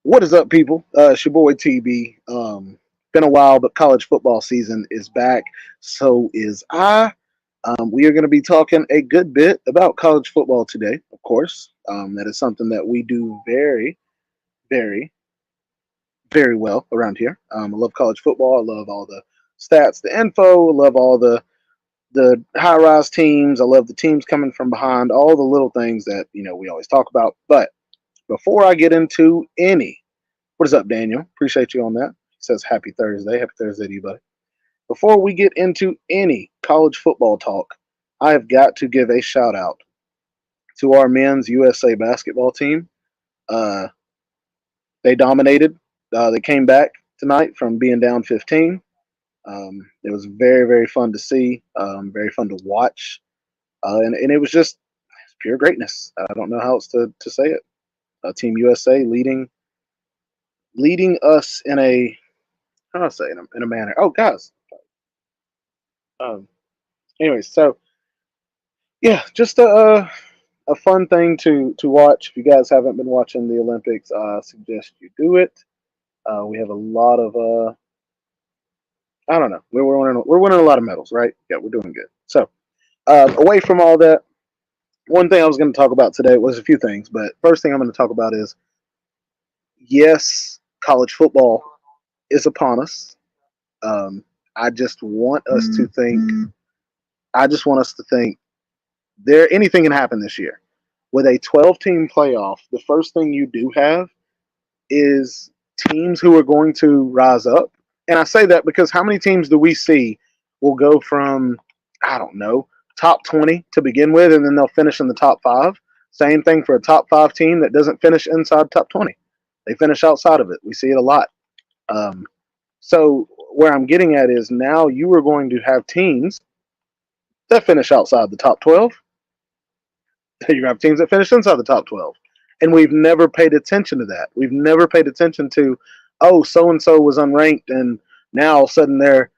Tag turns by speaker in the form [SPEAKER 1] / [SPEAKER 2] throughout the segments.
[SPEAKER 1] What is up, people? It's your boy TB. Been a while, but college football season is back. So is I. We are going to be talking a good bit about college football today, of course. That is something that we do very, very, very well around here. I love college football. I love all the stats, the info. I love all the high rise teams. I love the teams coming from behind. All the little things that we always talk about. But before I get into any What is up, Daniel? Appreciate you on that. He says happy Thursday. Happy Thursday to you, buddy. Before we get into any college football talk, I have got to give a shout out to our men's USA basketball team. Uh, they dominated. They came back tonight from being down 15. It was very, very fun to see, very fun to watch. And it was just pure greatness. I don't know how else to say it. Team USA leading us in a how do I say it, in a manner. Oh, guys, Um, anyways, so yeah, just a fun thing to watch. If you guys haven't been watching the Olympics, I suggest you do it. We have a lot of I don't know. We're winning a lot of medals, right? Yeah, we're doing good. So away from all that, one thing I was going to talk about today was a few things, but first thing I'm going to talk about is yes, college football is upon us. Um, I just want us to think. I just want us to think anything can happen this year. With a 12-team playoff, the first thing you do have is teams who are going to rise up. And I say that because how many teams do we see will go from, I don't know, top 20 to begin with, and then they'll finish in the top five? Same thing for a top five team that doesn't finish inside top 20. They finish outside of it. We see it a lot. Um, so, where I'm getting at is now you are going to have teams that finish outside the top 12. You have teams that finish inside the top 12. And we've never paid attention to that. We've never paid attention to, oh, so and so was unranked, and now all of a sudden they're,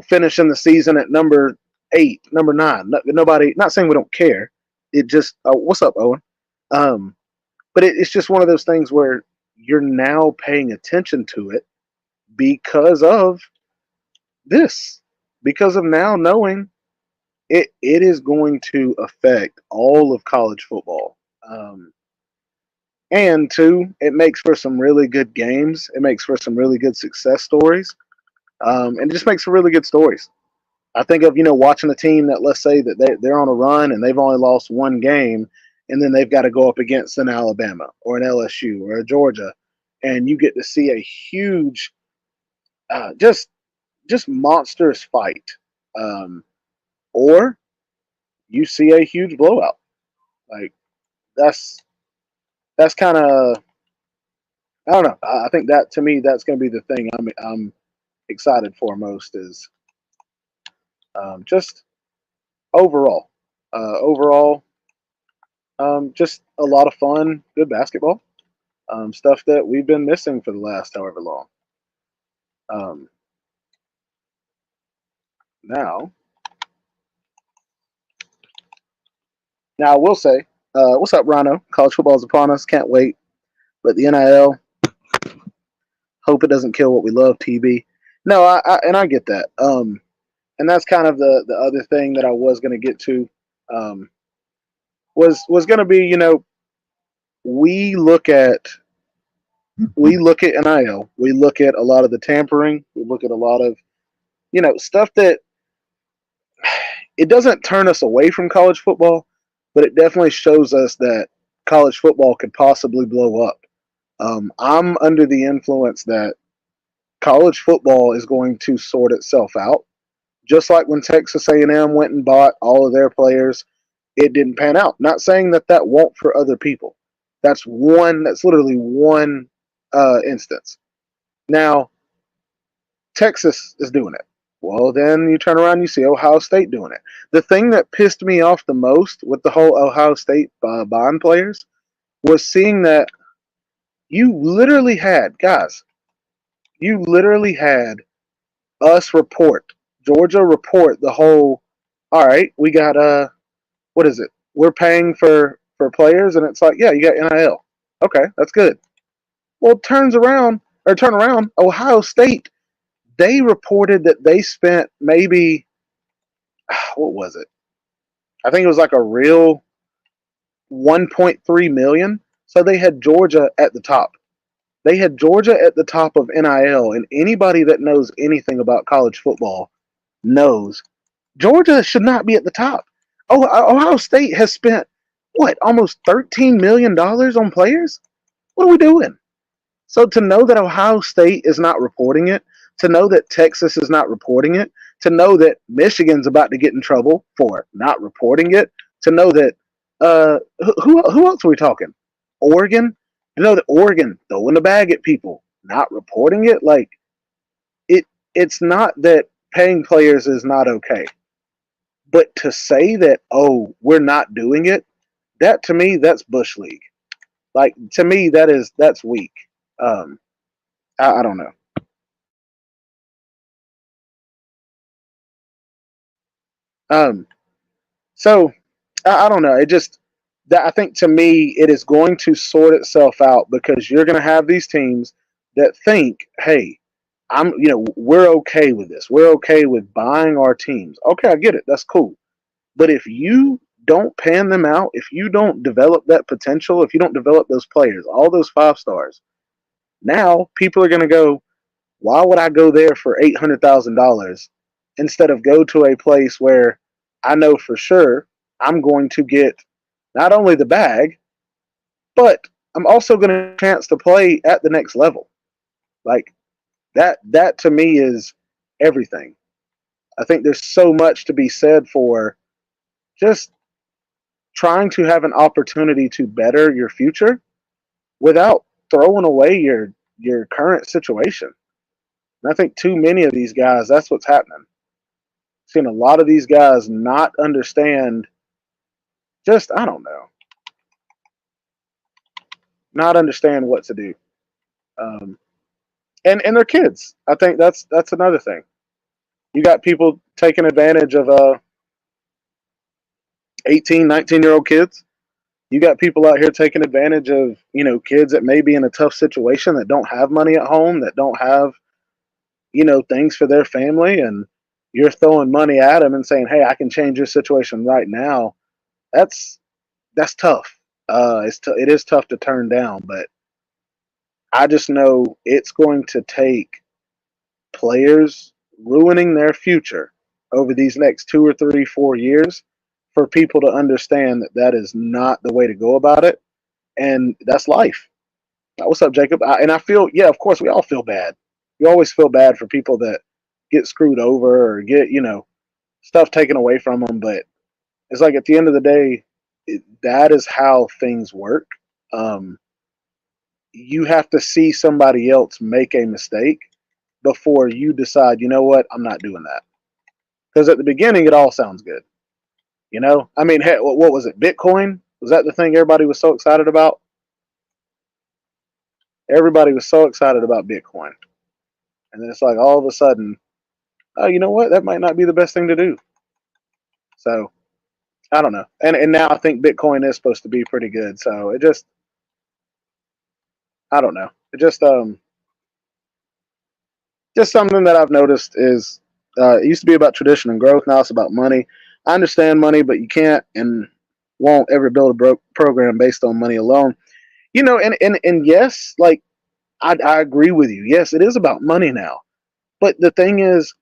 [SPEAKER 1] finishing the season at number 8, number 9. Nobody, not saying we don't care. It just, oh, what's up, Owen? But it's just one of those things where you're now paying attention to it because of this, because of now knowing it is going to affect all of college football. And two, it makes for some really good games. It makes for some really good success stories, and it just makes for really good stories. I think of watching a team that, let's say that they're on a run and they've only lost one game, and then they've got to go up against an Alabama or an LSU or a Georgia, and you get to see a huge, just monstrous fight, um, or you see a huge blowout. Like that's that's kind of I don't know. I think that to me that's going to be the thing I'm excited for most is just overall, overall, just a lot of fun, good basketball, stuff that we've been missing for the last however long. Um, now, now I will say, what's up, Rhino? College football is upon us. Can't wait. But the NIL, hope it doesn't kill what we love. TB. No, I get that. And that's kind of the other thing that I was going to get to. Um, was going to be, we look at we look at NIL, we look at a lot of the tampering, we look at a lot of stuff that it doesn't turn us away from college football, but it definitely shows us that college football could possibly blow up. I'm under the influence that college football is going to sort itself out, just like when Texas A&M went and bought all of their players. It didn't pan out. Not saying that won't for other people. That's one. That's literally one instance. Now, Texas is doing it. Well, then you turn around and you see Ohio State doing it. The thing that pissed me off the most with the whole Ohio State bond players was seeing that you literally had, guys, you literally had us report, Georgia report the whole, all right, we got, what is it? We're paying for players, and it's like, yeah, you got NIL. Okay, that's good. Well, turn around. Ohio State, they reported that they spent maybe, what was it? I think it was like a real 1.3 million. So they had Georgia at the top. They had Georgia at the top of NIL, and anybody that knows anything about college football knows Georgia should not be at the top. Oh, Ohio State has spent what, almost $13 million on players? What are we doing? So to know that Ohio State is not reporting it, to know that Texas is not reporting it, to know that Michigan's about to get in trouble for not reporting it, to know that who else are we talking? Oregon. To know that Oregon throwing the bag at people, not reporting it, like it. It's not that paying players is not okay, but to say that, oh, we're not doing it, that to me, that's bush league. Like, to me, that's weak. Um, I don't know. Um, so I don't know. It just that I think, to me, it is going to sort itself out, because you're going to have these teams that think, hey, we're okay with this. We're okay with buying our teams. Okay, I get it. That's cool. But if you don't pan them out, if you don't develop that potential, if you don't develop those players, all those 5 stars, now people are going to go, why would I go there for $800,000 instead of go to a place where I know for sure I'm going to get not only the bag, but I'm also going to have a chance to play at the next level. Like, that to me is everything. I think there's so much to be said for just trying to have an opportunity to better your future without throwing away your current situation. And I think too many of these guys, that's what's happening. Seen a lot of these guys not understand, just, I don't know, not understand what to do. Um, and they're kids. I think that's another thing. You got people taking advantage of 18, 19-year-old kids. You got people out here taking advantage of, kids that may be in a tough situation, that don't have money at home, that don't have, things for their family, and you're throwing money at them and saying, "Hey, I can change your situation right now." That's that's tough. It is tough to turn down, but I just know it's going to take players ruining their future over these next 2 or 3, 4 years for people to understand that that is not the way to go about it, and that's life. What's up, Jacob? And I feel, yeah, of course, we all feel bad. We always feel bad for people that get screwed over or get, stuff taken away from them. But it's like, at the end of the day, that is how things work. Um, you have to see somebody else make a mistake before you decide, you know what, I'm not doing that. Because at the beginning, it all sounds good. I mean, hey, what was it? Bitcoin? Was that the thing everybody was so excited about? Everybody was so excited about Bitcoin. And then it's like, all of a sudden, oh, you know what? That might not be the best thing to do. So I don't know. And now I think Bitcoin is supposed to be pretty good. So it just, I don't know. It just something that I've noticed is, it used to be about tradition and growth. Now it's about money. I understand money, but you can't and won't ever build a program based on money alone. And yes, like, I agree with you. Yes, it is about money now. But the thing is,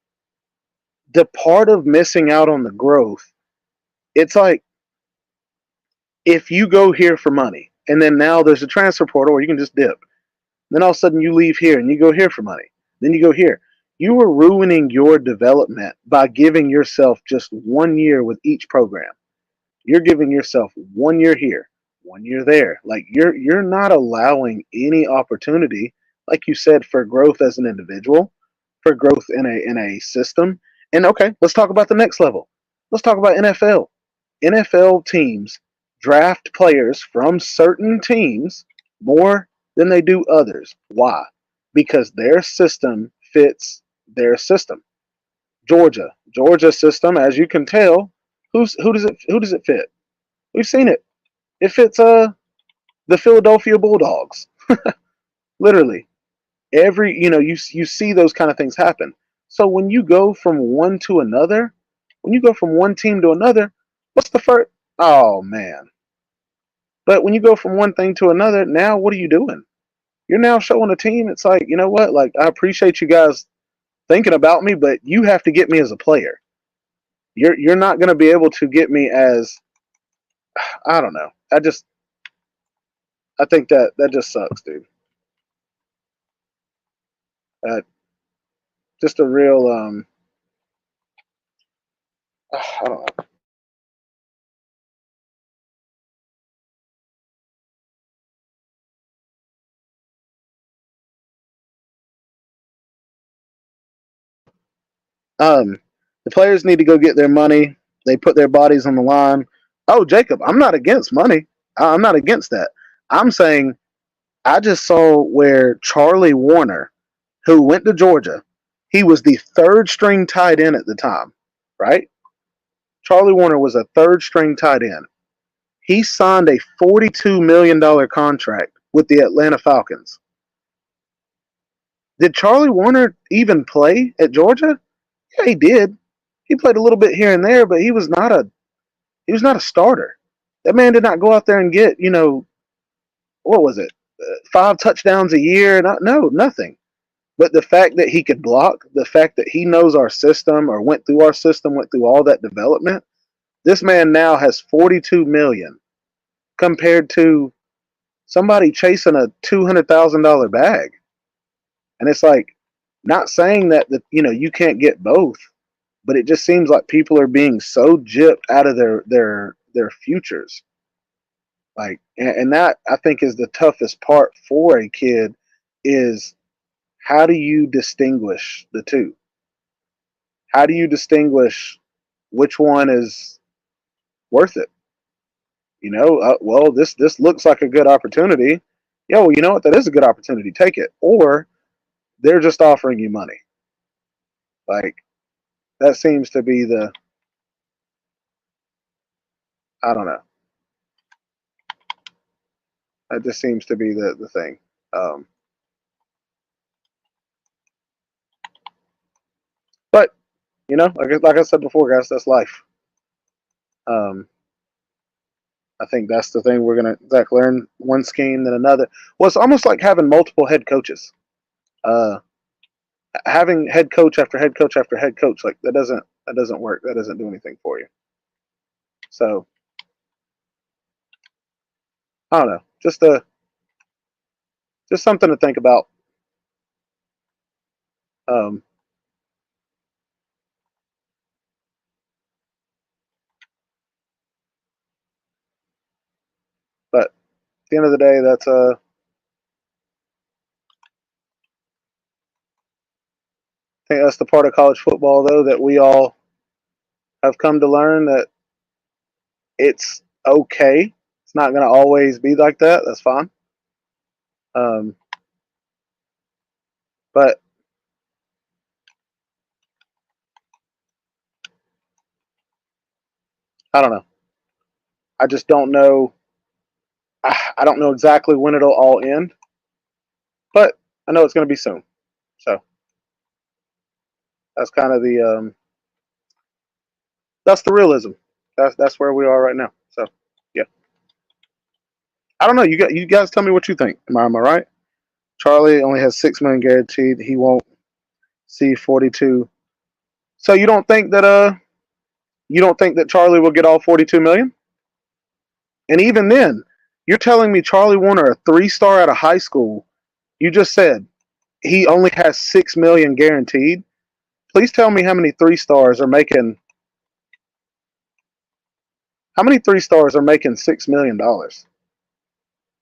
[SPEAKER 1] the part of missing out on the growth, it's like, if you go here for money and then now there's a transfer portal where you can just dip, then all of a sudden you leave here and you go here for money, then you go here. You are ruining your development by giving yourself just 1 year with each program. You're giving yourself 1 year here, 1 year there. Like, you're not allowing any opportunity, like you said, for growth as an individual, for growth in a system. And okay, let's talk about the next level. Let's talk about NFL. NFL teams draft players from certain teams more than they do others. Why? Because their system fits their system. Georgia system, as you can tell, who does it fit? We've seen it. It fits the Philadelphia Bulldogs. Literally, every you see those kind of things happen. So when you go from one to another, when you go from one team to another, what's the first? Oh man! But when you go from one thing to another, now what are you doing? You're now showing a team. It's like, you know what? Like, I appreciate you guys thinking about me, but you have to get me as a player. You're not going to be able to get me as, I don't know. I think that just sucks, dude. Uh, just a real I don't know. Um, the players need to go get their money. They put their bodies on the line. Oh, Jacob, I'm not against money. I'm not against that. I'm saying I just saw where Charlie Warner, who went to Georgia, he was the third string tight end at the time, right? Charlie Warner was a third string tight end. He signed a $42 million contract with the Atlanta Falcons. Did Charlie Warner even play at Georgia? Yeah, he did. He played a little bit here and there, but he was not a starter. That man did not go out there and get, what was it, 5 touchdowns a year? No, nothing. But the fact that he could block, the fact that he knows our system or went through our system, went through all that development, this man now has 42 million compared to somebody chasing a $200,000 bag. And it's like, not saying that you can't get both, but it just seems like people are being so gypped out of their futures. Like, and that I think is the toughest part for a kid is how do you distinguish the two? How do you distinguish which one is worth it? Well, this looks like a good opportunity. Yeah, well, you know what? That is a good opportunity. Take it. Or they're just offering you money. Like that seems to be the, I don't know. That just seems to be the thing. Um, but like I said before, guys, that's life. Um, I think that's the thing we're gonna like learn one scheme then another. Well, it's almost like having multiple head coaches. Uh, Having head coach after head coach after head coach, like that doesn't work. That doesn't do anything for you. So I don't know. Just something to think about. Um, but at the end of the day, I think that's the part of college football though that we all have come to learn that it's okay. It's not going to always be like that. That's fine. Um, but I don't know. I just don't know. I don't know exactly when it'll all end, but I know it's going to be soon. So that's kind of that's the realism. That's where we are right now. So yeah, I don't know. You guys tell me what you think. Am I right? Charlie only has 6 million guaranteed. He won't see 42. So you don't think that Charlie will get all 42 million? And even then, you're telling me Charlie Warner, a 3-star out of high school, you just said he only has 6 million guaranteed. Please tell me how many 3 stars are making $6 million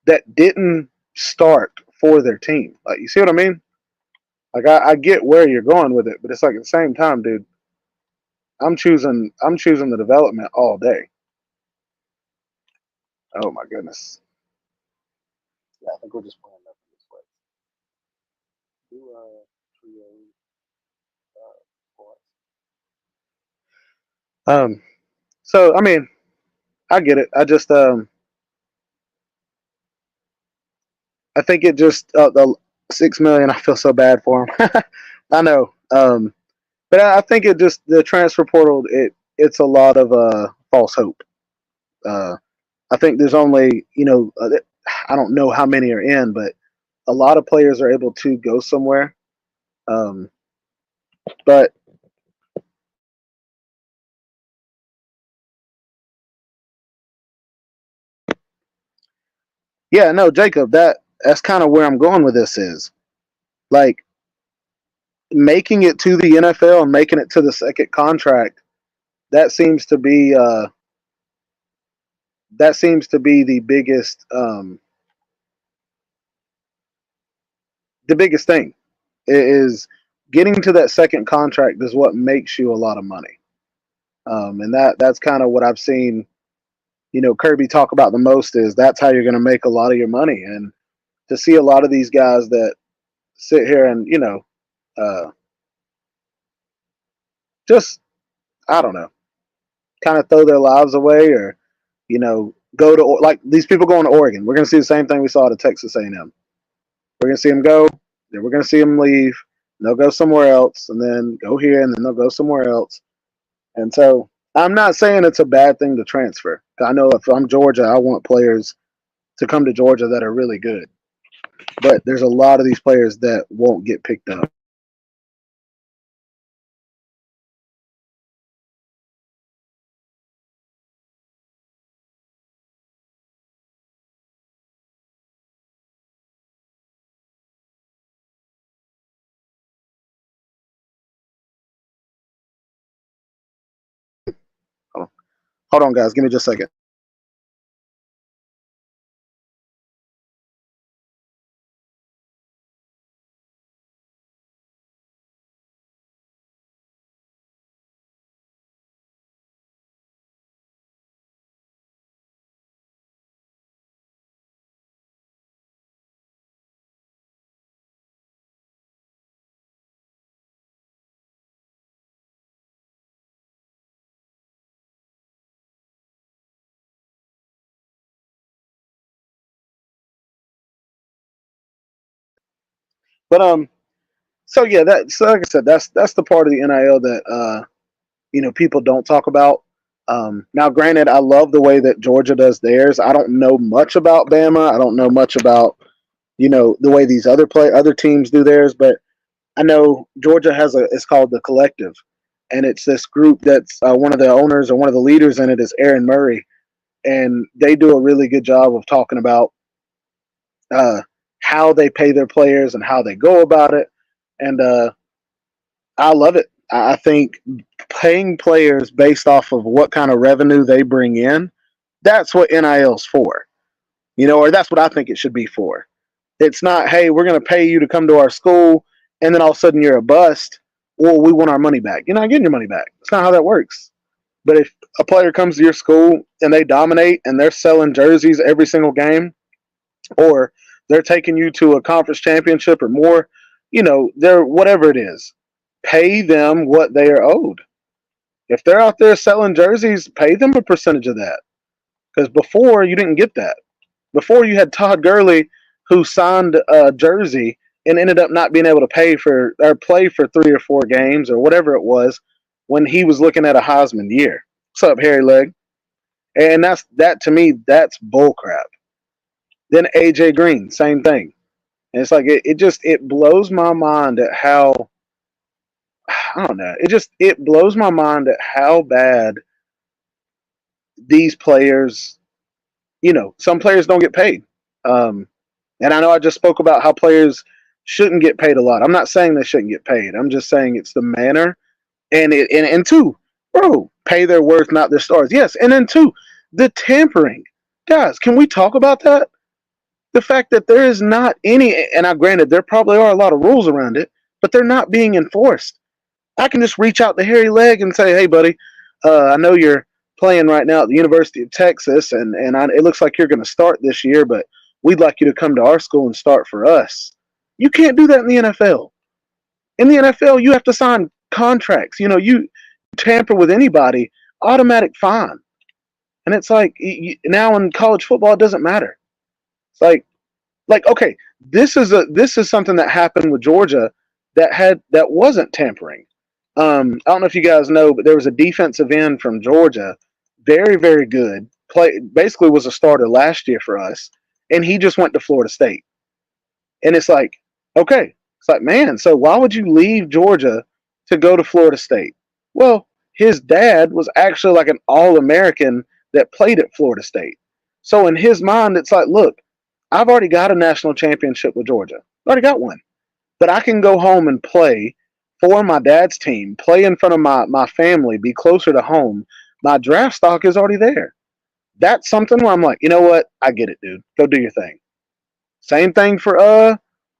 [SPEAKER 1] that didn't start for their team. Like, you see what I mean? Like, I get where you're going with it, but it's like at the same time, dude, I'm choosing the development all day. Oh my goodness. Yeah, I think we're just playing up this way. Do trio sports. So I mean, I get it. I think it just $6 million. I feel so bad for him. I know, but I think it just the transfer portal. It's a lot of false hope. Uh, I think there's only I don't know how many are in, but a lot of players are able to go somewhere. Um, but yeah, no, Jacob, that's kind of where I'm going with this is like making it to the NFL and making it to the second contract. That seems to be the biggest thing is getting to that second contract is what makes you a lot of money. And that's kind of what I've seen. Kirby talk about the most is that's how you're going to make a lot of your money. And to see a lot of these guys that sit here and uh, just I don't know, kind of throw their lives away or go to like these people going to Oregon. We're going to see the same thing we saw at Texas A&M. We're going to see them go, then we're going to see them leave. And they'll go somewhere else, and then go here, and then they'll go somewhere else. And so I'm not saying it's a bad thing to transfer. I know if I'm Georgia, I want players to come to Georgia that are really good. But there's a lot of these players that won't get picked up. Hold on, guys. Give me just a second. But so yeah, like I said, that's the part of the NIL that people don't talk about. Now, granted, I love the way that Georgia does theirs. I don't know much about Bama. I don't know much about the way these other teams do theirs, but I know Georgia has it's called the Collective, and it's this group that's one of the owners or one of the leaders in it is Aaron Murray, and they do a really good job of talking about uh, how they pay their players and how they go about it, and I love it. I think paying players based off of what kind of revenue they bring in, that's what NIL's for, or that's what I think it should be for. It's not, hey, we're going to pay you to come to our school, and then all of a sudden you're a bust. Well, we want our money back. You're not getting your money back. It's not how that works. But if a player comes to your school and they dominate and they're selling jerseys every single game, or they're taking you to a conference championship or more, they're whatever it is, pay them what they are owed. If they're out there selling jerseys, pay them a percentage of that. Because before you didn't get that. Before you had Todd Gurley who signed a jersey and ended up not being able to pay for or play for 3 or 4 games or whatever it was when he was looking at a Heisman year. What's up, Harry Leg? And that to me, that's bullcrap. Then AJ Green, same thing. And it's like it blows my mind at how I don't know. It blows my mind at how bad these players, some players don't get paid. Um, and I know I just spoke about how players shouldn't get paid a lot. I'm not saying they shouldn't get paid. I'm just saying it's the manner and two, bro, pay their worth, not their stars. Yes, and then two, the tampering. Guys, can we talk about that? The fact that there is not any, and I granted there probably are a lot of rules around it, but they're not being enforced. I can just reach out to Harry Leg and say, "Hey, buddy, I know you're playing right now at the University of Texas, and it looks like you're going to start this year, but we'd like you to come to our school and start for us." You can't do that in the NFL. In the NFL, you have to sign contracts. You tamper with anybody, automatic fine. And it's like now in college football, it doesn't matter. It's like Like, okay, this is something that happened with Georgia that wasn't tampering. I don't know if you guys know, but there was a defensive end from Georgia, very very good. Play basically was a starter last year for us, and he just went to Florida State. And it's like, okay, it's like, man, so why would you leave Georgia to go to Florida State? Well, his dad was actually like an All American that played at Florida State. So in his mind, it's like, look, I've already got a national championship with Georgia. I already got one. But I can go home and play for my dad's team, play in front of my family, be closer to home. My draft stock is already there. That's something where I'm like, you know what? I get it, dude. Go do your thing. Same thing for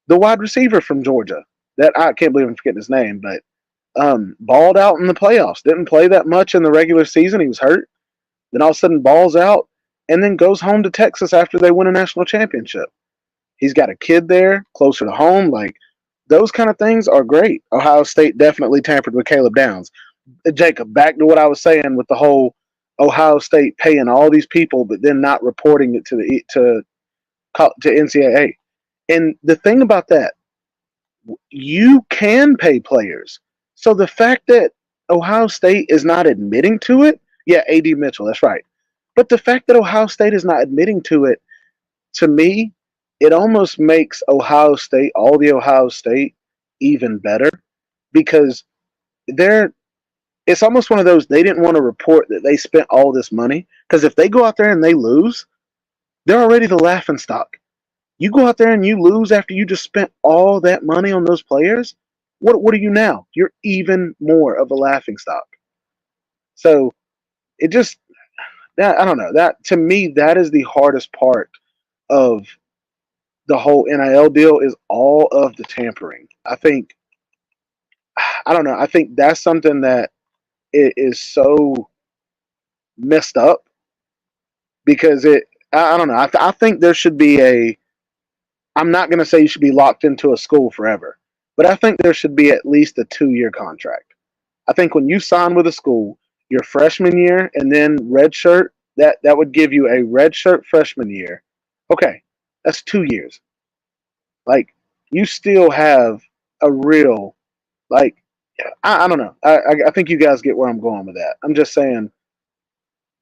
[SPEAKER 1] the wide receiver from Georgia. That I can't believe I'm forgetting his name, but balled out in the playoffs. Didn't play that much in the regular season. He was hurt. Then all of a sudden balls out and then goes home to Texas after they win a national championship. He's got a kid there, closer to home. Like those kind of things are great. Ohio State definitely tampered with Caleb Downs. Jacob, back to what I was saying with the whole Ohio State paying all these people, but then not reporting it to the to NCAA. And the thing about that, you can pay players. So the fact that Ohio State is not admitting to it, yeah, AD Mitchell, that's right. But the fact that Ohio State is not admitting to it, to me, it almost makes Ohio State, all the Ohio State, even better because they're. It's almost one of those they didn't want to report that they spent all this money because if they go out there and they lose, they're already the laughing stock. You go out there and you lose after you just spent all that money on those players. What are you now? You're even more of a laughing stock. So it just that I don't know that to me that is the hardest part of the whole NIL deal is all of the tampering. I think I don't know. I think that's something that it is so messed up because I don't know. I think there should be a. I'm not going to say you should be locked into a school forever, but I think there should be at least a 2 year contract. I think when you sign with a school, your freshman year and then red shirt, that would give you a red shirt freshman year. Okay, that's 2 years. Like you still have a real like I don't know. I think you guys get where I'm going with that. I'm just saying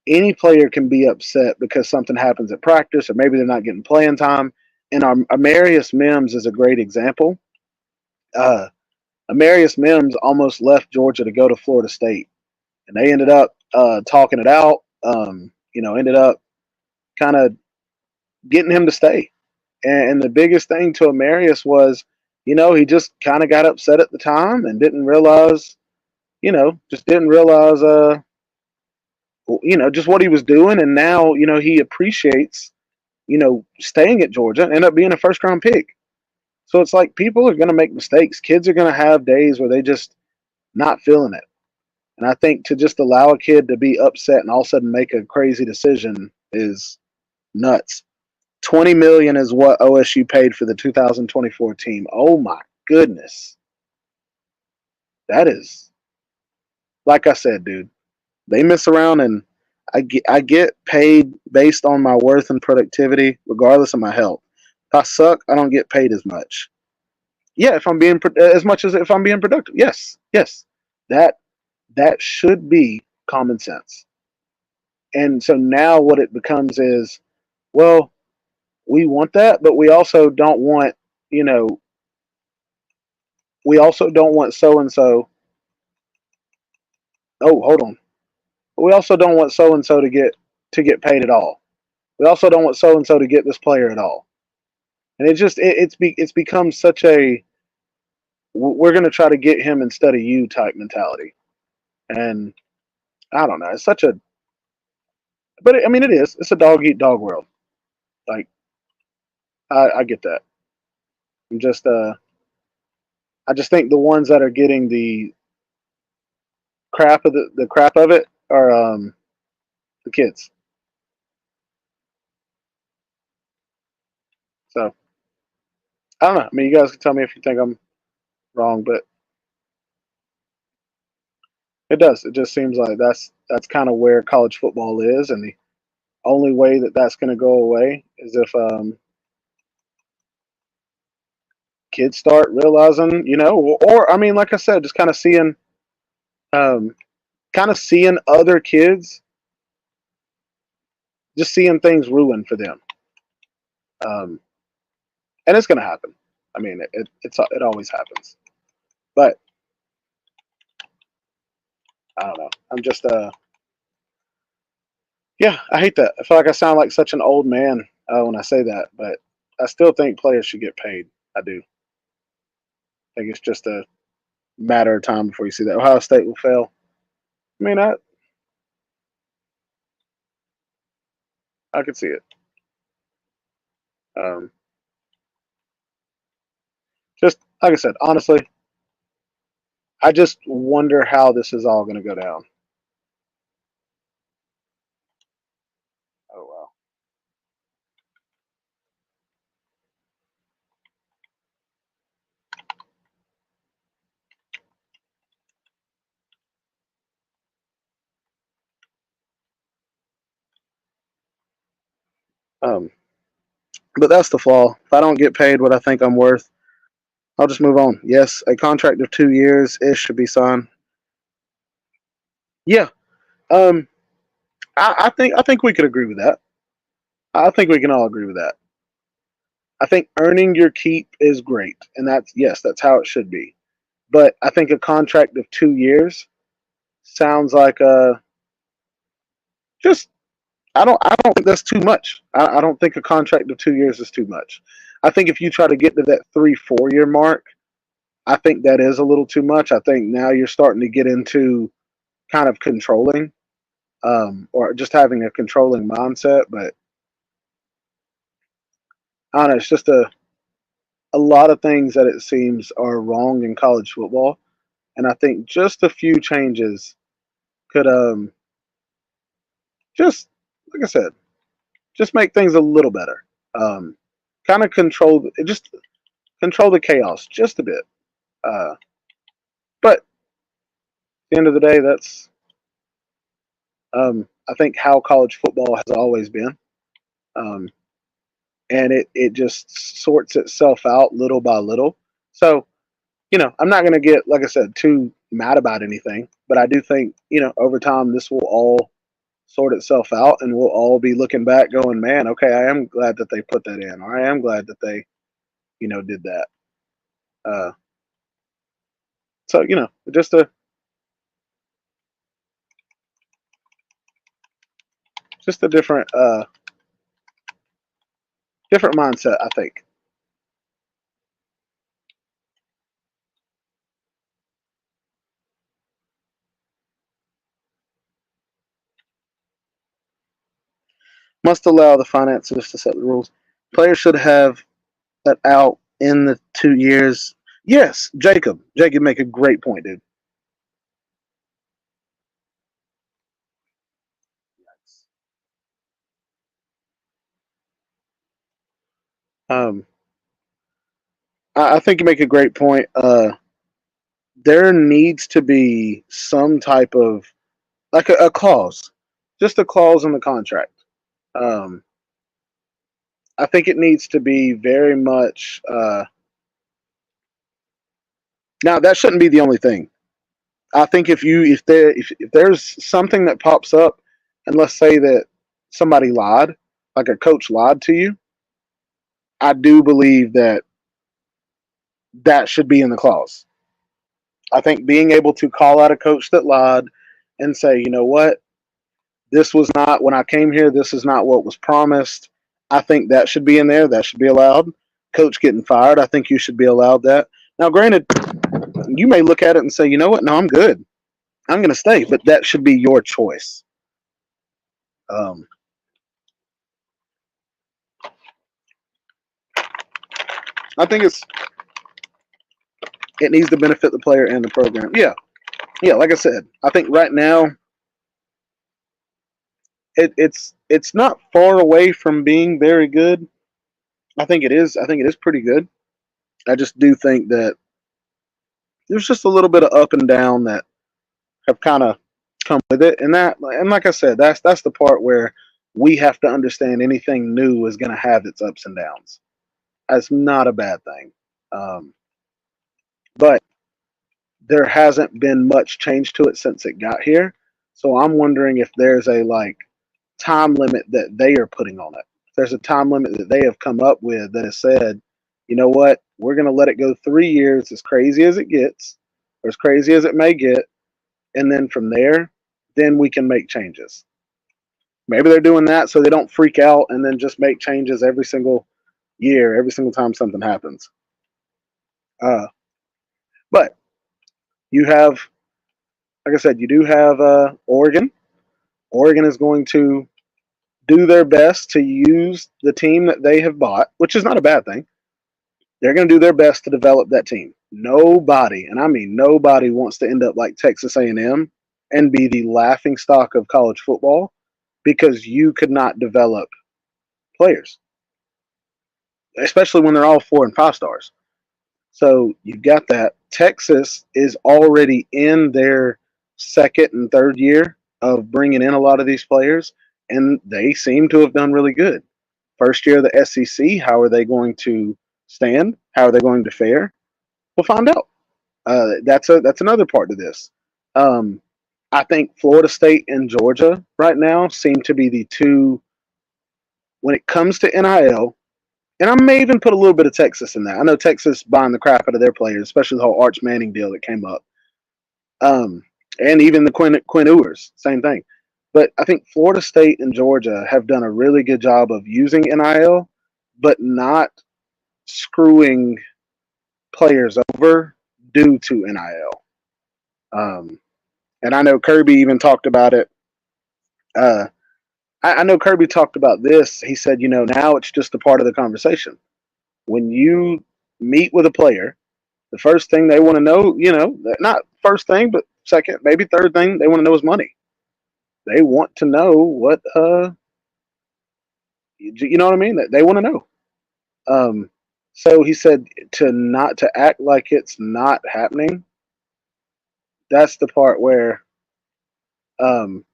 [SPEAKER 1] any player can be upset because something happens at practice or maybe they're not getting playing time. And our Amarius Mims is a great example. Uh, Amarius Mims almost left Georgia to go to Florida State, and they ended up talking it out. Ended up kind of getting him to stay. And the biggest thing to Amarius was, he just kind of got upset at the time and didn't realize, just didn't realize, just what he was doing. And now, he appreciates, staying at Georgia and end up being a first round pick. So it's like people are going to make mistakes. Kids are going to have days where they just not feeling it. And I think to just allow a kid to be upset and all of a sudden make a crazy decision is nuts. 20 million is what OSU paid for the 2024 team. Oh my goodness. That is like I said, dude. They mess around and I get paid based on my worth and productivity regardless of my health. If I suck, I don't get paid as much. Yeah, if I'm being as much as if I'm being productive. Yes. Yes. That that should be common sense. And so now what it becomes is, well, we want that, but we also don't want, you know, we also don't want so and so. Oh, hold on. We also don't want so and so to get paid at all. We also don't want so and so to get this player at all. And it just it's become such a we're going to try to get him instead of you type mentality. And I don't know. It's such a but I mean it is. It's a dog eat dog world. Like I get that. I'm just I just think the ones that are getting the crap of it are the kids. So I don't know. I mean, you guys can tell me if you think I'm wrong, but it does. It just seems like that's kind of where college football is, and the only way that that's going to go away is if kids start realizing, or I mean, like I said, just um, kind of seeing other kids, just seeing things ruined for them. Um, and it's going to happen. I mean, it always happens. But I don't know. I'm just yeah. I hate that. I feel like I sound like such an old man when I say that, but I still think players should get paid. I do. I think it's just a matter of time before you see that. Ohio State will fail. I mean, I could see it. Um, just like I said, honestly, I just wonder how this is all going to go down. Oh wow. Um, but that's the flaw. If I don't get paid what I think I'm worth, I'll just move on. Yes, a contract of 2 years ish should be signed. Yeah. Um, I think we could agree with that. I think we can all agree with that. I think earning your keep is great, and that's how it should be. But I think a contract of 2 years sounds like just I don't think that's too much. I don't think a contract of 2 years is too much. I think if you try to get to that 3 4 year mark, I think that is a little too much. I think now you're starting to get into kind of controlling, or just having a controlling mindset. But I don't know. It's just a lot of things that it seems are wrong in college football, and I think just a few changes could just like I said, just make things a little better. Um, kind of just control the chaos just a bit. But at the end of the day, that's I think how college football has always been, um, and it just sorts itself out little by little. So I'm not going to get, like I said, too mad about anything, but I do think over time this will all sort itself out, and we'll all be looking back, going, "Man, okay, I am glad that they put that in, or I am glad that they did that." Uh, so just a different mindset, I think. Must allow the finances to set the rules. Players should have that out in the 2 years. Yes, Jacob make a great point, dude. Um, I think you make a great point. There needs to be some type of, like, a clause, just a clause in the contract. Um, I think it needs to be very much. Now that shouldn't be the only thing. I think if there's something that pops up, and let's say that somebody lied, like a coach lied to you, I do believe that that should be in the clause. I think being able to call out a coach that lied and say, you know what, this was not when I came here. This is not what was promised. I think that should be in there. That should be allowed. Coach getting fired, I think you should be allowed that. Now, granted, you may look at it and say, you know what, no, I'm good. I'm going to stay, but that should be your choice. Um, I think it needs to benefit the player and the program. Yeah, yeah. Like I said, I think right now it's not far away from being very good. I think it is. I think it is pretty good. I just do think that there's just a little bit of up and down that have kind of come with it, and like I said, that's the part where we have to understand anything new is going to have its ups and downs. That's not a bad thing. Um, but there hasn't been much change to it since it got here. So I'm wondering if there's a like time limit that they are putting on it. If there's a time limit that they have come up with that has said, you know what, we're going to let it go 3 years, as crazy as it gets, or as crazy as it may get, and then from there, then we can make changes. Maybe they're doing that so they don't freak out and then just make changes every single year, every single time something happens. Uh, but you have, like I said, you do have Oregon. Oregon is going to do their best to use the team that they have bought, which is not a bad thing. They're going to do their best to develop that team. Nobody, and I mean nobody, wants to end up like Texas A&M and be the laughing stock of college football because you could not develop players, especially when they're all 4 and 5 stars. So you've got that. Texas is already in their second and third year of bringing in a lot of these players, and they seem to have done really good. First year of the SEC, how are they going to stand? How are they going to fare? We'll find out. That's another part to this. Um, I think Florida State and Georgia right now seem to be the two when it comes to NIL. And I may even put a little bit of Texas in that. I know Texas buying the crap out of their players, especially the whole Arch Manning deal that came up, and even the Quinn Ewers, same thing. But I think Florida State and Georgia have done a really good job of using NIL, but not screwing players over due to NIL. And I know Kirby even talked about it. Uh, I know Kirby talked about this. He said, now it's just a part of the conversation. When you meet with a player, the first thing they want to know, not first thing, but second, maybe third thing they want to know is money. They want to know what, you know what I mean? They want to know. Um, so he said to act like it's not happening. That's the part where, um,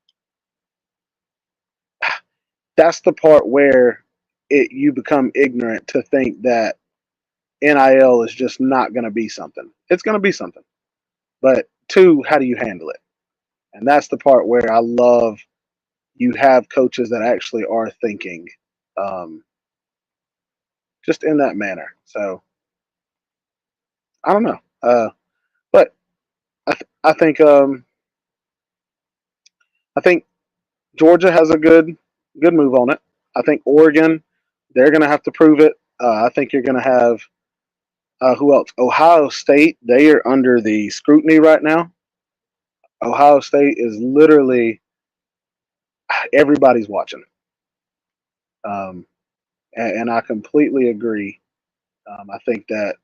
[SPEAKER 1] that's the part where you become ignorant to think that NIL is just not going to be something. It's going to be something. But two, how do you handle it? And that's the part where I love you have coaches that actually are thinking um, just in that manner. So I don't know, but I think I think Georgia has a good move on it. I think Oregon, they're going to have to prove it. I think you're going to have who else? Ohio State. They are under the scrutiny right now. Ohio State is literally everybody's watching, um, and I completely agree. I think that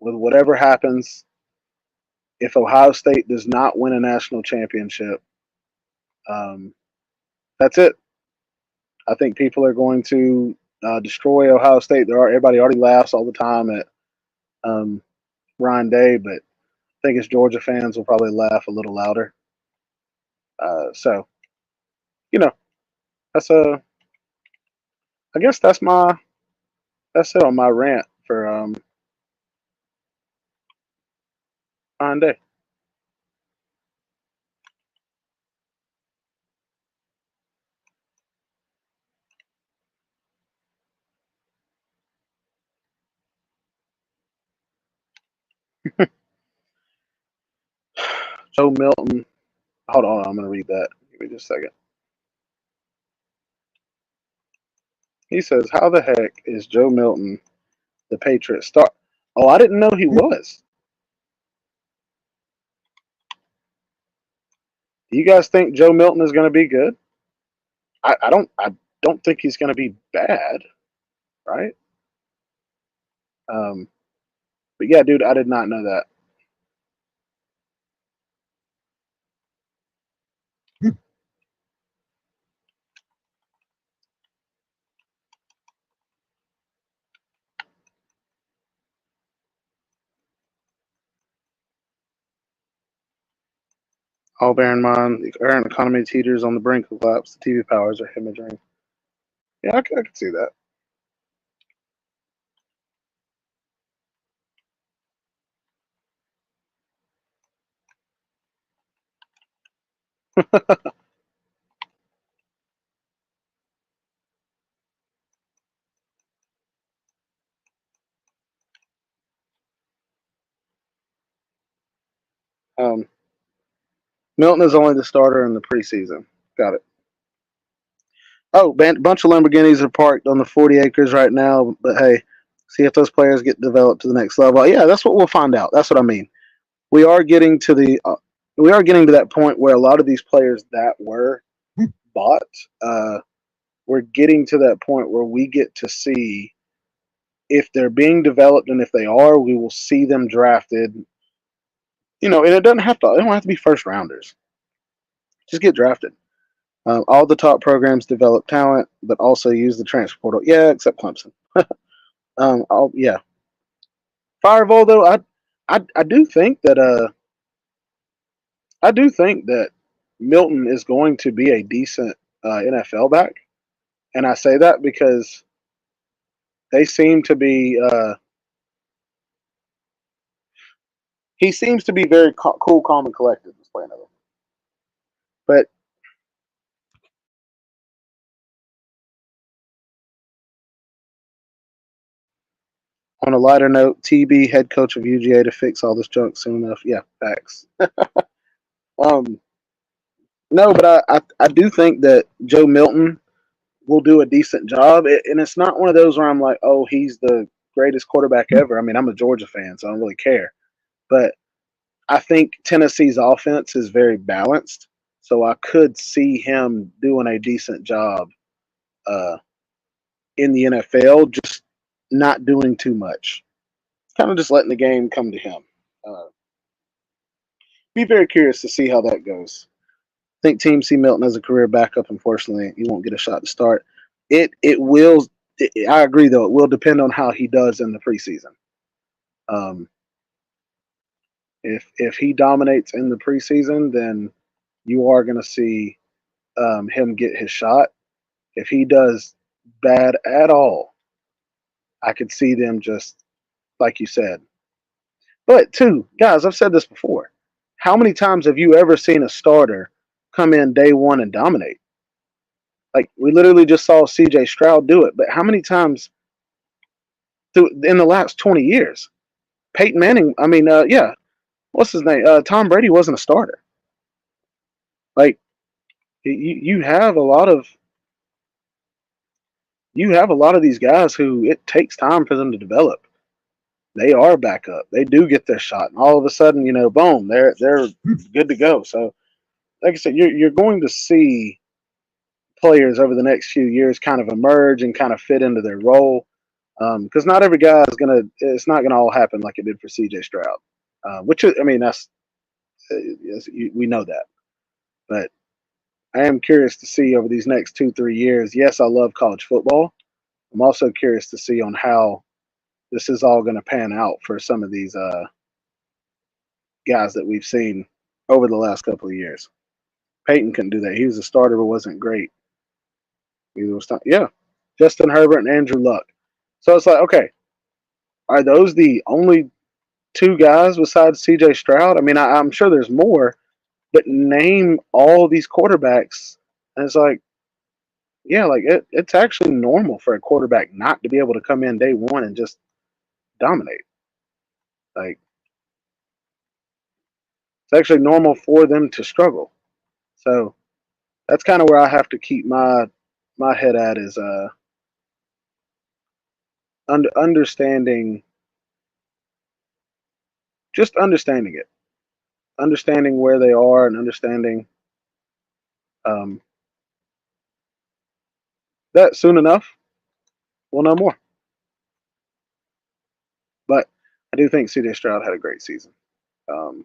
[SPEAKER 1] with whatever happens, if Ohio State does not win a national championship, um, that's it. I think people are going to destroy Ohio State. Everybody already laughs all the time at um, Ryan Day, but I think as Georgia fans will probably laugh a little louder. So you know, that's a. I guess that's it on my rant for Ryan Day. Joe Milton. Hold on, I'm going to read that. Give me just a second. He says, "How the heck is Joe Milton the Patriot star?" Oh, I didn't know he was. Do you guys think Joe Milton is going to be good? I don't think he's going to be bad, right? Um, but yeah, dude, I did not know that. All bear in mind, the current economy teeters on the brink of collapse. The TV powers are hemorrhaging. Yeah, I could see that. Um, Milton is only the starter in the preseason. Got it. Oh, bunch of Lamborghinis are parked on the 40 acres right now. But hey, see if those players get developed to the next level. Yeah, that's what we'll find out. That's what I mean. We are getting to the we are getting to that point where a lot of these players that were bought, uh, we're getting to that point where we get to see if they're being developed, and if they are, we will see them drafted. And it doesn't have to. They don't have to be first rounders. Just get drafted. All the top programs develop talent, but also use the transfer portal. Yeah, except Clemson. Yeah. Firewall though, I do think that Milton is going to be a decent NFL back, and I say that because they seem to be. He seems to be very cool, calm, and collected. This playing of him, but on a lighter note, TB head coach of UGA to fix all this junk soon enough. Yeah, facts. Um, no, but I do think that Joe Milton will do a decent job, and it's not one of those where I'm like, oh, he's the greatest quarterback ever. I mean, I'm a Georgia fan, so I don't really care. But I think Tennessee's offense is very balanced, so I could see him doing a decent job uh, in the NFL, just not doing too much, kind of just letting the game come to him. Uh, be very curious to see how that goes. I think Team C Milton as a career backup. Unfortunately, he won't get a shot to start. It will. I agree though. It will depend on how he does in the preseason. Um, if he dominates in the preseason, then you are going to see him get his shot. If he does bad at all, I could see them just like you said. But too, guys, I've said this before. How many times have you ever seen a starter come in day one and dominate? Like we literally just saw C.J. Stroud do it. But how many times in the last 20 years? Peyton Manning. I mean, yeah, what's his name? Tom Brady wasn't a starter. Like you have a lot of these guys who it takes time for them to develop. They are back up. They do get their shot, and all of a sudden, boom, they're good to go. So, like I said, you're going to see players over the next few years kind of emerge and kind of fit into their role. Because not every guy is gonna. It's not gonna all happen like it did for C.J. Stroud. Which I mean, that's we know that. But I am curious to see over these next 2-3 years. Yes, I love college football. I'm also curious to see on how this is all going to pan out for some of these guys that we've seen over the last couple of years. Peyton couldn't do that. He was a starter, but wasn't great. Yeah, Justin Herbert and Andrew Luck. So it's like, okay, are those the only two guys besides C.J. Stroud? I mean, I'm sure there's more, but name all these quarterbacks, and it's like, yeah, like it's actually normal for a quarterback not to be able to come in day one and just dominate. Like it's actually normal for them to struggle. So that's kind of where I have to keep my head at is understanding, just understanding it, understanding where they are, and understanding um, that soon enough we'll know more. But I do think C.J. Stroud had a great season. Um,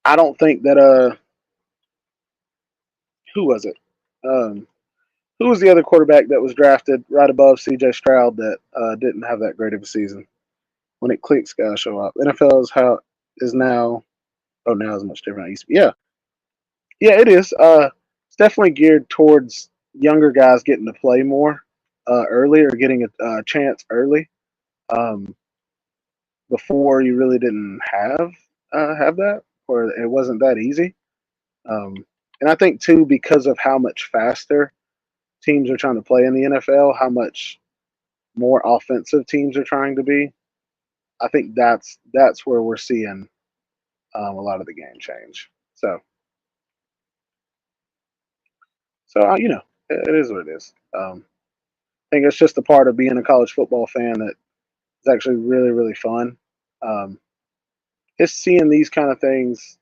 [SPEAKER 1] I don't think that who was it? Um, who was the other quarterback that was drafted right above C.J. Stroud that didn't have that great of a season? When it clicks, guys show up. NFL is how is now. Oh, now is much different. Yeah, yeah, it is. It's definitely geared towards younger guys getting to play more early or getting a chance early. Um, Before you really didn't have that. where it wasn't that easy. Um, and I think too, because of how much faster teams are trying to play in the NFL, how much more offensive teams are trying to be. I think that's where we're seeing a lot of the game change. So it is what it is. I think it's just a part of being a college football fan that is actually really really fun. Um, it's seeing these kind of things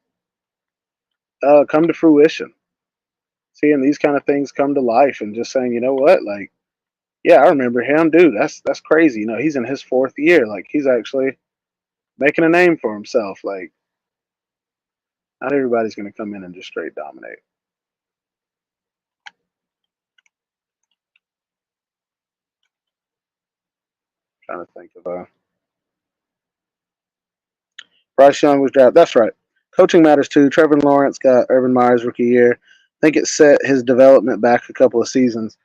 [SPEAKER 1] come to fruition, seeing these kind of things come to life, and just saying, you know what, like, yeah, I remember him, dude. That's crazy. He's in his fourth year. Like, he's actually making a name for himself. Like, not everybody's going to come in and just straight dominate. Trying to think of Bryce Young was drafted. That's right. Coaching matters too. Trevor Lawrence got Urban Meyer's rookie year. I think it set his development back a couple of seasons.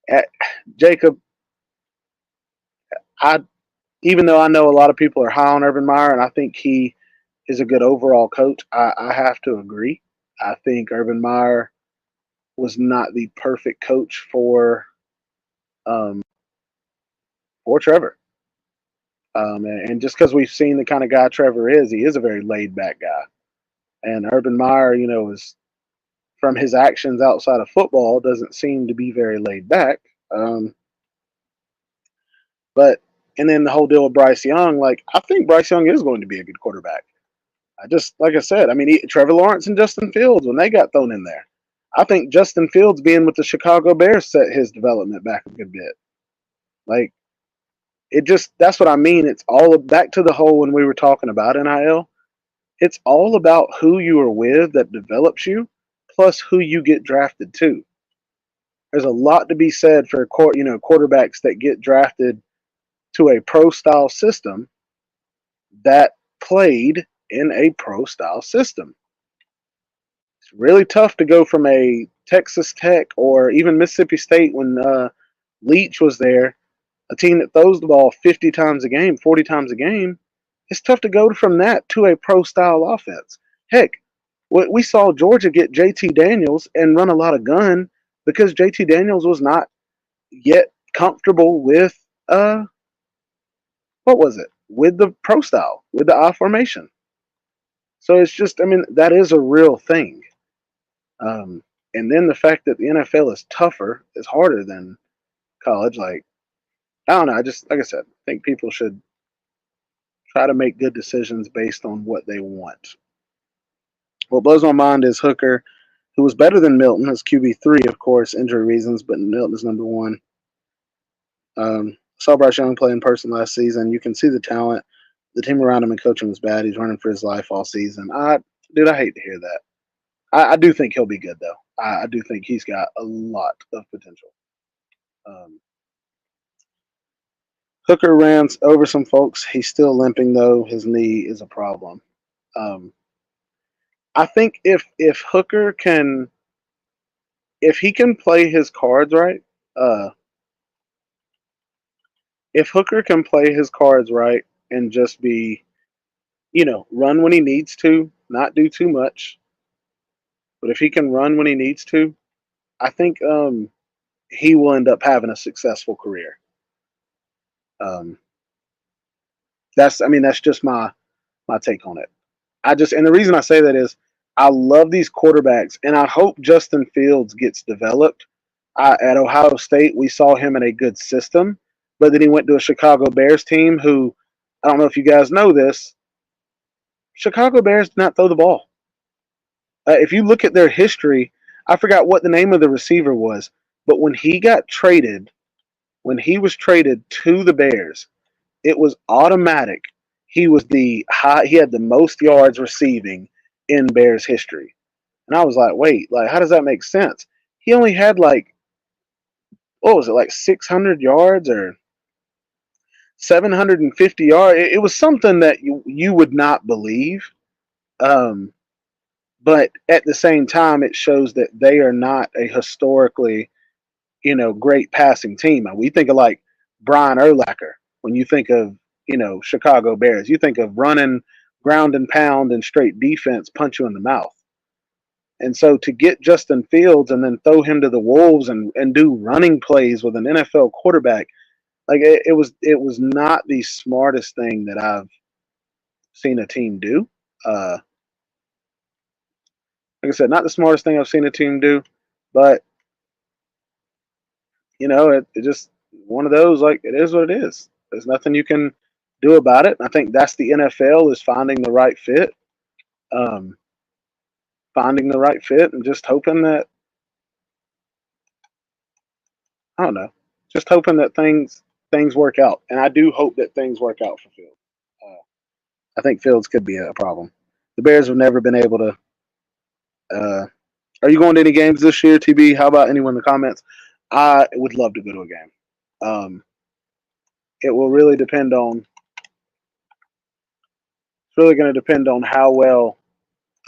[SPEAKER 1] At, Jacob, I even though I know a lot of people are high on Urban Meyer, and I think he is a good overall coach, I have to agree. I think Urban Meyer was not the perfect coach um, for Trevor. And just because we've seen the kind of guy Trevor is, he is a very laid back guy. And Urban Meyer, is from his actions outside of football, doesn't seem to be very laid back. Um, but and then the whole deal with Bryce Young, like, I think Bryce Young is going to be a good quarterback. I just, like I said, I mean, Trevor Lawrence and Justin Fields, when they got thrown in there, I think Justin Fields being with the Chicago Bears set his development back a good bit. Like, that's what I mean. It's all back to the whole when we were talking about NIL. It's all about who you are with that develops you, plus who you get drafted to. There's a lot to be said for quarterbacks that get drafted to a pro style system that played in a pro style system. It's really tough to go from a Texas Tech or even Mississippi State when Leach was there, a team that throws the ball 50 times a game, 40 times a game. It's tough to go from that to a pro style offense. Heck, we saw Georgia get JT Daniels and run a lot of gun because JT Daniels was not yet comfortable with what was it? With the pro style, with the I formation. So it's just, I mean, that is a real thing. Um, and then the fact that the NFL is tougher, is harder than college. Like, I don't know. I just, like I said, I think people should try to make good decisions based on what they want. What blows my mind is Hooker, who was better than Milton as QB3, of course, injury reasons, but Milton is number one. Saw Bryce Young play in person last season. You can see the talent. The team around him and coaching was bad. He's running for his life all season. Dude, I hate to hear that. I do think he'll be good though. I do think he's got a lot of potential. Um, Hooker ran over some folks. He's still limping though. His knee is a problem. Um, I think if Hooker can, if he can play his cards right, uh, if Hooker can play his cards right and just be, run when he needs to, not do too much, but if he can run when he needs to, I think he will end up having a successful career. Um, that's just my take on it. And the reason I say that is I love these quarterbacks, and I hope Justin Fields gets developed. At Ohio State, we saw him in a good system, but then he went to a Chicago Bears team who, I don't know if you guys know this, Chicago Bears did not throw the ball. If you look at their history, I forgot what the name of the receiver was, but when he was traded to the Bears, it was automatic. He was he had the most yards receiving in Bears history. And I was like, wait, like, how does that make sense? He only had like, what was it, like 600 yards or 750 yards? It was something that you would not believe. Um, but at the same time, it shows that they are not a historically, great passing team. And we think of like Brian Urlacher when you think of, Chicago Bears. You think of running ground and pound and straight defense punch you in the mouth. And so to get Justin Fields and then throw him to the Wolves and do running plays with an NFL quarterback, like it was not the smartest thing that I've seen a team do. Like I said, not the smartest thing I've seen a team do, but it just one of those, like, it is what it is. There's nothing you can do about it. I think that's the NFL, is finding the right fit, um, and just hoping that, I don't know, just hoping that things work out. And I do hope that things work out for Fields. Uh, I think Fields could be a problem. The Bears have never been able to. Uh, are you going to any games this year, TB? How about anyone in the comments? I would love to go to a game. It will really depend on. It's really going to depend on how well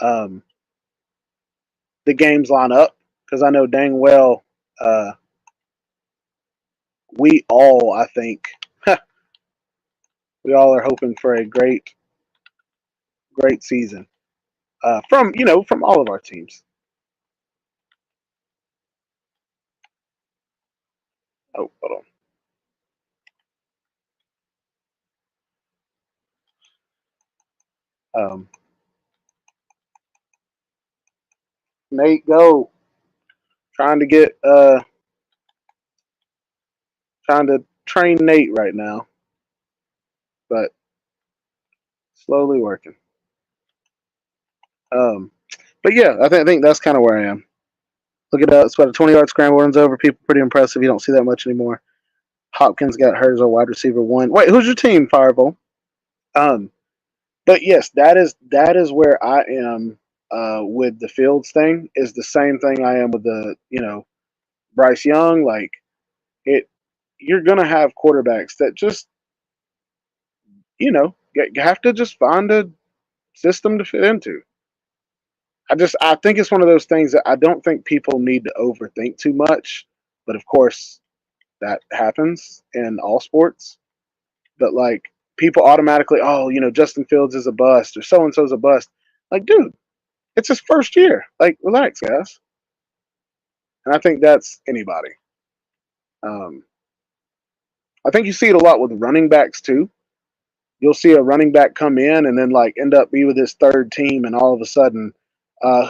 [SPEAKER 1] um, the games line up, because I know dang well uh, we all, I think, we all are hoping for a great season from all of our teams. Oh, hold on. Nate, go. Trying to get trying to train Nate right now, but slowly working. Um, but yeah, I think that's kind of where I am. Look at that. It's about a 20-yard scramble, runs over people. Pretty impressive. You don't see that much anymore. Hopkins got hurt as a wide receiver one. Wait, who's your team, Fireball? Um, but yes, that is where I am with the Fields thing. Is the same thing I am with the Bryce Young. Like, it, you're gonna have quarterbacks that just have to just find a system to fit into. I think it's one of those things that I don't think people need to overthink too much, but of course that happens in all sports. But like, people automatically, oh, Justin Fields is a bust or so and so's a bust. Like, dude, it's his first year. Like, relax, guys. And I think that's anybody. Um, I think you see it a lot with running backs too. You'll see a running back come in and then like end up be with his third team, and all of a sudden,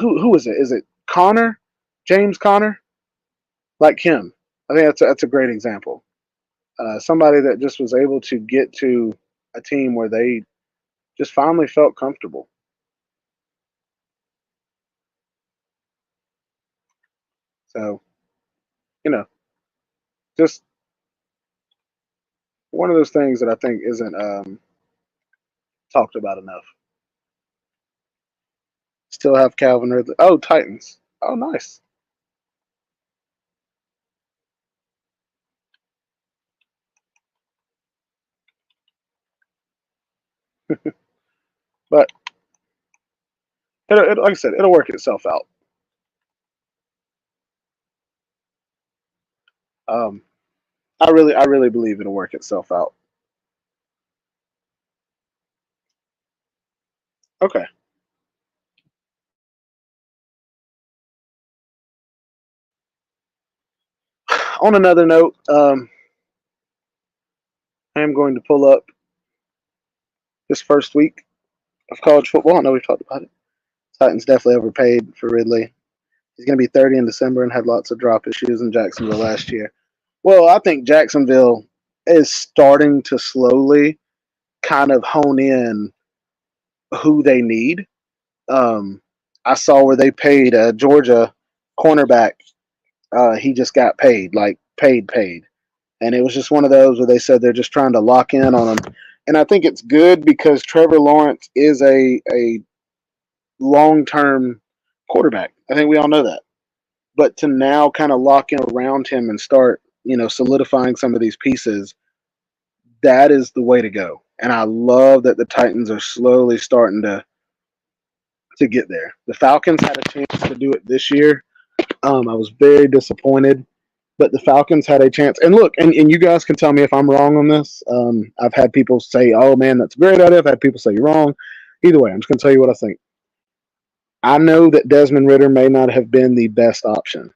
[SPEAKER 1] who is it? Is it Connor, James Connor? Like him. I think that's a great example. Somebody that just was able to get to a team where they just finally felt comfortable. So, you know, just one of those things that I think isn't talked about enough. Still have Calvin Ridley. Oh, Titans. Oh, nice. But like I said, it'll work itself out. Um, I really believe it'll work itself out. Okay. On another note, I am going to pull up this first week of college football. I know we've talked about it. Titans definitely overpaid for Ridley. He's going to be 30 in December and had lots of drop issues in Jacksonville last year. Well, I think Jacksonville is starting to slowly kind of hone in who they need. Um, I saw where they paid a Georgia cornerback. He just got paid, like paid. And it was just one of those where they said they're just trying to lock in on him. And I think it's good because Trevor Lawrence is a long term quarterback. I think we all know that. But to now kind of lock in around him and start, solidifying some of these pieces, that is the way to go. And I love that the Titans are slowly starting to get there. The Falcons had a chance to do it this year. I was very disappointed, but the Falcons had a chance. And look, and you guys can tell me if I'm wrong on this. I've had people say, "Oh man, that's a great idea." I've had people say you're wrong. Either way, I'm just going to tell you what I think. I know that Desmond Ritter may not have been the best option,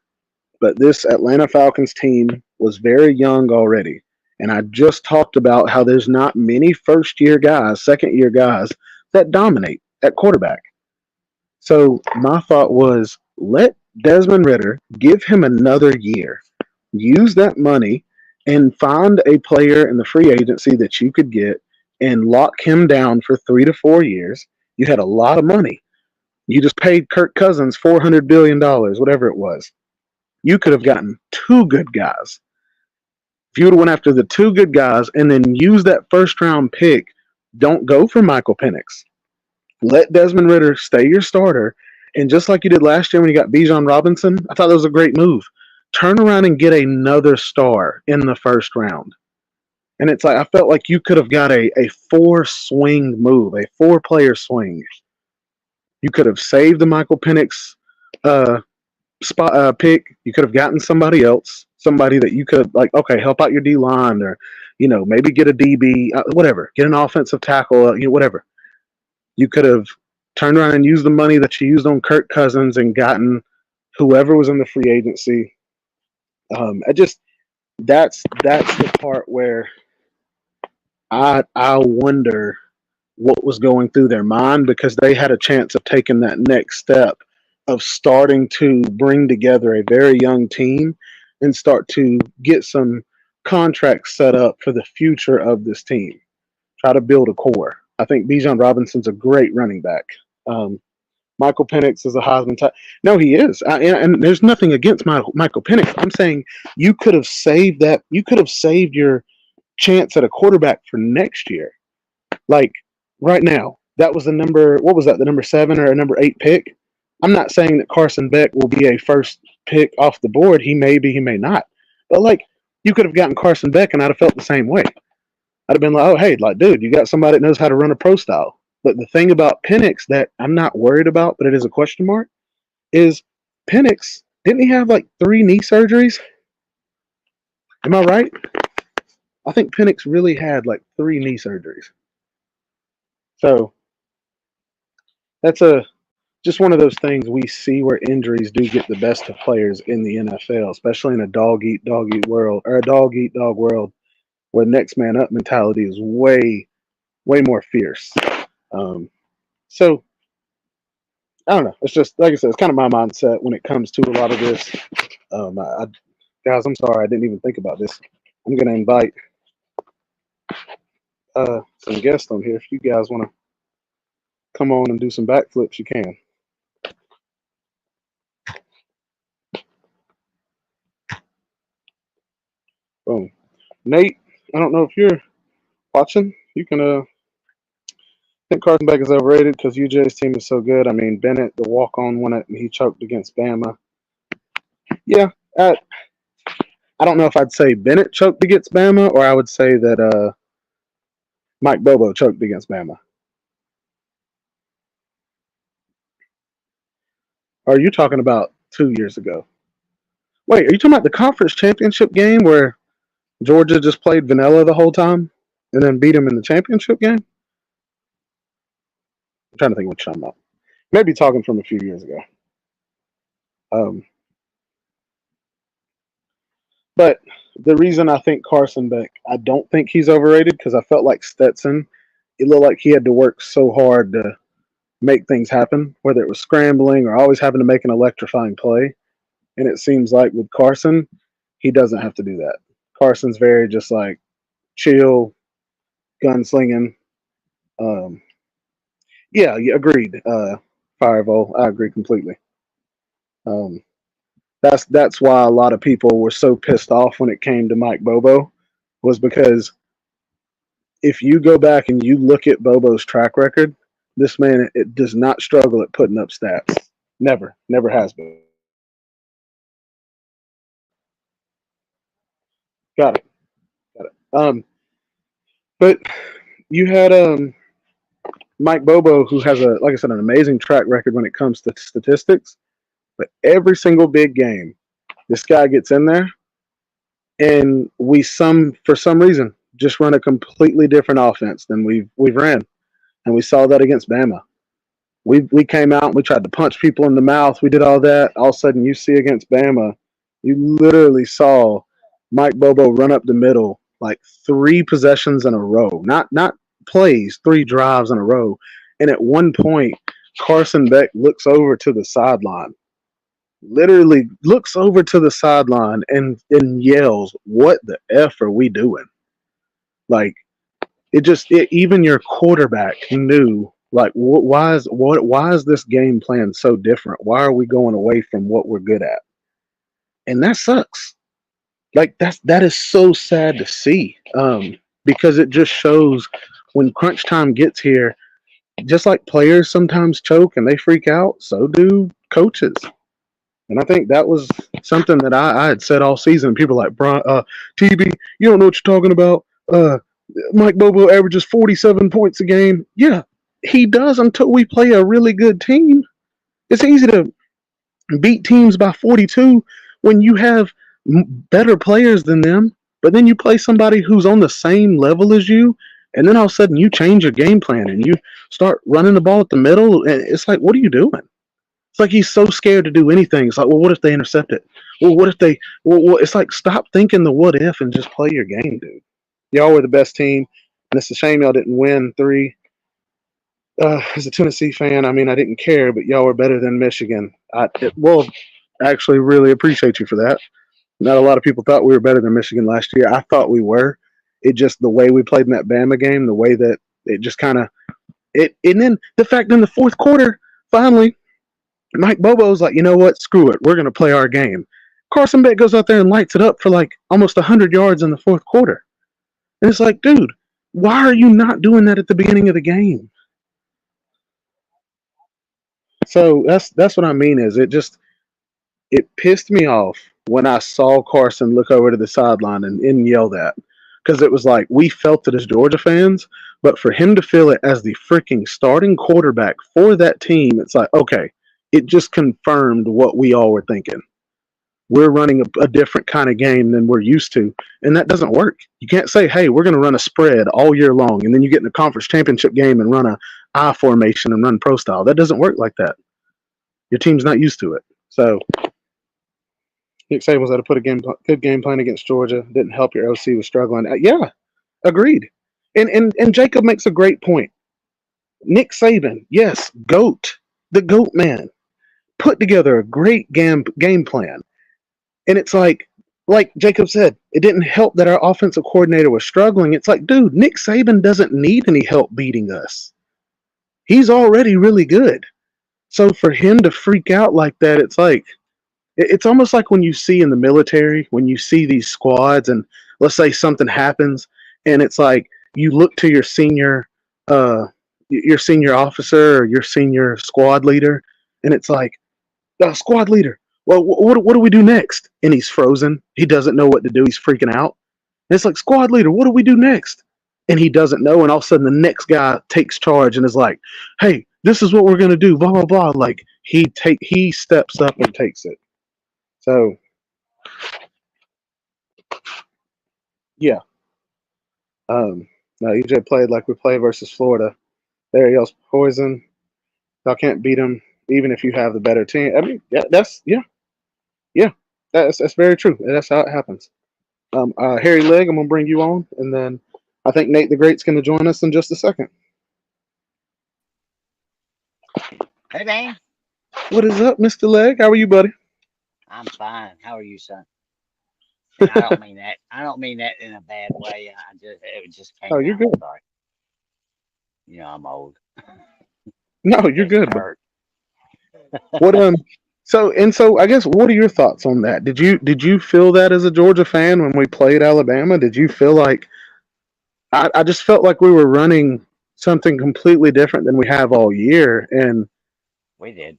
[SPEAKER 1] but this Atlanta Falcons team was very young already. And I just talked about how there's not many first year guys, second year guys that dominate at quarterback. So my thought was let Desmond Ritter give him another year, use that money, and find a player in the free agency that you could get and lock him down for 3 to 4 years. You had a lot of money. You just paid Kirk Cousins $400 billion, whatever it was. You could have gotten two good guys. If you would have went after the two good guys and then used that first round pick, don't go for Michael Penix. Let Desmond Ritter stay your starter. And just like you did last year when you got Bijan Robinson, I thought that was a great move. Turn around and get another star in the first round. And it's like I felt like you could have got a four swing move, a 4 player swing. You could have saved the Michael Penix uh, pick. You could have gotten somebody else, somebody that you could like. Okay, help out your D line, or maybe get a DB, whatever. Get an offensive tackle, whatever. You could have turned around and used the money that you used on Kirk Cousins and gotten whoever was in the free agency. I just that's the part where I wonder what was going through their mind, because they had a chance of taking that next step of starting to bring together a very young team and start to get some contracts set up for the future of this team. Try to build a core. I think Bijan Robinson's a great running back. Um, Michael Penix is a Heisman type. No, he is. And there's nothing against Michael Penix. I'm saying you could have saved that. You could have saved your chance at a quarterback for next year. Like right now, that was the number. What was that? The number 7 or a number 8 pick. I'm not saying that Carson Beck will be a first pick off the board. He may be. He may not. But like, you could have gotten Carson Beck, and I'd have felt the same way. I'd have been like, oh, hey, like, dude, you got somebody that knows how to run a pro style. But the thing about Penix that I'm not worried about, but it is a question mark, is Penix, didn't he have like 3 knee surgeries? Am I right? I think Penix really had like 3 knee surgeries. So that's just one of those things we see where injuries do get the best of players in the NFL, especially in a dog eat dog world, or a dog eat dog world where next man up mentality is way more fierce. Um, so I don't know. It's just like I said, it's kind of my mindset when it comes to a lot of this. Guys, I'm sorry, I didn't even think about this. I'm gonna invite some guests on here. If you guys want to come on and do some backflips, you can. Boom. Nate, I don't know if you're watching. You can I think Carson Beck is overrated because UJ's team is so good. I mean, Bennett, the walk-on, won it, and he choked against Bama. Yeah, I don't know if I'd say Bennett choked against Bama, or I would say that Mike Bobo choked against Bama. Or are you talking about 2 years ago? Wait, are you talking about the conference championship game where Georgia just played vanilla the whole time and then beat them in the championship game? I'm trying to think what you're talking about. Maybe talking from a few years ago. Um, but the reason I think Carson Beck, I don't think he's overrated, because I felt like Stetson, it looked like he had to work so hard to make things happen, whether it was scrambling or always having to make an electrifying play. And it seems like with Carson, he doesn't have to do that. Carson's very just like chill, gunslinging. Um, yeah, agreed. Firevol, I agree completely. Um, that's why a lot of people were so pissed off when it came to Mike Bobo, was because if you go back and you look at Bobo's track record, this man, it does not struggle at putting up stats. Never has been. Got it. Got it. But you had Mike Bobo, who has like I said, an amazing track record when it comes to statistics. But every single big game, this guy gets in there, and for some reason, just run a completely different offense than we've ran. and we saw that against Bama. We came out and we tried to punch people in the mouth. We did all that. All of a sudden, you see against Bama, you literally saw Mike Bobo run up the middle like three possessions in a row, not plays, three drives in a row. And at one point, Carson Beck looks over to the sideline, literally looks over to the sideline and yells, "What the f are we doing?" Like even your quarterback knew like why is this game plan so different? Why are we going away from what we're good at? And that sucks. Like that is so sad to see, because it just shows when crunch time gets here, just like players sometimes choke and they freak out, so do coaches. And I think that was something that I had said all season. People are like, TB, you don't know what you're talking about. Mike Bobo averages 47 points a game. Yeah, he does until we play a really good team. It's easy to beat teams by 42 when you have better players than them, but then you play somebody who's on the same level as you, and then all of a sudden you change your game plan and you start running the ball at the middle, and it's like, what are you doing? It's like he's so scared to do anything. It's like, well, what if they intercept it? Well, what if they? Well, it's like stop thinking the what if and just play your game, dude. Y'all were the best team, and it's a shame y'all didn't win three. As a Tennessee fan, I mean, I didn't care, but y'all were better than Michigan. Well, actually, really appreciate you for that. Not a lot of people thought we were better than Michigan last year. I thought we were. It just the way we played in that Bama game, the way that it just kind of it, and then the fact in the fourth quarter, finally, Mike Bobo's like, you know what? Screw it. We're going to play our game. Carson Beck goes out there and lights it up for like almost 100 yards in the fourth quarter. And it's like, dude, why are you not doing that at the beginning of the game? So that's what I mean is it pissed me off when I saw Carson look over to the sideline and yell that, because it was like we felt it as Georgia fans, but for him to feel it as the freaking starting quarterback for that team, it's like, okay, it just confirmed what we all were thinking. We're running a different kind of game than we're used to, and that doesn't work. You can't say, hey, we're going to run a spread all year long, and then you get in a conference championship game and run a I formation and run pro style. That doesn't work like that. Your team's not used to it. So Nick Saban's had to put a good game plan against Georgia. Didn't help your OC was struggling. Yeah, agreed. And Jacob makes a great point. Nick Saban, yes, GOAT, the GOAT man, put together a great game plan. And it's like Jacob said, it didn't help that our offensive coordinator was struggling. It's like, dude, Nick Saban doesn't need any help beating us. He's already really good. So for him to freak out like that, it's like it's almost like when you see in the military, when you see these squads and let's say something happens and it's like you look to your senior officer or your senior squad leader and it's like, squad leader, well, what do we do next? And he's frozen. He doesn't know what to do. He's freaking out. And it's like, squad leader, what do we do next? And he doesn't know. And all of a sudden, the next guy takes charge and is like, hey, this is what we're gonna do. Blah blah blah. Like he steps up and takes it. So yeah, no, EJ played like we play versus Florida. There he goes, poison. Y'all can't beat him even if you have the better team. I mean, yeah, that's very true. That's how it happens. Harry Legg, I'm gonna bring you on, and then I think Nate the Great's gonna join us in just a second.
[SPEAKER 2] Hey man,
[SPEAKER 1] What is up, Mr. Legg? How are you, buddy?
[SPEAKER 2] I'm fine. How are you, son? And I don't mean that. I don't mean that in a bad way. It just
[SPEAKER 1] Oh,
[SPEAKER 2] came
[SPEAKER 1] you're
[SPEAKER 2] out.
[SPEAKER 1] good.
[SPEAKER 2] Sorry. I'm old.
[SPEAKER 1] No,
[SPEAKER 2] It
[SPEAKER 1] you're
[SPEAKER 2] doesn't
[SPEAKER 1] good. But
[SPEAKER 2] hurt.
[SPEAKER 1] what so I guess what are your thoughts on that? Did you feel that as a Georgia fan when we played Alabama? Did you feel like I just felt like we were running something completely different than we have all year, and
[SPEAKER 2] We did.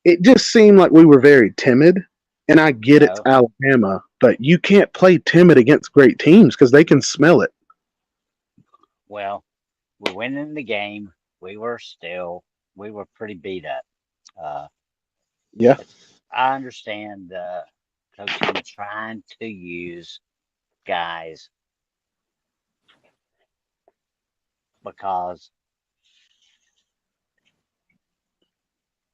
[SPEAKER 1] it just seemed like we were very timid. And I get it's
[SPEAKER 2] No.
[SPEAKER 1] Alabama, but you can't play timid against great teams because they can smell it.
[SPEAKER 2] Well, we're winning the game. We were pretty beat up. Uh,
[SPEAKER 1] Yeah,
[SPEAKER 2] but I understand coaching trying to use guys because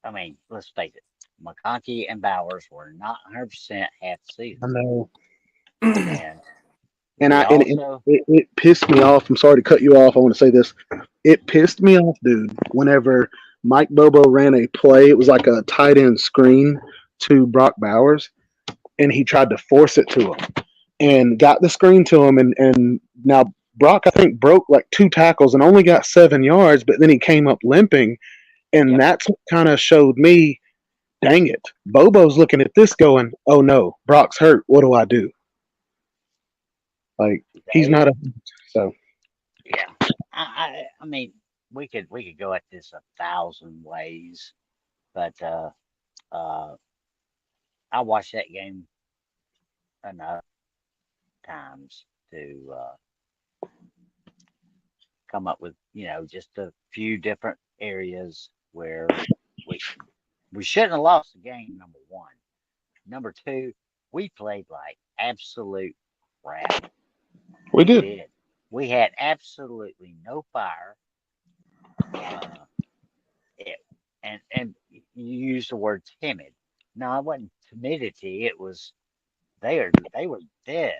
[SPEAKER 2] I mean, let's face it, McConkey and Bowers were not 100% half the season,
[SPEAKER 1] I know.
[SPEAKER 2] and
[SPEAKER 1] And
[SPEAKER 2] we
[SPEAKER 1] and
[SPEAKER 2] also,
[SPEAKER 1] it pissed me off. I'm sorry to cut you off. I want to say this. It pissed me off, dude. Whenever Mike Bobo ran a play, it was like a tight end screen to Brock Bowers, and he tried to force it to him and got the screen to him. And now Brock, I think, broke like two tackles and only got 7 yards, but then he came up limping. And
[SPEAKER 2] yep,
[SPEAKER 1] that's what kind of showed me, dang it. Bobo's looking at this going, oh no, Brock's hurt. What do I do? Like, he's not
[SPEAKER 2] they,
[SPEAKER 1] a. So,
[SPEAKER 2] yeah. I mean, we could go at this 1,000 ways, but uh, I watched that game enough times to come up with, just a few different areas where we we shouldn't have lost the game. Number one, number two, we played like absolute crap.
[SPEAKER 1] we
[SPEAKER 2] We
[SPEAKER 1] did.
[SPEAKER 2] did. We had absolutely no fire. Uh, it, and you used the word timid. No, it wasn't timidity. It was they were dead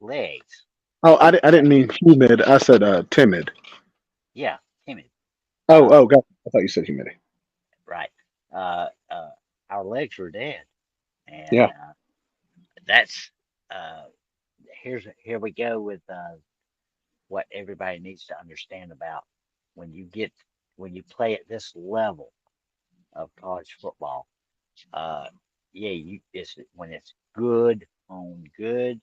[SPEAKER 2] legs.
[SPEAKER 1] Oh, I
[SPEAKER 2] That
[SPEAKER 1] didn't mean humid. I said timid.
[SPEAKER 2] Yeah, timid.
[SPEAKER 1] Oh,
[SPEAKER 2] Um,
[SPEAKER 1] God. I thought you said humid.
[SPEAKER 2] right. Uh, uh, our legs were dead,
[SPEAKER 1] Yeah.
[SPEAKER 2] and that's uh, here we go with what everybody needs to understand about when you get when you play at this level of college football. Uh, yeah, it's when it's good on good.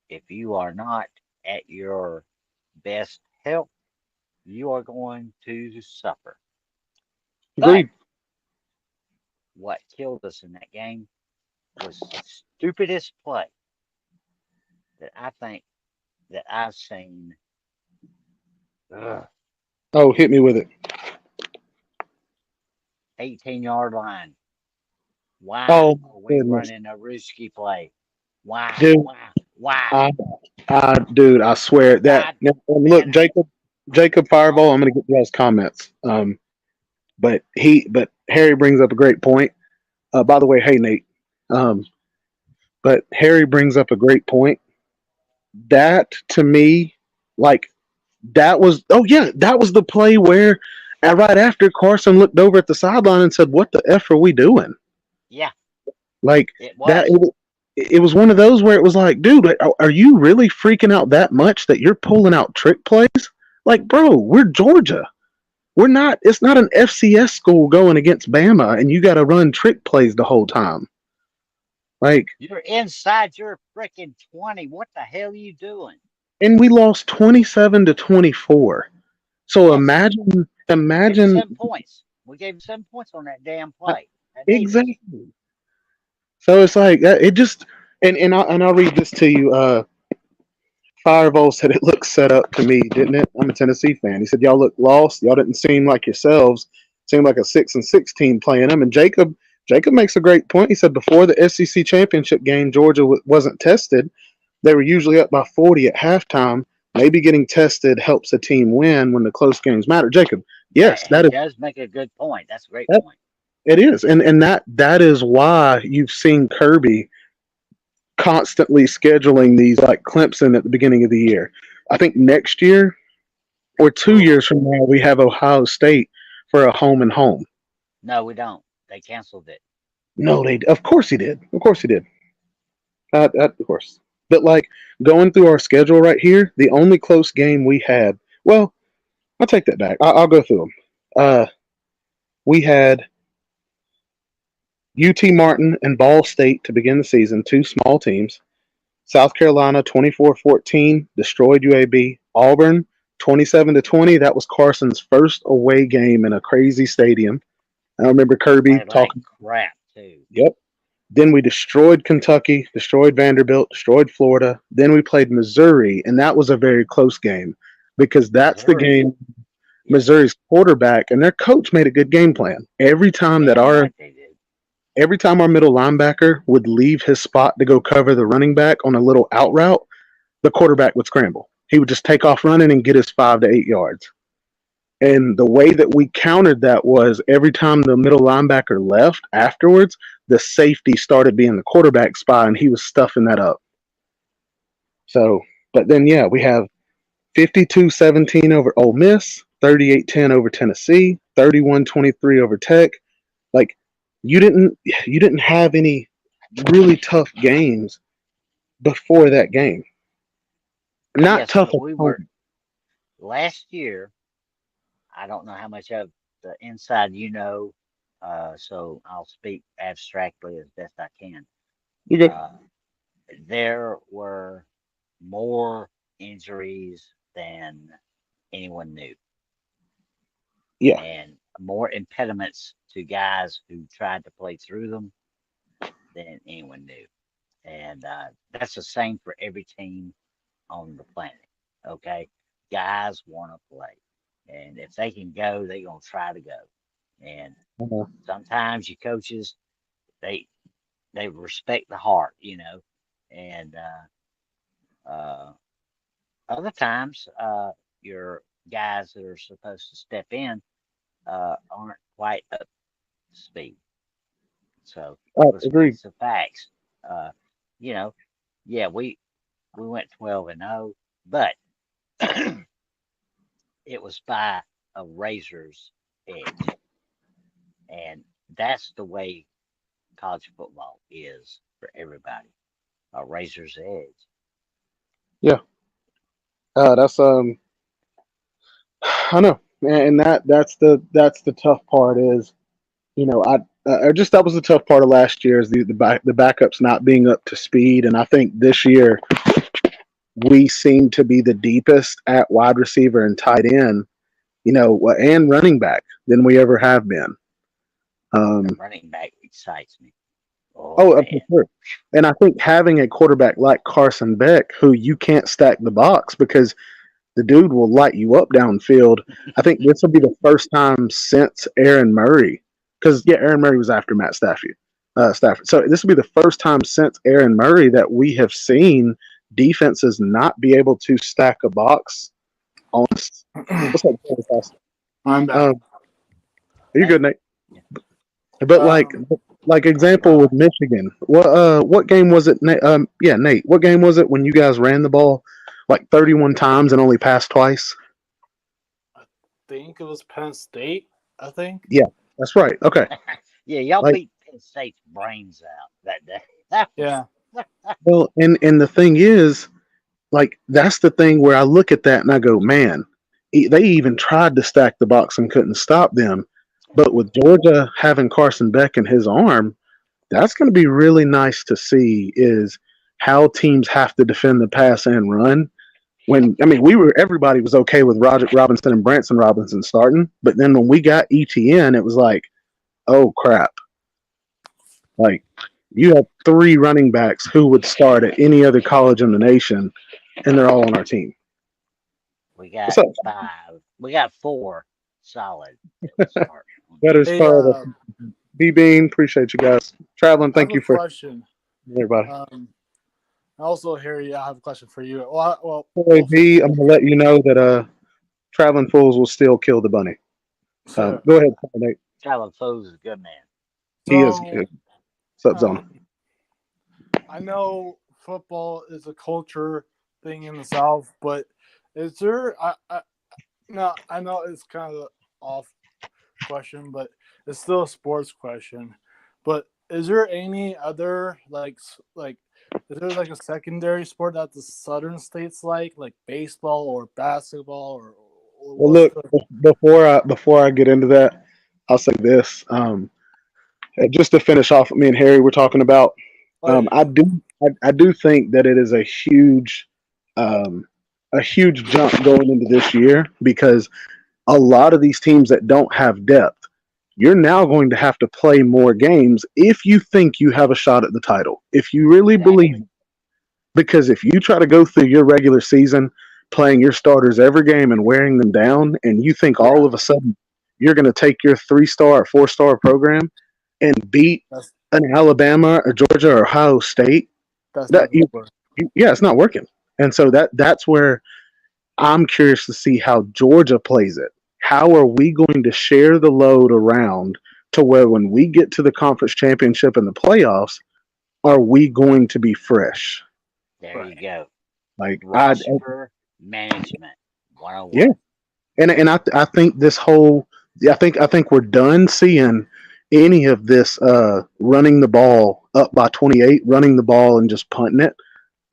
[SPEAKER 2] If you are not at your best health, you are going to suffer. But
[SPEAKER 1] Agreed.
[SPEAKER 2] what killed us in that game was the stupidest play that I think that I've seen. Ugh,
[SPEAKER 1] Oh, hit me with it.
[SPEAKER 2] 18-yard line. Why
[SPEAKER 1] Oh,
[SPEAKER 2] are
[SPEAKER 1] my
[SPEAKER 2] we
[SPEAKER 1] goodness.
[SPEAKER 2] running a Ruski play? Why?
[SPEAKER 1] Dude,
[SPEAKER 2] Why? Why?
[SPEAKER 1] I, dude, I swear that.
[SPEAKER 2] God
[SPEAKER 1] Now, and look,
[SPEAKER 2] damn it.
[SPEAKER 1] Jacob Fireball,
[SPEAKER 2] Oh,
[SPEAKER 1] I'm going to get y'all's comments. But Harry brings up a great point. By the way, hey, Nate. Um, but Harry brings up a great point. That, to me, like, that was, oh, yeah, that was the play where, right after Carson looked over at the sideline and said, what the F are we doing?
[SPEAKER 2] yeah,
[SPEAKER 1] Like
[SPEAKER 2] it
[SPEAKER 1] that,
[SPEAKER 2] was.
[SPEAKER 1] it was one of those where it was like, dude, are you really freaking out that much that you're pulling out trick plays? Like, bro, we're Georgia. We're not. It's not an FCS school going against Bama, and you got to run trick plays the whole time. Like,
[SPEAKER 2] You're inside your freaking 20. What the hell are you doing?
[SPEAKER 1] and we lost 27-24. So
[SPEAKER 2] Yes, give us
[SPEAKER 1] imagine
[SPEAKER 2] 7 points. We gave 7 points on that damn
[SPEAKER 1] uh,
[SPEAKER 2] play. That beat us.
[SPEAKER 1] exactly. So it's like it just, and I'll read this to you. Fireball said it looked set up to me, didn't it? I'm a Tennessee fan. He said y'all look lost. Y'all didn't seem like yourselves. Seemed like a 6-6 team playing them. And Jacob makes a great point. He said before the SEC championship game, Georgia wasn't tested. They were usually up by 40 at halftime. Maybe getting tested helps a team win when the close games matter. Jacob, yes,
[SPEAKER 2] He does make a good point. That's a great
[SPEAKER 1] that
[SPEAKER 2] point.
[SPEAKER 1] it is, and that is why you've seen Kirby constantly scheduling these like Clemson at the beginning of the year. I think next year or two
[SPEAKER 2] Ooh,
[SPEAKER 1] years from now, we have Ohio State for a home and home.
[SPEAKER 2] no, we don't. They canceled it.
[SPEAKER 1] No, of course he did. Of course he did. Of course. But like going through our schedule right here, the only close game we had. Well, I'll take that back. I'll go through them. We had UT Martin and Ball State to begin the season, two small teams. South Carolina 24-14 destroyed UAB. Auburn 27-20. That was Carson's first away game in a crazy stadium. I remember Kirby
[SPEAKER 2] Played like
[SPEAKER 1] talking.
[SPEAKER 2] crap, too.
[SPEAKER 1] Yep. Then we destroyed Kentucky, destroyed Vanderbilt, destroyed Florida. Then we played Missouri, and that was a very close game because that's the
[SPEAKER 2] Missouri.
[SPEAKER 1] game
[SPEAKER 2] Yes.
[SPEAKER 1] Missouri's quarterback and their coach made a good game plan.
[SPEAKER 2] Damn right they did.
[SPEAKER 1] Every time our middle linebacker would leave his spot to go cover the running back on a little out route, the quarterback would scramble. He would just take off running and get his 5 to 8 yards. And the way that we countered that was every time the middle linebacker left afterwards, the safety started being the quarterback spy, and he was stuffing that up. So, but then, yeah, we have 52-17 over Ole Miss, 38-10 over Tennessee, 31-23 over Tech. Like, you didn't have any really tough games before that game. Not
[SPEAKER 2] Yes,
[SPEAKER 1] tough
[SPEAKER 2] but we were
[SPEAKER 1] opponents.
[SPEAKER 2] last year. I don't know how much of the inside you know, so I'll speak abstractly as best I can.
[SPEAKER 1] You good?
[SPEAKER 2] Uh, there were more injuries than anyone knew,
[SPEAKER 1] Yeah.
[SPEAKER 2] and more impediments to guys who tried to play through them than anyone knew. And that's the same for every team on the planet. Okay, guys want to play, and if they can go, they're gonna try to go. And
[SPEAKER 1] Uh,
[SPEAKER 2] sometimes your coaches they they respect the heart, and uh, other times your guys that are supposed to step in aren't quite up to speed. So let's
[SPEAKER 1] Agreed.
[SPEAKER 2] face the facts. Uh, you know, yeah, we went 12-0, but it was by a razor's edge, and that's the way college football is for everybody, a razor's edge.
[SPEAKER 1] Yeah. That's I know, and that's the tough part is, I just that was the tough part of last year is the backups not being up to speed, and I think this year we seem to be the deepest at wide receiver and tight end, and running back than we ever have been.
[SPEAKER 2] The
[SPEAKER 1] Um,
[SPEAKER 2] running back excites me. Oh
[SPEAKER 1] oh,
[SPEAKER 2] man,
[SPEAKER 1] for sure. And I think having a quarterback like Carson Beck, who you can't stack the box because the dude will light you up downfield. I think this will be the first time since Aaron Murray, because yeah, Aaron Murray was after Matt Stafford. Stafford. So this will be the first time since Aaron Murray that we have seen defenses not be able to stack a box on. What's up, Travis?
[SPEAKER 3] I'm back.
[SPEAKER 1] Um, are you
[SPEAKER 2] hey,
[SPEAKER 1] good, Nate?
[SPEAKER 2] yeah,
[SPEAKER 1] But
[SPEAKER 3] Um,
[SPEAKER 1] like example with Michigan, what game was it? Nate? Yeah, Nate. What game was it when you guys ran the ball like 31 times and only passed twice?
[SPEAKER 3] I think it was Penn State. I think.
[SPEAKER 1] Yeah, that's right. Okay.
[SPEAKER 2] yeah, y'all
[SPEAKER 1] Like,
[SPEAKER 2] beat Penn State's brains out that day. That was
[SPEAKER 3] Yeah.
[SPEAKER 1] well, and the thing is, like, that's the thing where I look at that and I go, man, they even tried to stack the box and couldn't stop them. But with Georgia having Carson Beck in his arm, that's going to be really nice to see is how teams have to defend the pass and run. When I mean, everybody was okay with Roger Robinson and Branson Robinson starting, but then when we got ETN, it was like, oh crap, like you have three running backs who would start at any other college in the nation, and they're all on our team.
[SPEAKER 2] we
[SPEAKER 1] What's
[SPEAKER 2] got
[SPEAKER 1] up?
[SPEAKER 2] five. We got four solid that would start on
[SPEAKER 1] That is
[SPEAKER 2] any
[SPEAKER 3] Hey,
[SPEAKER 1] part of
[SPEAKER 2] team.
[SPEAKER 1] the B Bean. Appreciate you guys traveling.
[SPEAKER 3] I have
[SPEAKER 1] Thank
[SPEAKER 3] a
[SPEAKER 1] you for
[SPEAKER 3] question.
[SPEAKER 1] everybody.
[SPEAKER 3] Also, Harry, I have a question for you. Well,
[SPEAKER 1] Hey,
[SPEAKER 3] both of
[SPEAKER 1] B, I'm gonna let you know that traveling fools will still kill the bunny.
[SPEAKER 3] you.
[SPEAKER 1] Go ahead, Nate.
[SPEAKER 2] Tyler Foes is a good man.
[SPEAKER 1] He is
[SPEAKER 3] So,
[SPEAKER 1] good. What's up, Zona?
[SPEAKER 3] um, I know football is a culture thing in the South, but is there? No, I know it's kind of off question, but it's still a sports question. But is there any other like is there like a secondary sport that the southern states like baseball or basketball or
[SPEAKER 1] Well,
[SPEAKER 3] what's
[SPEAKER 1] look,
[SPEAKER 3] the
[SPEAKER 1] before I get into that, I'll say this. Just to finish off, me and Harry were talking about.
[SPEAKER 3] oh yeah
[SPEAKER 1] I do think that it is um, a huge jump going into this year because a lot of these teams that don't have depth, you're now going to have to play more games if you think you have a shot at the title. If you really believe,
[SPEAKER 2] Exactly.
[SPEAKER 1] because if you try to go through your regular season playing your starters every game and wearing them down, and you think all
[SPEAKER 3] yeah
[SPEAKER 1] of a sudden you're going to take your 3-star or 4-star program and beat
[SPEAKER 3] that's
[SPEAKER 1] an Alabama or Georgia or Ohio State,
[SPEAKER 3] that's
[SPEAKER 1] that
[SPEAKER 3] not gonna work.
[SPEAKER 1] yeah, it's not working. And so that's where I'm curious to see how Georgia plays it. how are we going to share the load around to where when we get to the conference championship and the playoffs, are we going to be fresh?
[SPEAKER 2] There you
[SPEAKER 3] Right.
[SPEAKER 2] go.
[SPEAKER 1] Like
[SPEAKER 2] Roster management
[SPEAKER 1] yeah,
[SPEAKER 2] 101.
[SPEAKER 1] I think this whole I think we're done seeing any of this running the ball up by 28, running the ball and just punting it.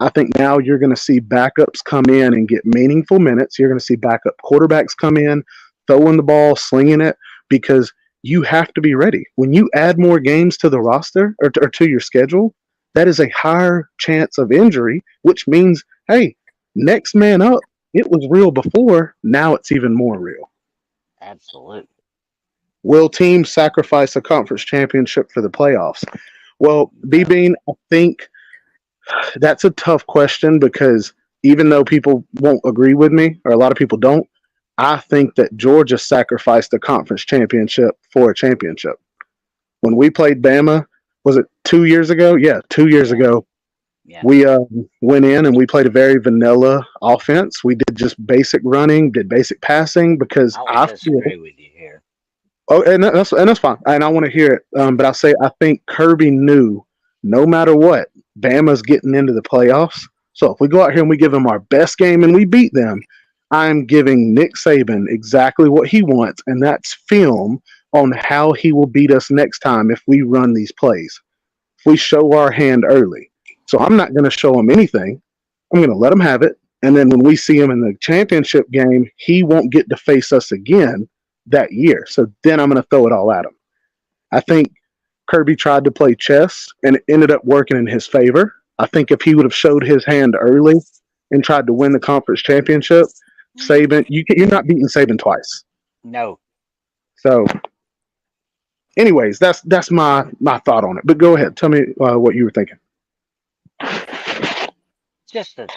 [SPEAKER 1] I think now you're going to see backups come in and get meaningful minutes. You're going to see backup quarterbacks come in, throwing the ball, slinging it, because you have to be ready. When you add more games to the roster or to your schedule, that is a higher chance of injury, which means, hey, next man up. It was real before. Now it's even more real.
[SPEAKER 2] Absolutely.
[SPEAKER 1] Will teams sacrifice a conference championship for the playoffs? Well, B
[SPEAKER 2] No.
[SPEAKER 1] Bean, I think that's a tough question because even though people won't agree with me, or a lot of people don't, I think that Georgia sacrificed the conference championship for a championship. When we played Bama, was it 2 years ago? Yeah, 2 years
[SPEAKER 2] Yeah.
[SPEAKER 1] ago,
[SPEAKER 2] Yeah.
[SPEAKER 1] we went in and we played a very vanilla offense. We did just basic running, did basic passing because
[SPEAKER 2] I will
[SPEAKER 1] I feel.
[SPEAKER 2] disagree with you here.
[SPEAKER 1] Oh, and that's fine, and I want to hear it. But I think Kirby knew no matter what, Bama's getting into the playoffs. So if we go out here and we give them our best game and we beat them, I'm giving Nick Saban exactly what he wants, and that's film on how he will beat us next time if we run these plays. If we show our hand early. So I'm not going to show him anything. I'm going to let him have it. And then when we see him in the championship game, he won't get to face us again that year. So then I'm going to throw it all at him. I think Kirby tried to play chess and it ended up working in his favor. I think if he would have showed his hand early and tried to win the conference championship, Saban, you're not beating Saban twice.
[SPEAKER 2] No.
[SPEAKER 1] So, anyways, that's my thought on it. But go ahead, tell me what you were thinking.
[SPEAKER 2] Just that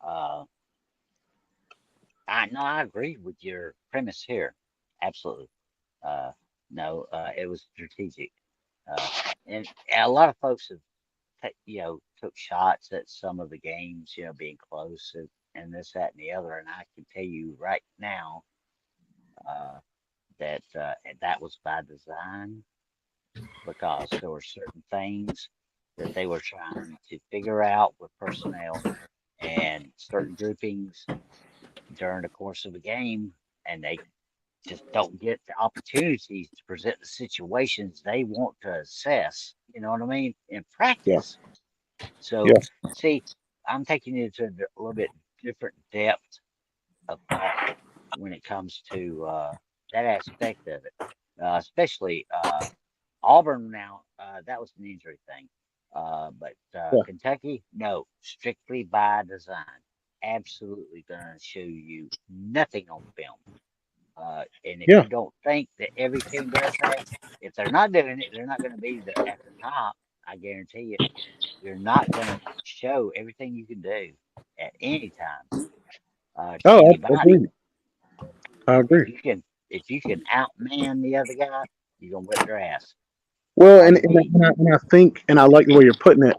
[SPEAKER 2] uh I agree with your premise here. Absolutely. Uh no, it was strategic. Uh and a lot of folks have took shots at some of the games, being close and this, that, and the other. And I can tell you right now uh, that that was by design because there were certain things that they were trying to figure out with personnel and certain groupings during the course of a game, and they just don't get the opportunities to present the situations they want to assess. You know what I mean? In
[SPEAKER 1] Yeah,
[SPEAKER 2] practice. So,
[SPEAKER 1] yeah,
[SPEAKER 2] see, I'm taking it to a little bit different depth of thought when it comes to that aspect of it, especially Auburn. Now, that was an injury thing, but
[SPEAKER 1] yeah,
[SPEAKER 2] Kentucky, no, strictly by design. Absolutely going to show you nothing on film. And if
[SPEAKER 1] yeah.
[SPEAKER 2] you don't think that every team does that, if they're not doing it, they're not going to be at the top. I guarantee you. You're not going to show everything you can do at any time to
[SPEAKER 1] Oh, I
[SPEAKER 2] anybody.
[SPEAKER 1] agree. I
[SPEAKER 2] If
[SPEAKER 1] agree.
[SPEAKER 2] you can, if you can outman the other guy, you're gonna whip their ass.
[SPEAKER 1] Well, and,
[SPEAKER 2] Pardon
[SPEAKER 1] and, I-
[SPEAKER 2] me.
[SPEAKER 1] and, I, and I think, and I like the way you're putting it.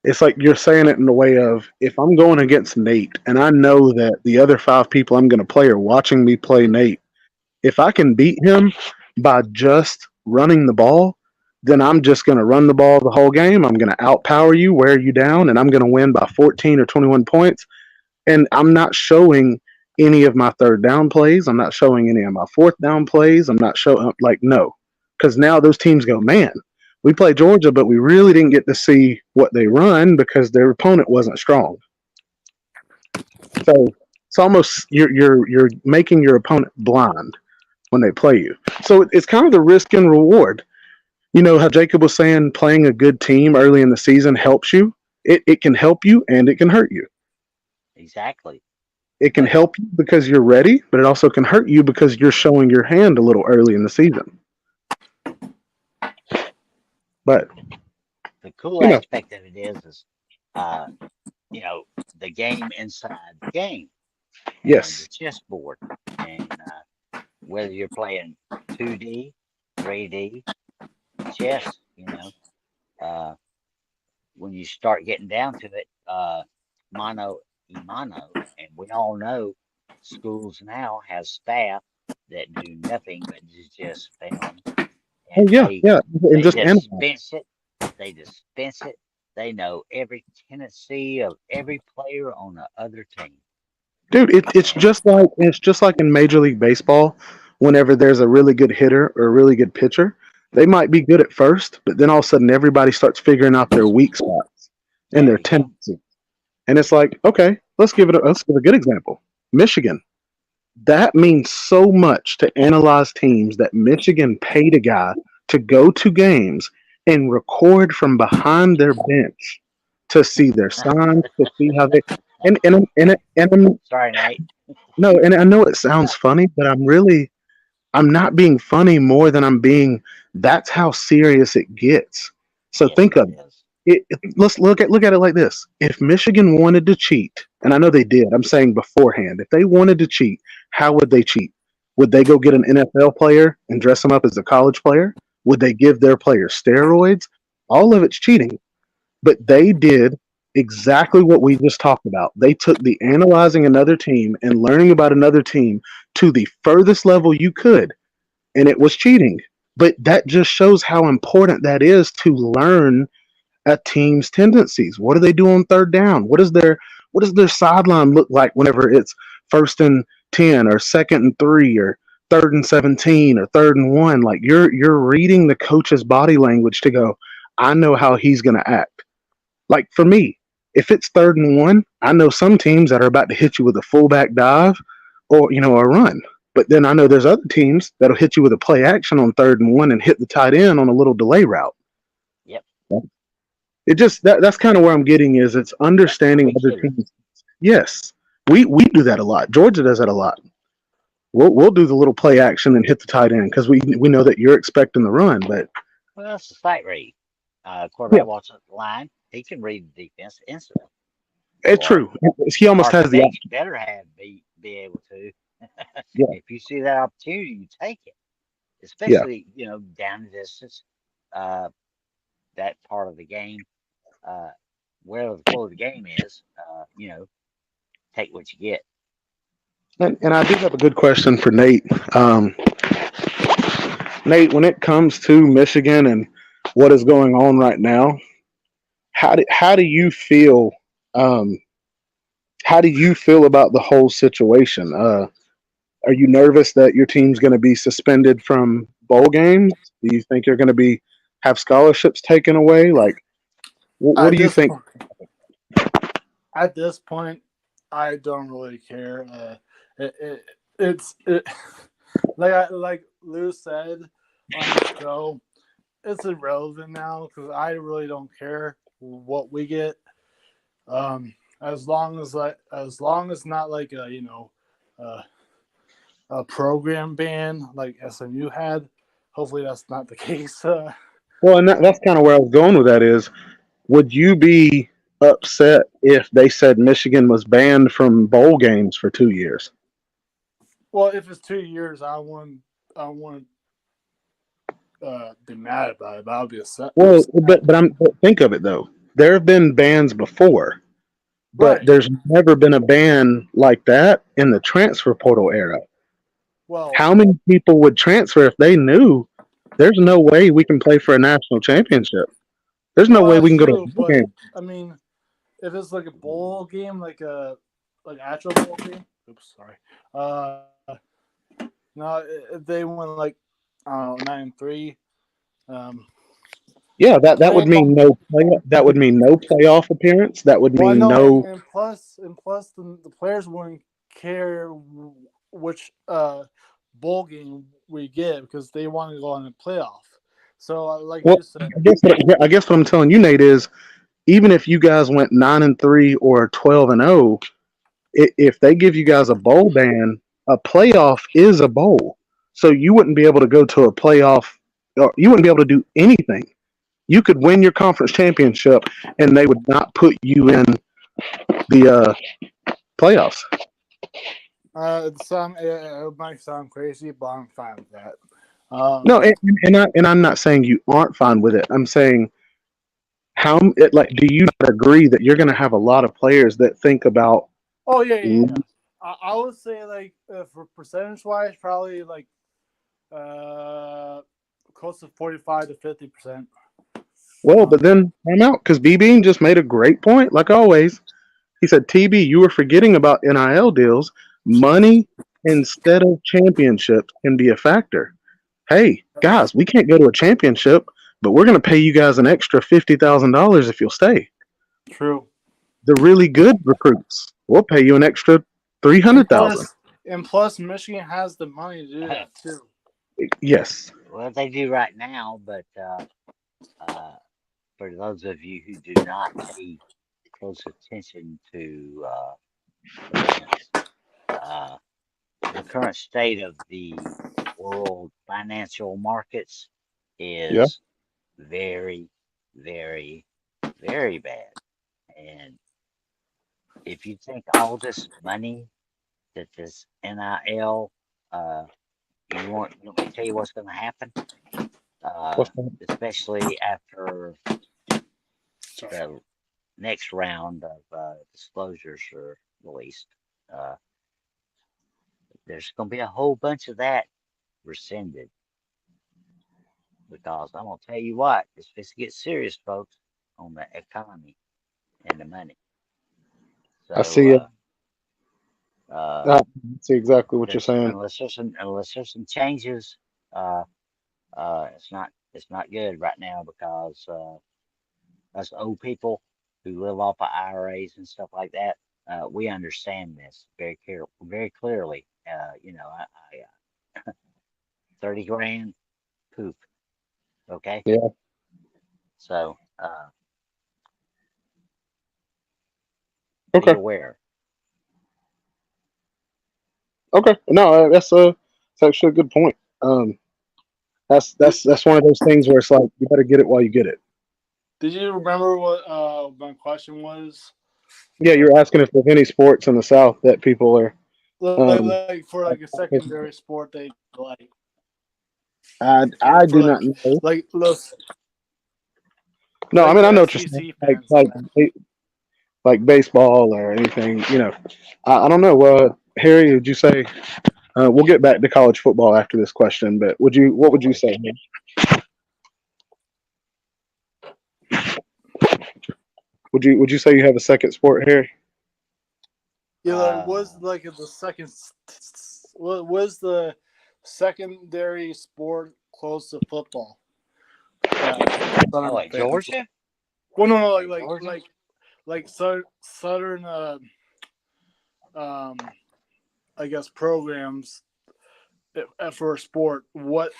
[SPEAKER 1] It's like you're saying it in the way of if I'm going against Nate and I know that the other five people I'm going to play are watching me play Nate, if I can beat him by just running the ball, then I'm just going to run the ball the whole game. I'm going to outpower you, wear you down, and I'm going to win by 14 or 21 points. And I'm not showing any of my third down plays. I'm not showing any of my fourth down plays. I'm not showing, like, no. Because now those teams go, man, we play Georgia, but we really didn't get to see what they run because their opponent wasn't strong. So it's almost you're making your opponent blind when they play you. So it's kind of the risk and reward. You know how Jacob was saying playing a good team early in the season helps you? It can help you and it can hurt you.
[SPEAKER 2] Exactly.
[SPEAKER 1] It can
[SPEAKER 2] But
[SPEAKER 1] help you because you're ready, but it also can hurt you because you're showing your hand a little early in the season. But,
[SPEAKER 2] the cool
[SPEAKER 1] you know,
[SPEAKER 2] aspect of it is, uh, you know, the game inside the game and the
[SPEAKER 1] yes.
[SPEAKER 2] chessboard, and whether you're playing 2D, 3D chess, uh, when you start getting down to it, mano y mano, and we all know schools now have staff that do nothing but just film,
[SPEAKER 1] Oh
[SPEAKER 2] and
[SPEAKER 1] yeah, yeah, and
[SPEAKER 2] they
[SPEAKER 1] just analyze.
[SPEAKER 2] dispense it. They dispense it. They know every tendency of every player on the other team.
[SPEAKER 1] Dude,
[SPEAKER 2] And
[SPEAKER 1] it's just like in Major League Baseball. Whenever there's a really good hitter or a really good pitcher, they might be good at first, but then all of a sudden everybody starts figuring out their weak spots and
[SPEAKER 2] there
[SPEAKER 1] their
[SPEAKER 2] you go.
[SPEAKER 1] tendencies. And it's like, okay, let's give a good example. Michigan. That means so much to analyze teams that Michigan paid a guy to go to games and record from behind their bench to see their signs, to see how they and
[SPEAKER 2] Sorry, Nate.
[SPEAKER 1] no, and I know it sounds funny, but I'm not being funny more than I'm being. That's how serious it gets. So
[SPEAKER 2] Yes,
[SPEAKER 1] think
[SPEAKER 2] it
[SPEAKER 1] of
[SPEAKER 2] is.
[SPEAKER 1] let's look at it like this. If Michigan wanted to cheat, and I know they did, I'm saying beforehand, if they wanted to cheat, how would they cheat? Would they go get an NFL player and dress them up as a college player? Would they give their players steroids? All of it's cheating. But they did exactly what we just talked about. They took the analyzing another team and learning about another team to the furthest level you could, and it was cheating. But that just shows how important that is to learn a team's tendencies. What do they do on third down? What does their sideline look like whenever it's 1st and 10 or 2nd and 3 or 3rd and 17 or 3rd and 1? Like you're reading the coach's body language to go, I know how he's gonna act. Like for me, if it's 3rd and 1, I know some teams that are about to hit you with a fullback dive or a run. But then I know there's other teams that'll hit you with a play action on 3rd and 1 and hit the tight end on a little delay route.
[SPEAKER 2] Yep.
[SPEAKER 1] It just that's kind of where I'm getting is it's
[SPEAKER 2] Yep.
[SPEAKER 1] understanding
[SPEAKER 2] We
[SPEAKER 1] other
[SPEAKER 2] get it.
[SPEAKER 1] teams. Yes, we do that a lot. Georgia does that a lot. We'll do the little play action and hit the tight end because we know that you're expecting the run. But
[SPEAKER 2] Well, it's a sight read.
[SPEAKER 1] yeah,
[SPEAKER 2] Quarterback walks up the line. He can read the defense instantly.
[SPEAKER 1] it's
[SPEAKER 2] Or
[SPEAKER 1] true. He almost has the
[SPEAKER 2] architects
[SPEAKER 1] option.
[SPEAKER 2] better have be able to.
[SPEAKER 1] Yeah,
[SPEAKER 2] If you see that opportunity, you take it.
[SPEAKER 1] yeah.
[SPEAKER 2] Especially down the distance, uh, that part of the game, uh, where the flow of the game is. Take what you get.
[SPEAKER 1] And I do have a good question for Nate. Nate, when it comes to Michigan and what is going on right now, how do you feel? Um, how do you feel about the whole situation? Are you nervous that your team's going to be suspended from bowl games? Do you think you're going to be have scholarships taken away? Like, what
[SPEAKER 3] At
[SPEAKER 1] do you
[SPEAKER 3] this
[SPEAKER 1] think?
[SPEAKER 3] point, at this point, I don't really care. It like Lou said on the show, it's irrelevant now because I really don't care what we get. As long as not like uh, a program ban like SMU had. Hopefully that's not the case.
[SPEAKER 1] Well, and that's kind of where I was going with that. Is would you be upset if they said Michigan was banned from bowl games for 2 years?
[SPEAKER 3] Well, if it's 2 years, I wouldn't be mad about it, but I'll be upset.
[SPEAKER 1] Well, but think of it though. There have been bans before, but
[SPEAKER 3] Right.
[SPEAKER 1] there's never been a ban like that in the transfer portal era.
[SPEAKER 3] Well,
[SPEAKER 1] How many people would transfer if they knew there's no way we can play for a national championship? There's no way we
[SPEAKER 3] that's
[SPEAKER 1] can go to
[SPEAKER 3] true,
[SPEAKER 1] a bowl
[SPEAKER 3] but
[SPEAKER 1] game.
[SPEAKER 3] I mean, if it's like a bowl game, like actual bowl game. Oops, sorry. Uh, no, if they went like I don't know 9-3, um,
[SPEAKER 1] Yeah, that would
[SPEAKER 3] well,
[SPEAKER 1] mean no play. That would mean no playoff appearance. That would
[SPEAKER 3] well,
[SPEAKER 1] mean
[SPEAKER 3] no,
[SPEAKER 1] no.
[SPEAKER 3] and plus the players wouldn't care which bowl game we get because they want to go on a playoff. So, like
[SPEAKER 1] Well,
[SPEAKER 3] you said,
[SPEAKER 1] I guess what I'm telling you, Nate, is even if you guys went 9-3 or 12-0, if they give you guys a bowl ban, a playoff is a bowl. So you wouldn't be able to go to a playoff. Or you wouldn't be able to do anything. You could win your conference championship, and they would not put you in the playoffs.
[SPEAKER 3] it might sound crazy, but I'm fine with that.
[SPEAKER 1] No, and I'm not saying you aren't fine with it. I'm saying do you not agree that you're going to have a lot of players that think about
[SPEAKER 3] Oh yeah, yeah, yeah. I would say like for percentage wise, probably like uh close to 45 to 50%.
[SPEAKER 1] Well,
[SPEAKER 3] Um,
[SPEAKER 1] but then I'm out because B Bean just made a great point, like always. He said, TB, you were forgetting about NIL deals. Money instead of championships can be a factor. Hey, guys, we can't go to a championship, but we're going to pay you guys an extra $50,000 if you'll stay.
[SPEAKER 3] True.
[SPEAKER 1] The really good recruits, we'll pay you an extra
[SPEAKER 3] And
[SPEAKER 1] 300,000.
[SPEAKER 3] plus, and plus, Michigan has the money to do that too.
[SPEAKER 1] Yes.
[SPEAKER 2] Well, they do right now, but uh, for those of you who do not pay close attention to events, uh, the current state of the world financial markets
[SPEAKER 1] Yeah.
[SPEAKER 2] is very, very, very bad. And if you think all this money that this NIL, uh, you want me to tell you what's going to happen?
[SPEAKER 1] What's that?
[SPEAKER 2] Especially after
[SPEAKER 3] Sorry.
[SPEAKER 2] the next round of disclosures are released. Uh, there's going to be a whole bunch of that rescinded because I'm going to tell you what, it's supposed to get serious, folks, on the economy and the money.
[SPEAKER 1] I
[SPEAKER 2] So,
[SPEAKER 1] see it.
[SPEAKER 2] uh,
[SPEAKER 1] I see exactly what you're
[SPEAKER 2] there's
[SPEAKER 1] saying.
[SPEAKER 2] unless there's some changes, uh, it's not good right now because us old people who live off of IRAs and stuff like that, we understand this very clearly. I 30 grand, poof. Okay,
[SPEAKER 1] Yeah.
[SPEAKER 2] so be
[SPEAKER 1] Okay.
[SPEAKER 2] aware.
[SPEAKER 1] Okay. No, that's actually a good point. That's one of those things where it's like you better get it while you get it.
[SPEAKER 3] Did you remember what my question was?
[SPEAKER 1] Yeah,
[SPEAKER 3] Like,
[SPEAKER 1] you're asking if there's any sports in the South that people are. Um,
[SPEAKER 3] like for like a secondary sport they like
[SPEAKER 1] I
[SPEAKER 3] for
[SPEAKER 1] do not know.
[SPEAKER 3] like those
[SPEAKER 1] No, I
[SPEAKER 3] like
[SPEAKER 1] mean I know
[SPEAKER 3] the
[SPEAKER 1] what you're saying.
[SPEAKER 3] SEC fans like.
[SPEAKER 1] Like baseball or anything. I don't know. Harry, would you say? We'll get back to college football after this question, but what would you
[SPEAKER 2] Always.
[SPEAKER 1] say? Would you say you have a second sport, Harry?
[SPEAKER 3] Yeah, like
[SPEAKER 2] Uh,
[SPEAKER 3] was like the second. What was the secondary sport close to football? That Southern
[SPEAKER 2] at
[SPEAKER 3] fans.
[SPEAKER 2] Georgia?
[SPEAKER 3] Well, no,
[SPEAKER 2] At Georgia?
[SPEAKER 3] like Southern. Um, I guess programs for a sport. What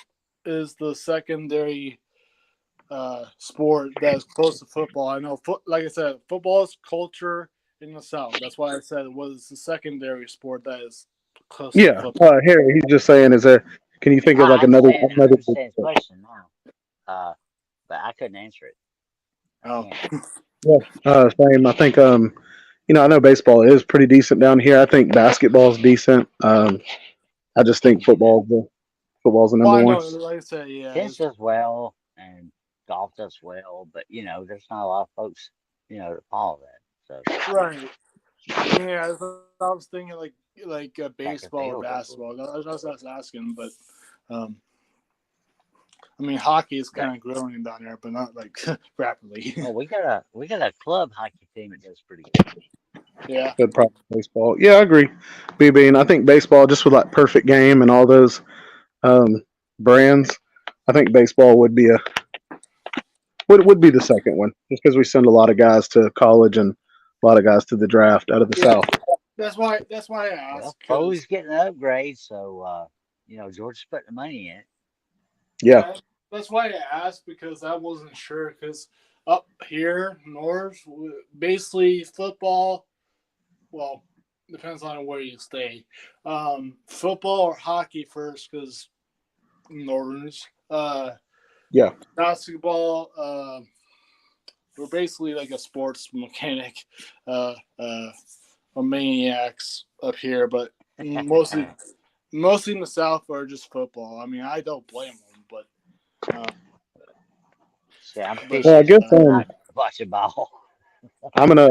[SPEAKER 3] is the secondary sport that is close to football? I know, like I said, football is culture in the South. That's why I said it was the secondary sport that is close to
[SPEAKER 1] Yeah,
[SPEAKER 3] football.
[SPEAKER 1] Harry. He's just saying, is there? Can you think of like
[SPEAKER 2] I
[SPEAKER 1] another
[SPEAKER 2] understand. I
[SPEAKER 1] another?
[SPEAKER 2] understand his question now. But I couldn't answer it. I
[SPEAKER 3] Oh,
[SPEAKER 2] can't.
[SPEAKER 1] Yeah, same. I think I know baseball is pretty decent down here. I think basketball is decent. I just think
[SPEAKER 2] You know,
[SPEAKER 1] football's the
[SPEAKER 3] well,
[SPEAKER 1] number
[SPEAKER 3] I
[SPEAKER 1] one.
[SPEAKER 3] know. Like I said, yeah,
[SPEAKER 2] tennis does well and golf does well, but there's not a lot of folks, that follow that. So
[SPEAKER 3] right. Yeah, I was thinking like
[SPEAKER 2] track and
[SPEAKER 3] baseball or
[SPEAKER 2] field does well.
[SPEAKER 3] basketball. That's what I was asking, but um, I mean, hockey is
[SPEAKER 2] But
[SPEAKER 3] kind of growing down there, but not like rapidly.
[SPEAKER 2] oh, we got a club hockey team that does pretty good.
[SPEAKER 3] Yeah.
[SPEAKER 1] Good, probably baseball. Yeah, I agree. BB, and I think baseball just with like perfect game and all those um, brands. I think baseball would be the second one, just because we send a lot of guys to college and a lot of guys to the draft out of the
[SPEAKER 3] Yeah,
[SPEAKER 1] South.
[SPEAKER 3] that's why I
[SPEAKER 2] Well,
[SPEAKER 3] asked because
[SPEAKER 2] Foley's getting an upgrade, so Georgia's putting the money in it.
[SPEAKER 1] Yeah,
[SPEAKER 3] that's why I asked because I wasn't sure because up here north, basically football. Well, depends on where you stay. Football or hockey first because northerns.
[SPEAKER 1] yeah,
[SPEAKER 3] Basketball. We're basically like a sports mechanic. Uh, uh, maniacs up here, but mostly in the South are just football. I mean, I don't blame them, uh,
[SPEAKER 2] See, I'm
[SPEAKER 3] but
[SPEAKER 1] Well, I
[SPEAKER 2] vicious.
[SPEAKER 1] guess
[SPEAKER 2] I'm not watching ball.
[SPEAKER 1] I'm gonna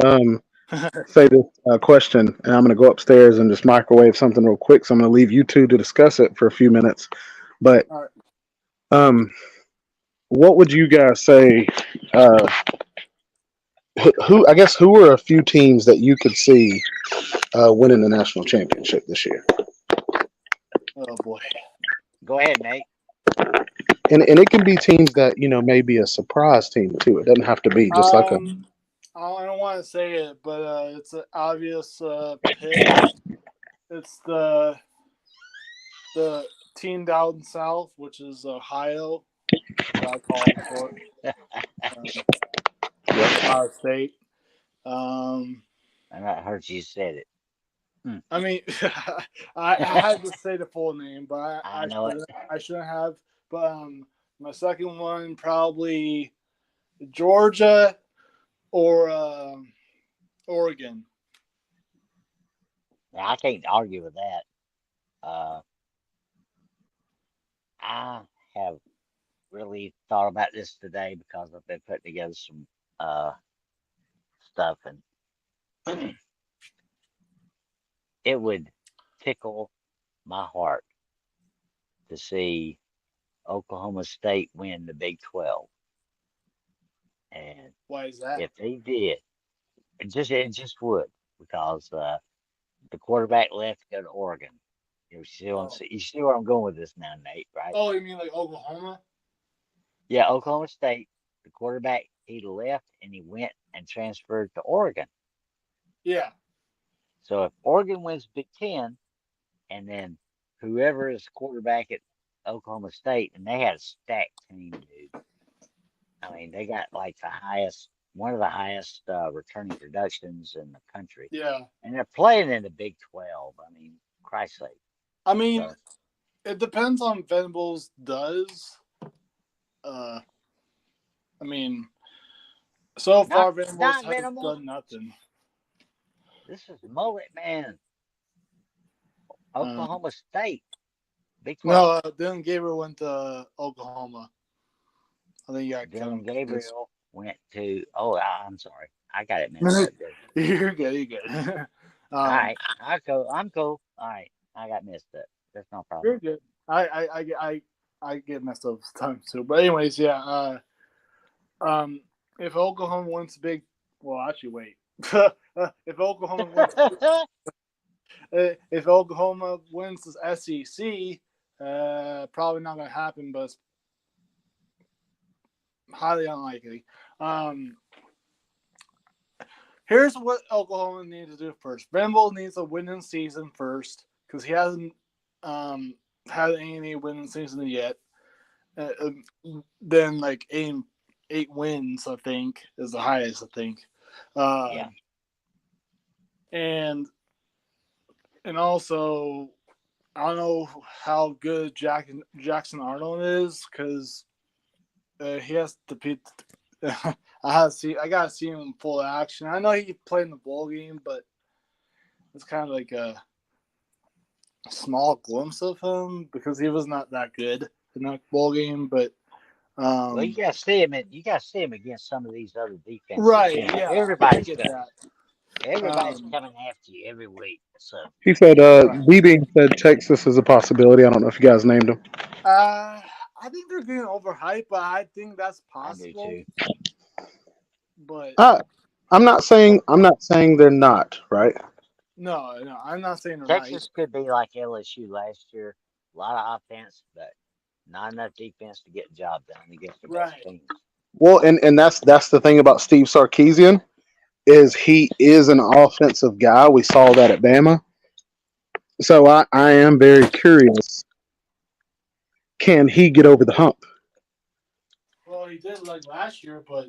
[SPEAKER 1] say this question, and I'm going to go upstairs and just microwave something real quick. So I'm going to leave you two to discuss it for a few minutes. But
[SPEAKER 3] All right.
[SPEAKER 1] um, what would you guys say? Uh, who I guess who are a few teams that you could see winning the national championship this year?
[SPEAKER 3] Oh boy.
[SPEAKER 2] Go ahead, Nate.
[SPEAKER 1] And it can be teams that may be a surprise team too. It doesn't have to be just like a
[SPEAKER 3] I don't want to say it, but it's an obvious pick. It's the team down south, which is Ohio. I call them short. Ohio State. Um,
[SPEAKER 2] And I heard you said it.
[SPEAKER 3] I mean, I had to say the full name, but
[SPEAKER 2] I know it.
[SPEAKER 3] I shouldn't have. But my second one probably Georgia or Oregon.
[SPEAKER 2] I can't argue with that. Uh, I have really thought about this today because I've been putting together some stuff, and it would tickle my heart to see Oklahoma State win the Big 12. And
[SPEAKER 3] Why is that?
[SPEAKER 2] if they did, it just would, because the quarterback left to go to Oregon. You see where I'm going with this now, Nate, right?
[SPEAKER 3] Oh, you mean like Oklahoma?
[SPEAKER 2] Yeah, Oklahoma State, the quarterback, he left and he went and transferred to Oregon.
[SPEAKER 3] Yeah.
[SPEAKER 2] So if Oregon wins Big Ten, and then whoever is quarterback at Oklahoma State, and they had a stacked team, dude. I mean, they got like one of the highest returning productions in the country,
[SPEAKER 3] Yeah.
[SPEAKER 2] and they're playing in the Big 12. I mean, Christ's sake.
[SPEAKER 3] I mean,
[SPEAKER 2] So,
[SPEAKER 3] it depends on Venables does. I mean, so far Venables
[SPEAKER 2] not
[SPEAKER 3] has
[SPEAKER 2] Venable.
[SPEAKER 3] done nothing.
[SPEAKER 2] This is Mullet Man. Oklahoma State. Big 12.
[SPEAKER 3] No, Dylan Gabriel went to Oklahoma. I think you got
[SPEAKER 2] Dylan
[SPEAKER 3] Kevin.
[SPEAKER 2] Gabriel went to. Oh, I'm sorry. I got it messed up.
[SPEAKER 3] You're good. You're good.
[SPEAKER 2] All right. I'm cool. All right. I got messed up. That's no problem.
[SPEAKER 3] You're good. I get messed up sometimes too. But anyways, yeah. If Oklahoma wins the big, well, actually, wait. If Oklahoma wins, if Oklahoma wins the SEC, probably not gonna happen, but it's highly unlikely. Here's what Oklahoma needs to do first. Venables needs a winning season first because he hasn't had any winning season yet. Then like eight wins, I think, is the highest. I think.
[SPEAKER 2] Yeah.
[SPEAKER 3] And also, I don't know how good Jackson Arnold is because he has to be. I gotta see him in full action. I know he played in the bowl game, but it's kind of like a small glimpse of him because he was not that good in that bowl game. But
[SPEAKER 2] Well, you gotta see him. You gotta see him against some of these other defenses.
[SPEAKER 3] right,
[SPEAKER 2] You know,
[SPEAKER 3] yeah,
[SPEAKER 2] everybody's
[SPEAKER 3] I get that.
[SPEAKER 2] Everybody's coming after you every week. So
[SPEAKER 1] He said, BB said Texas is a possibility. I don't know if you guys named him.
[SPEAKER 3] I think they're getting overhyped, but I think that's
[SPEAKER 2] I do
[SPEAKER 3] possible.
[SPEAKER 2] too.
[SPEAKER 3] But
[SPEAKER 1] I'm not saying they're not, right?
[SPEAKER 3] no, I'm not saying they're
[SPEAKER 2] Texas could be like LSU last year. A lot of offense, but not enough defense to get the job done against the best teams.
[SPEAKER 1] Well, and that's the thing about Steve Sarkisian is he is an offensive guy. We saw that at Bama. So I am very curious. Can he get over the hump?
[SPEAKER 3] Well, he did like last year, but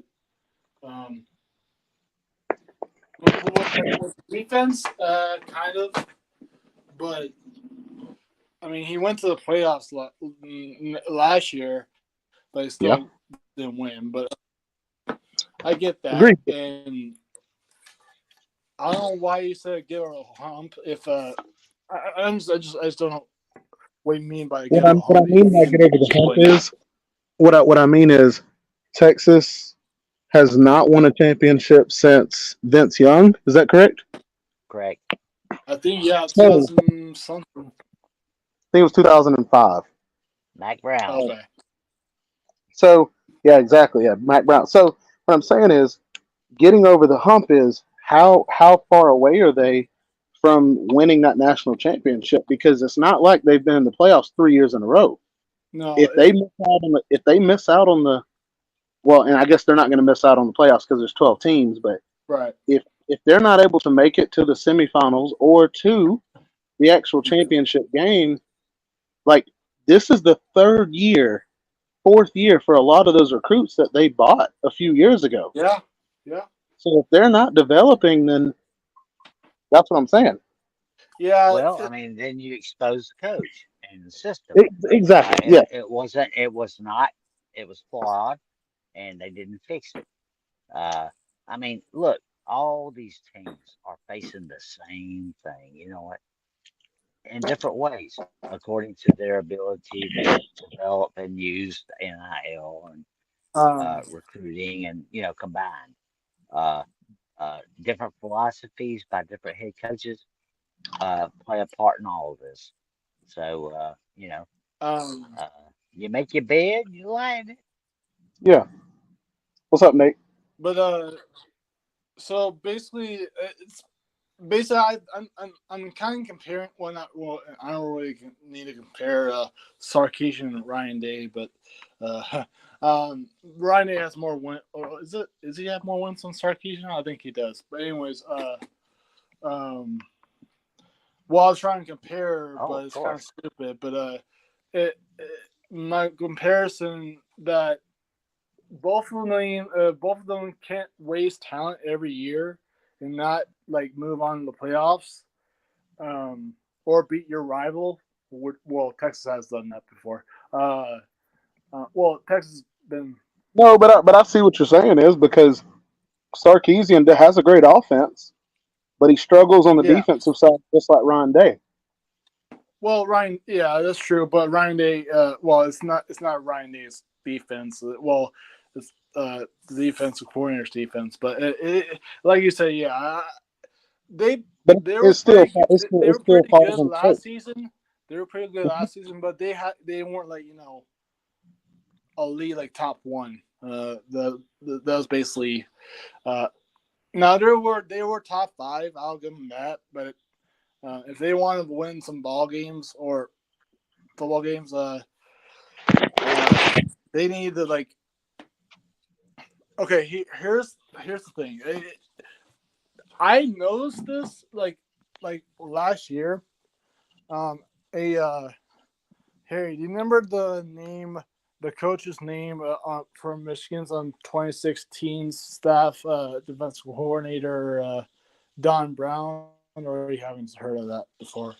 [SPEAKER 3] with defense, kind of. But I mean, he went to the playoffs last year, but he still didn't win. But I get that,
[SPEAKER 1] Agreed.
[SPEAKER 3] and I don't know why you said give her a hump. If I just don't know what you mean by give her a hump.
[SPEAKER 1] What I mean by get over the hump is what I mean is Texas has not won a championship since Vince Young. Is that correct?
[SPEAKER 2] Correct.
[SPEAKER 3] I think yeah,
[SPEAKER 1] So, I
[SPEAKER 3] 2000 something.
[SPEAKER 1] think it was 2005.
[SPEAKER 2] Mac Brown.
[SPEAKER 3] Okay.
[SPEAKER 1] So, yeah, exactly. Yeah, Mac Brown. So, what I'm saying is, getting over the hump is how far away are they from winning that national championship? Because it's not like they've been in the playoffs 3 years in a row.
[SPEAKER 3] No,
[SPEAKER 1] If they miss out on the, if they miss out on the, well, and I guess they're not going to miss out on the playoffs because there's 12 teams. But
[SPEAKER 3] right.
[SPEAKER 1] if they're not able to make it to the semifinals or to the actual championship game, like this is the third year, fourth year for a lot of those recruits that they bought a few years ago.
[SPEAKER 3] Yeah. Yeah.
[SPEAKER 1] So if they're not developing, then that's what I'm saying.
[SPEAKER 3] Yeah.
[SPEAKER 2] Well, I mean, then you expose the coach and the system.
[SPEAKER 1] Exactly. Yeah.
[SPEAKER 2] It wasn't. It was not. It was flawed, and they didn't fix it. Uh, I mean, look, all these teams are facing the same thing. You know what? In different ways, according to their ability to develop and use the NIL and
[SPEAKER 3] Um.
[SPEAKER 2] recruiting, and combined. Uh, Different philosophies by different head coaches play a part in all of this. So,
[SPEAKER 3] Um.
[SPEAKER 2] uh, you make your bed, you lie in it.
[SPEAKER 1] Yeah. What's up, Nate?
[SPEAKER 3] But. So basically, it's basically I'm kind of comparing. Well, not well. I don't really need to compare Sarkisian and Ryan Day, but Ryan Day has more win. Or is it? Is he have more wins than Sarkisian? I think he does. But anyways, um, well, I was trying to compare,
[SPEAKER 2] Oh,
[SPEAKER 3] but
[SPEAKER 2] of
[SPEAKER 3] it's kind of
[SPEAKER 2] course.
[SPEAKER 3] stupid. But my comparison that both of them can't waste talent every year and not like move on to the playoffs, or beat your rival. Well, Texas has done that before. Well, Texas has been.
[SPEAKER 1] No, but I see what you're saying is because Sarkeesian has a great offense, but he struggles on the
[SPEAKER 3] Yeah.
[SPEAKER 1] defensive side, just like Ryan Day.
[SPEAKER 3] Well, Ryan. Yeah, that's true. But Ryan Day. Well, it's not. It's not Ryan Day's defense. Well, it's the defensive coordinator's defense. But like you said, yeah, they
[SPEAKER 1] But
[SPEAKER 3] they were
[SPEAKER 1] it's still
[SPEAKER 3] pretty. They
[SPEAKER 1] it
[SPEAKER 3] were
[SPEAKER 1] still
[SPEAKER 3] pretty
[SPEAKER 1] falls
[SPEAKER 3] good
[SPEAKER 1] on coach.
[SPEAKER 3] last season. They were pretty good last season, but they weren't like elite like top one. That was basically. Now they were top five. I'll give them that. But if they wanted to win some ball games or football games, they need to like. Okay, here's the thing. I noticed this like last year. A Harry, do you remember the coach's name from Michigan's on 2016 staff, defensive coordinator Don Brown, or you haven't heard of that before?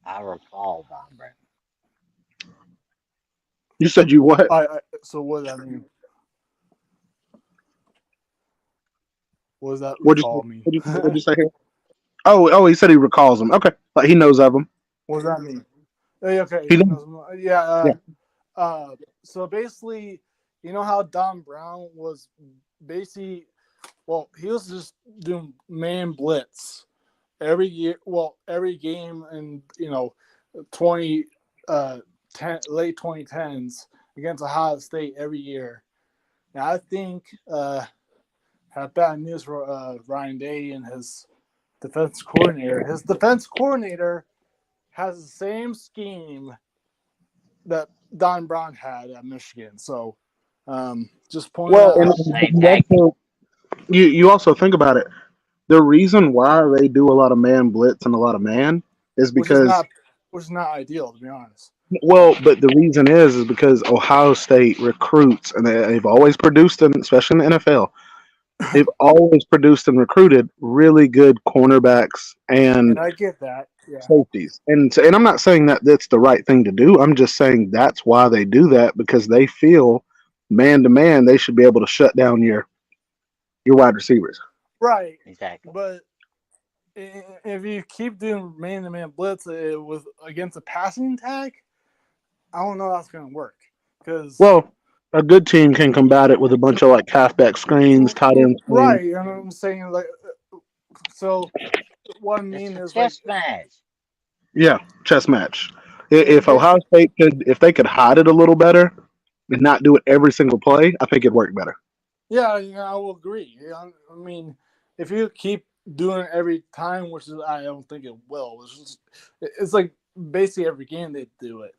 [SPEAKER 2] I recall Von Brown.
[SPEAKER 1] You said you what?
[SPEAKER 3] So what does that mean? What does that
[SPEAKER 1] What'd you
[SPEAKER 3] recall mean?
[SPEAKER 1] what'd you say here? Oh, he said he recalls him. Okay, like he knows of him.
[SPEAKER 3] What does that mean? Okay,
[SPEAKER 1] He
[SPEAKER 3] he
[SPEAKER 1] knows.
[SPEAKER 3] knows. Yeah.
[SPEAKER 1] Yeah.
[SPEAKER 3] So basically, you know how Don Brown was basically, well, he was just doing man blitz every year. Well, every game in 20 late 2010s against Ohio State every year. Now I think have bad news for Ryan Day and his defense coordinator. His defense coordinator has the same scheme that Don Brown had at Michigan. So just pointing
[SPEAKER 1] Well,
[SPEAKER 3] that
[SPEAKER 1] and
[SPEAKER 3] out.
[SPEAKER 2] Same
[SPEAKER 1] you
[SPEAKER 2] tactic.
[SPEAKER 1] also you also think about it. The reason why they do a lot of man blitz and a lot of man is
[SPEAKER 3] which is
[SPEAKER 1] because
[SPEAKER 3] not which is not ideal to be honest.
[SPEAKER 1] well, but the reason is because Ohio State recruits and they've always produced them, especially in the NFL. They've always produced and recruited really good cornerbacks
[SPEAKER 3] And
[SPEAKER 1] and
[SPEAKER 3] I get that. Yeah.
[SPEAKER 1] safeties. And I'm not saying that that's the right thing to do. I'm just saying that's why they do that because they feel man to man they should be able to shut down your wide receivers.
[SPEAKER 3] Right.
[SPEAKER 2] Exactly.
[SPEAKER 3] But if you keep doing man to man blitz with against a passing attack, I don't know how that's going to work because
[SPEAKER 1] Well, A good team can combat it with a bunch of like halfback screens, tight end screens.
[SPEAKER 3] Right, and I'm saying like, so what I
[SPEAKER 2] It's
[SPEAKER 3] mean
[SPEAKER 2] a
[SPEAKER 3] is like,
[SPEAKER 2] chess match.
[SPEAKER 1] Yeah, chess match.
[SPEAKER 3] it
[SPEAKER 1] If Ohio
[SPEAKER 3] basically,
[SPEAKER 1] State could, if they could hide it a little better and not do it every single play, I think it'd work better.
[SPEAKER 3] yeah, I will agree. I mean, if you keep doing it every time, which is I don't think it will. It's like basically every game they do it.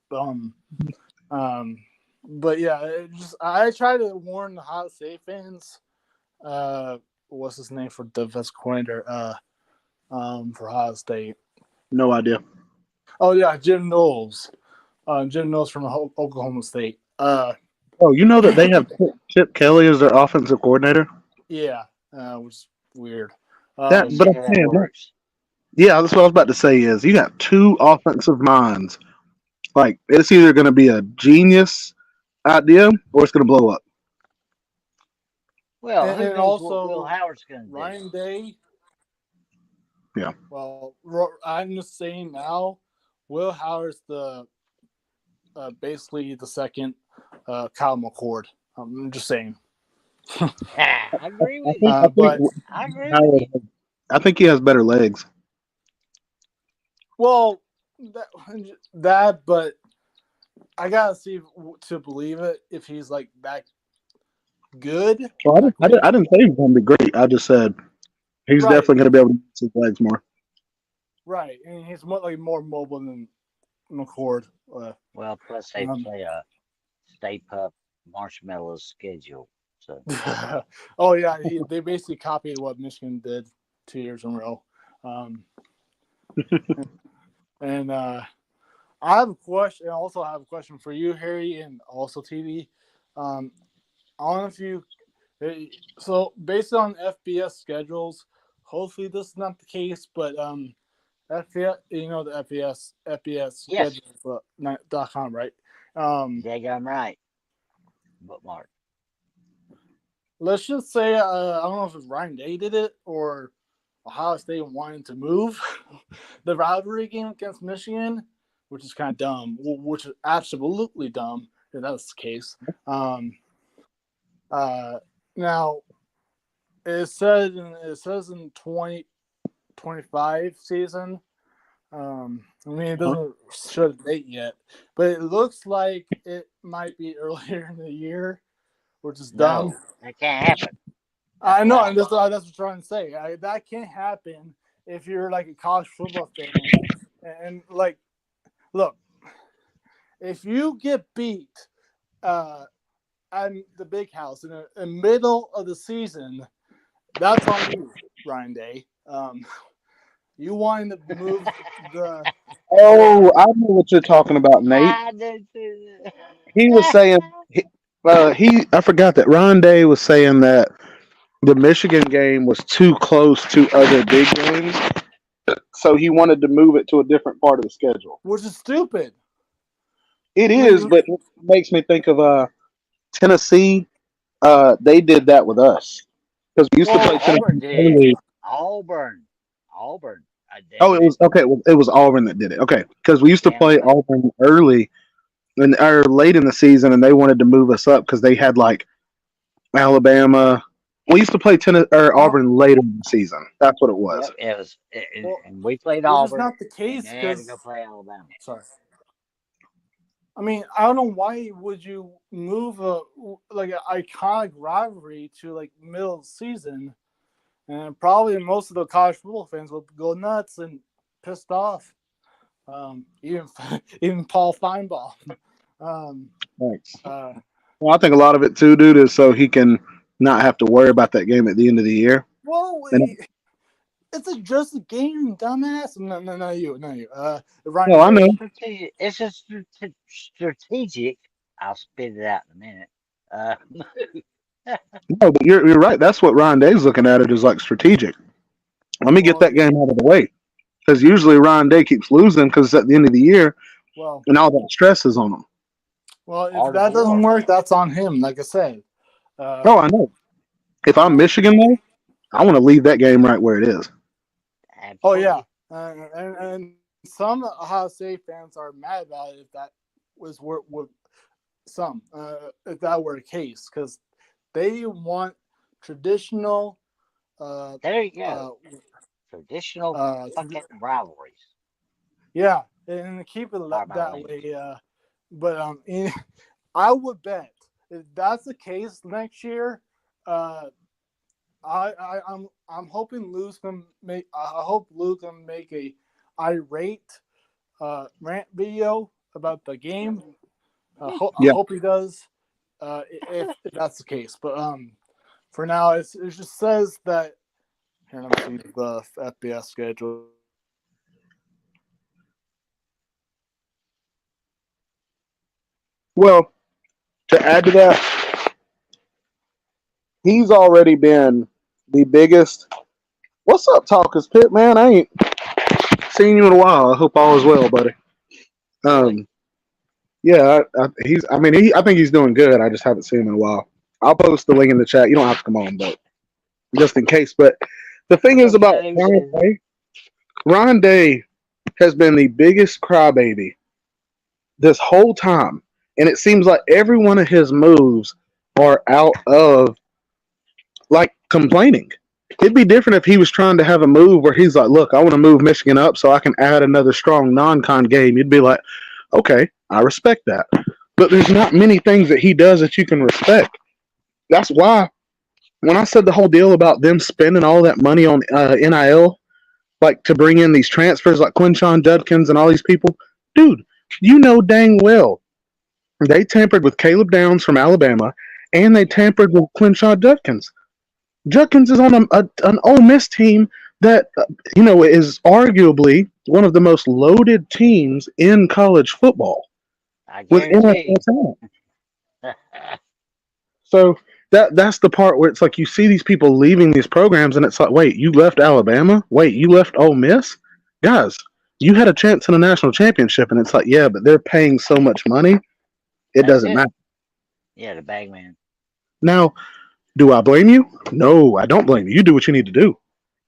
[SPEAKER 3] Um, but yeah, I try to warn the Ohio State fans. Uh, what's his name for defense coordinator? For Ohio State.
[SPEAKER 1] No idea.
[SPEAKER 3] Oh yeah, Jim Knowles. Jim Knowles from Oklahoma State.
[SPEAKER 1] Oh, you know that they have Chip Kelly as their offensive coordinator.
[SPEAKER 3] Yeah, which is weird.
[SPEAKER 1] That,
[SPEAKER 2] Let's
[SPEAKER 1] but
[SPEAKER 2] see
[SPEAKER 1] I'm
[SPEAKER 2] how that
[SPEAKER 1] saying that.
[SPEAKER 2] works.
[SPEAKER 1] Yeah, that's what I was about to say. Is you got two offensive minds. Like it's either going to be a genius idea or it's going to blow up.
[SPEAKER 2] Well, who
[SPEAKER 3] And
[SPEAKER 2] knows what Will
[SPEAKER 3] also
[SPEAKER 2] Howard's going to do?
[SPEAKER 3] Ryan Day.
[SPEAKER 1] Yeah.
[SPEAKER 3] Well, I'm just saying now, Will Howard's the basically the second Kyle McCord. I'm just saying.
[SPEAKER 2] I agree
[SPEAKER 1] I
[SPEAKER 2] with
[SPEAKER 1] think
[SPEAKER 2] you.
[SPEAKER 1] I think
[SPEAKER 3] But
[SPEAKER 2] I agree with
[SPEAKER 1] Howard.
[SPEAKER 2] you.
[SPEAKER 1] I think he has better legs.
[SPEAKER 3] well, that but I gotta see to believe it if he's like that good,
[SPEAKER 1] Well,
[SPEAKER 3] that great.
[SPEAKER 1] I didn't say he was going to be great. I just said he's
[SPEAKER 3] Right,
[SPEAKER 1] definitely going to be able to use his legs more.
[SPEAKER 3] right, and he's more mobile than McCord.
[SPEAKER 2] Well, plus they
[SPEAKER 3] Um,
[SPEAKER 2] play a Stay Puft Marshmallow schedule. So,
[SPEAKER 3] oh yeah, they basically copied what Michigan did 2 years in a row. Um, and I have a question. I also have a question for you, Harry, and also TV. Um, I don't know if you. So based on FBS schedules, hopefully this is not the case, but FBS, the FBS
[SPEAKER 2] yes,
[SPEAKER 3] schedule .com, right? Um,
[SPEAKER 2] daggone right. Bookmark.
[SPEAKER 3] let's just say I don't know if it's Ryan Day did it or Ohio State wanted to move the rivalry game against Michigan, which is kind of dumb, which is absolutely dumb if that's the case. Um, uh, now it says in 2025 season. I mean, it
[SPEAKER 1] Huh?
[SPEAKER 3] doesn't show the date yet, but it looks like it might be earlier in the year, which is dumb.
[SPEAKER 2] No, that can't happen. That's
[SPEAKER 3] I know, and
[SPEAKER 2] wrong.
[SPEAKER 3] that's what I'm trying to say. That can't happen if you're like a college football fan, and like, look, if you get beat uh, at the big house in the middle of the season, that's on you, Ryan Day. You wanting to move the
[SPEAKER 1] Oh,
[SPEAKER 3] the
[SPEAKER 1] I know what you're talking about, Nate.
[SPEAKER 2] I did too.
[SPEAKER 1] He was saying he I forgot that Ron Day was saying that the Michigan game was too close to other big games, so he wanted to move it to a different part of the schedule.
[SPEAKER 3] which is stupid.
[SPEAKER 1] It
[SPEAKER 3] I
[SPEAKER 1] is,
[SPEAKER 3] mean,
[SPEAKER 1] but it makes me think of Tennessee. They did that with us because we used to
[SPEAKER 2] Well,
[SPEAKER 1] play
[SPEAKER 2] Auburn
[SPEAKER 1] Tennessee
[SPEAKER 2] did.
[SPEAKER 1] early.
[SPEAKER 2] Auburn. Auburn.
[SPEAKER 1] Oh, it was okay. It was Auburn that did it. Okay, because we used to
[SPEAKER 2] Damn
[SPEAKER 1] play
[SPEAKER 2] right.
[SPEAKER 1] Auburn early and or late in the season, and they wanted to move us up because they had like Alabama. We used to play
[SPEAKER 3] well,
[SPEAKER 1] Auburn later in the season. That's what it was.
[SPEAKER 2] Yep, it was,
[SPEAKER 3] well,
[SPEAKER 2] and we played
[SPEAKER 3] which is
[SPEAKER 2] Auburn,
[SPEAKER 3] not the
[SPEAKER 2] and
[SPEAKER 3] case
[SPEAKER 2] they had to
[SPEAKER 3] because
[SPEAKER 2] go play Alabama.
[SPEAKER 3] sorry. I mean, I don't know why would you move a like an iconic rivalry to like middle of the season, and probably most of the college football fans would go nuts and pissed off. Even even Paul Feinbaum. Um,
[SPEAKER 1] Thanks.
[SPEAKER 3] uh,
[SPEAKER 1] Well, I think a lot of it too, dude, is so he can not have to worry about that game at the end of the year.
[SPEAKER 3] well,
[SPEAKER 1] And
[SPEAKER 3] just a game, dumbass. No, no, not you, not you. Ryan
[SPEAKER 1] well, I know.
[SPEAKER 3] Day.
[SPEAKER 2] Strategic. It's a strategic. I'll spit it out in a minute. Uh,
[SPEAKER 1] No, but you're right. That's what Ryan Day's looking at it as like strategic. Let me get
[SPEAKER 3] Well,
[SPEAKER 1] that game out of the way because usually Ryan Day keeps losing because it's at the end of the year
[SPEAKER 3] well,
[SPEAKER 1] and all that stress is on him.
[SPEAKER 3] well. If
[SPEAKER 2] art of
[SPEAKER 3] that doesn't
[SPEAKER 2] war.
[SPEAKER 3] work, that's on him. Like I said. Uh,
[SPEAKER 1] Oh, I know. If I'm
[SPEAKER 3] um,
[SPEAKER 1] Michigan though, I want to leave that game right where it is.
[SPEAKER 3] oh yeah,
[SPEAKER 2] Absolutely.
[SPEAKER 3] and some Ohio State fans are mad about it if that was what if that were the case, because they want traditional, uh,
[SPEAKER 2] There you
[SPEAKER 3] uh,
[SPEAKER 2] go. Traditional
[SPEAKER 3] uh,
[SPEAKER 2] fucking rivalries.
[SPEAKER 3] yeah, and keep it
[SPEAKER 2] Pardon my
[SPEAKER 3] that
[SPEAKER 2] language.
[SPEAKER 3] way. But I would bet if that's the case next year, uh, I'm hoping Lou's gonna make. I hope Lou's gonna make a irate rant video about the game. I
[SPEAKER 1] Yeah.
[SPEAKER 3] hope he does. If that's the case, but for now it just says that. Here, let me see the FBS schedule.
[SPEAKER 1] Well, to add to that, he's already been the biggest. What's up, Talkers Pit, man? I ain't seen you in a while. I hope all is well, buddy.
[SPEAKER 2] Really?
[SPEAKER 1] Um, yeah, he's. I mean, I think he's doing good. I just haven't seen him in a while. I'll post the link in the chat. You don't have to come on, but just in case. But the thing is about
[SPEAKER 2] Okay, so
[SPEAKER 1] Ryan Day has been the biggest crybaby this whole time, and it seems like every one of his moves are out of like complaining. It'd be different if he was trying to have a move where he's like, "Look, I want to move Michigan up so I can add another strong non-con game." You'd be like, "Okay, I respect that." But there's not many things that he does that you can respect. That's why when I said the whole deal about them spending all that money on NIL, like to bring in these transfers like Quinshon Judkins and all these people, dude, you know dang well they tampered with Caleb Downs from Alabama and they
[SPEAKER 2] yeah,
[SPEAKER 1] tampered with Quinshon Judkins. Judkins is on an Ole Miss team that is arguably one of the most loaded teams in college football
[SPEAKER 2] I
[SPEAKER 1] with NFL
[SPEAKER 2] guarantee.
[SPEAKER 1] talent. So that's the part where it's like you see these people leaving these programs, and it's like, wait, you left Alabama? Wait, you left Ole Miss? Guys, you had a chance in a national championship, and it's like, yeah, but they're paying so much money, it
[SPEAKER 2] That's
[SPEAKER 1] doesn't
[SPEAKER 2] it.
[SPEAKER 1] matter.
[SPEAKER 2] Yeah, the bagman.
[SPEAKER 1] Now, do I blame you? No, I don't blame you. You do what you need to do.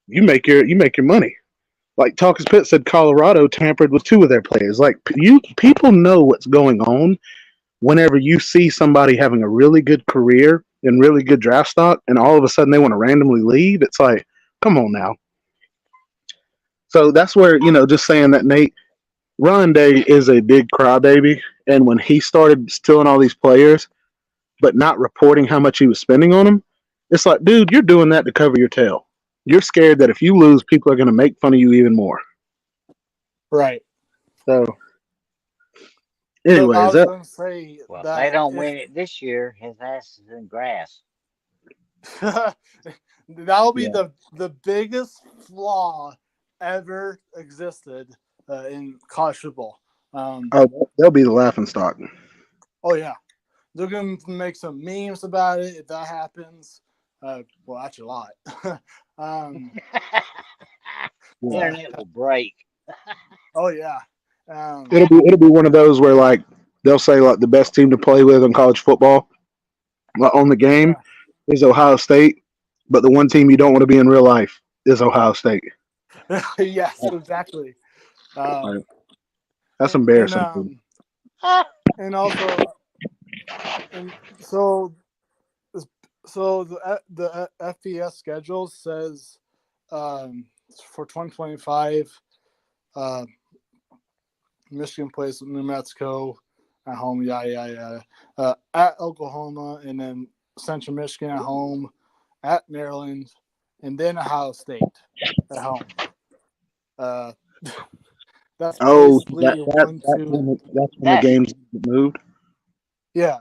[SPEAKER 1] You make your money. Like Talkers Pitt said, Colorado tampered with two of their players. Like you, people know what's going on whenever you see somebody having a really good career and really good draft stock, and all of a sudden they want to randomly leave. It's like, come on now. So that's where just saying that Nate Ron Day is a big crybaby, and when he started stealing all these players but not reporting how much he was spending on them, it's like, dude, you're doing that to cover your tail. You're scared that if you lose, people are going to make fun of you even more.
[SPEAKER 3] Right.
[SPEAKER 1] So,
[SPEAKER 3] But I
[SPEAKER 1] anyways,
[SPEAKER 3] was
[SPEAKER 1] that
[SPEAKER 3] gonna say
[SPEAKER 2] Well, if they
[SPEAKER 3] that
[SPEAKER 2] don't
[SPEAKER 3] if
[SPEAKER 2] win it this year, his ass is in grass.
[SPEAKER 3] that'll be
[SPEAKER 1] yeah.
[SPEAKER 3] the biggest flaw ever existed in college football.
[SPEAKER 1] Oh, they'll be the laughing stock.
[SPEAKER 3] Oh yeah, they're gonna make some memes about it if that happens. Well, actually, a lot. um, uh,
[SPEAKER 2] Internet will break.
[SPEAKER 3] oh yeah. Um,
[SPEAKER 1] It'll be one of those where like they'll say like the best team to play with in college football like, on the game
[SPEAKER 3] yeah.
[SPEAKER 1] is Ohio State, but the one team you don't want to be in real life is Ohio State.
[SPEAKER 3] Yes, exactly.
[SPEAKER 1] Like,
[SPEAKER 3] Um,
[SPEAKER 1] that's
[SPEAKER 3] and
[SPEAKER 1] embarrassing.
[SPEAKER 3] and also and so the FBS schedule says for 2025, uh, Michigan plays New Mexico at home, at Oklahoma, and then Central Michigan at home, at Maryland, and then Ohio State at home. Uh, that's
[SPEAKER 1] Oh, that
[SPEAKER 3] basically
[SPEAKER 1] that
[SPEAKER 3] one, two.
[SPEAKER 1] that's when the
[SPEAKER 2] That's
[SPEAKER 1] games get moved.
[SPEAKER 3] Yeah,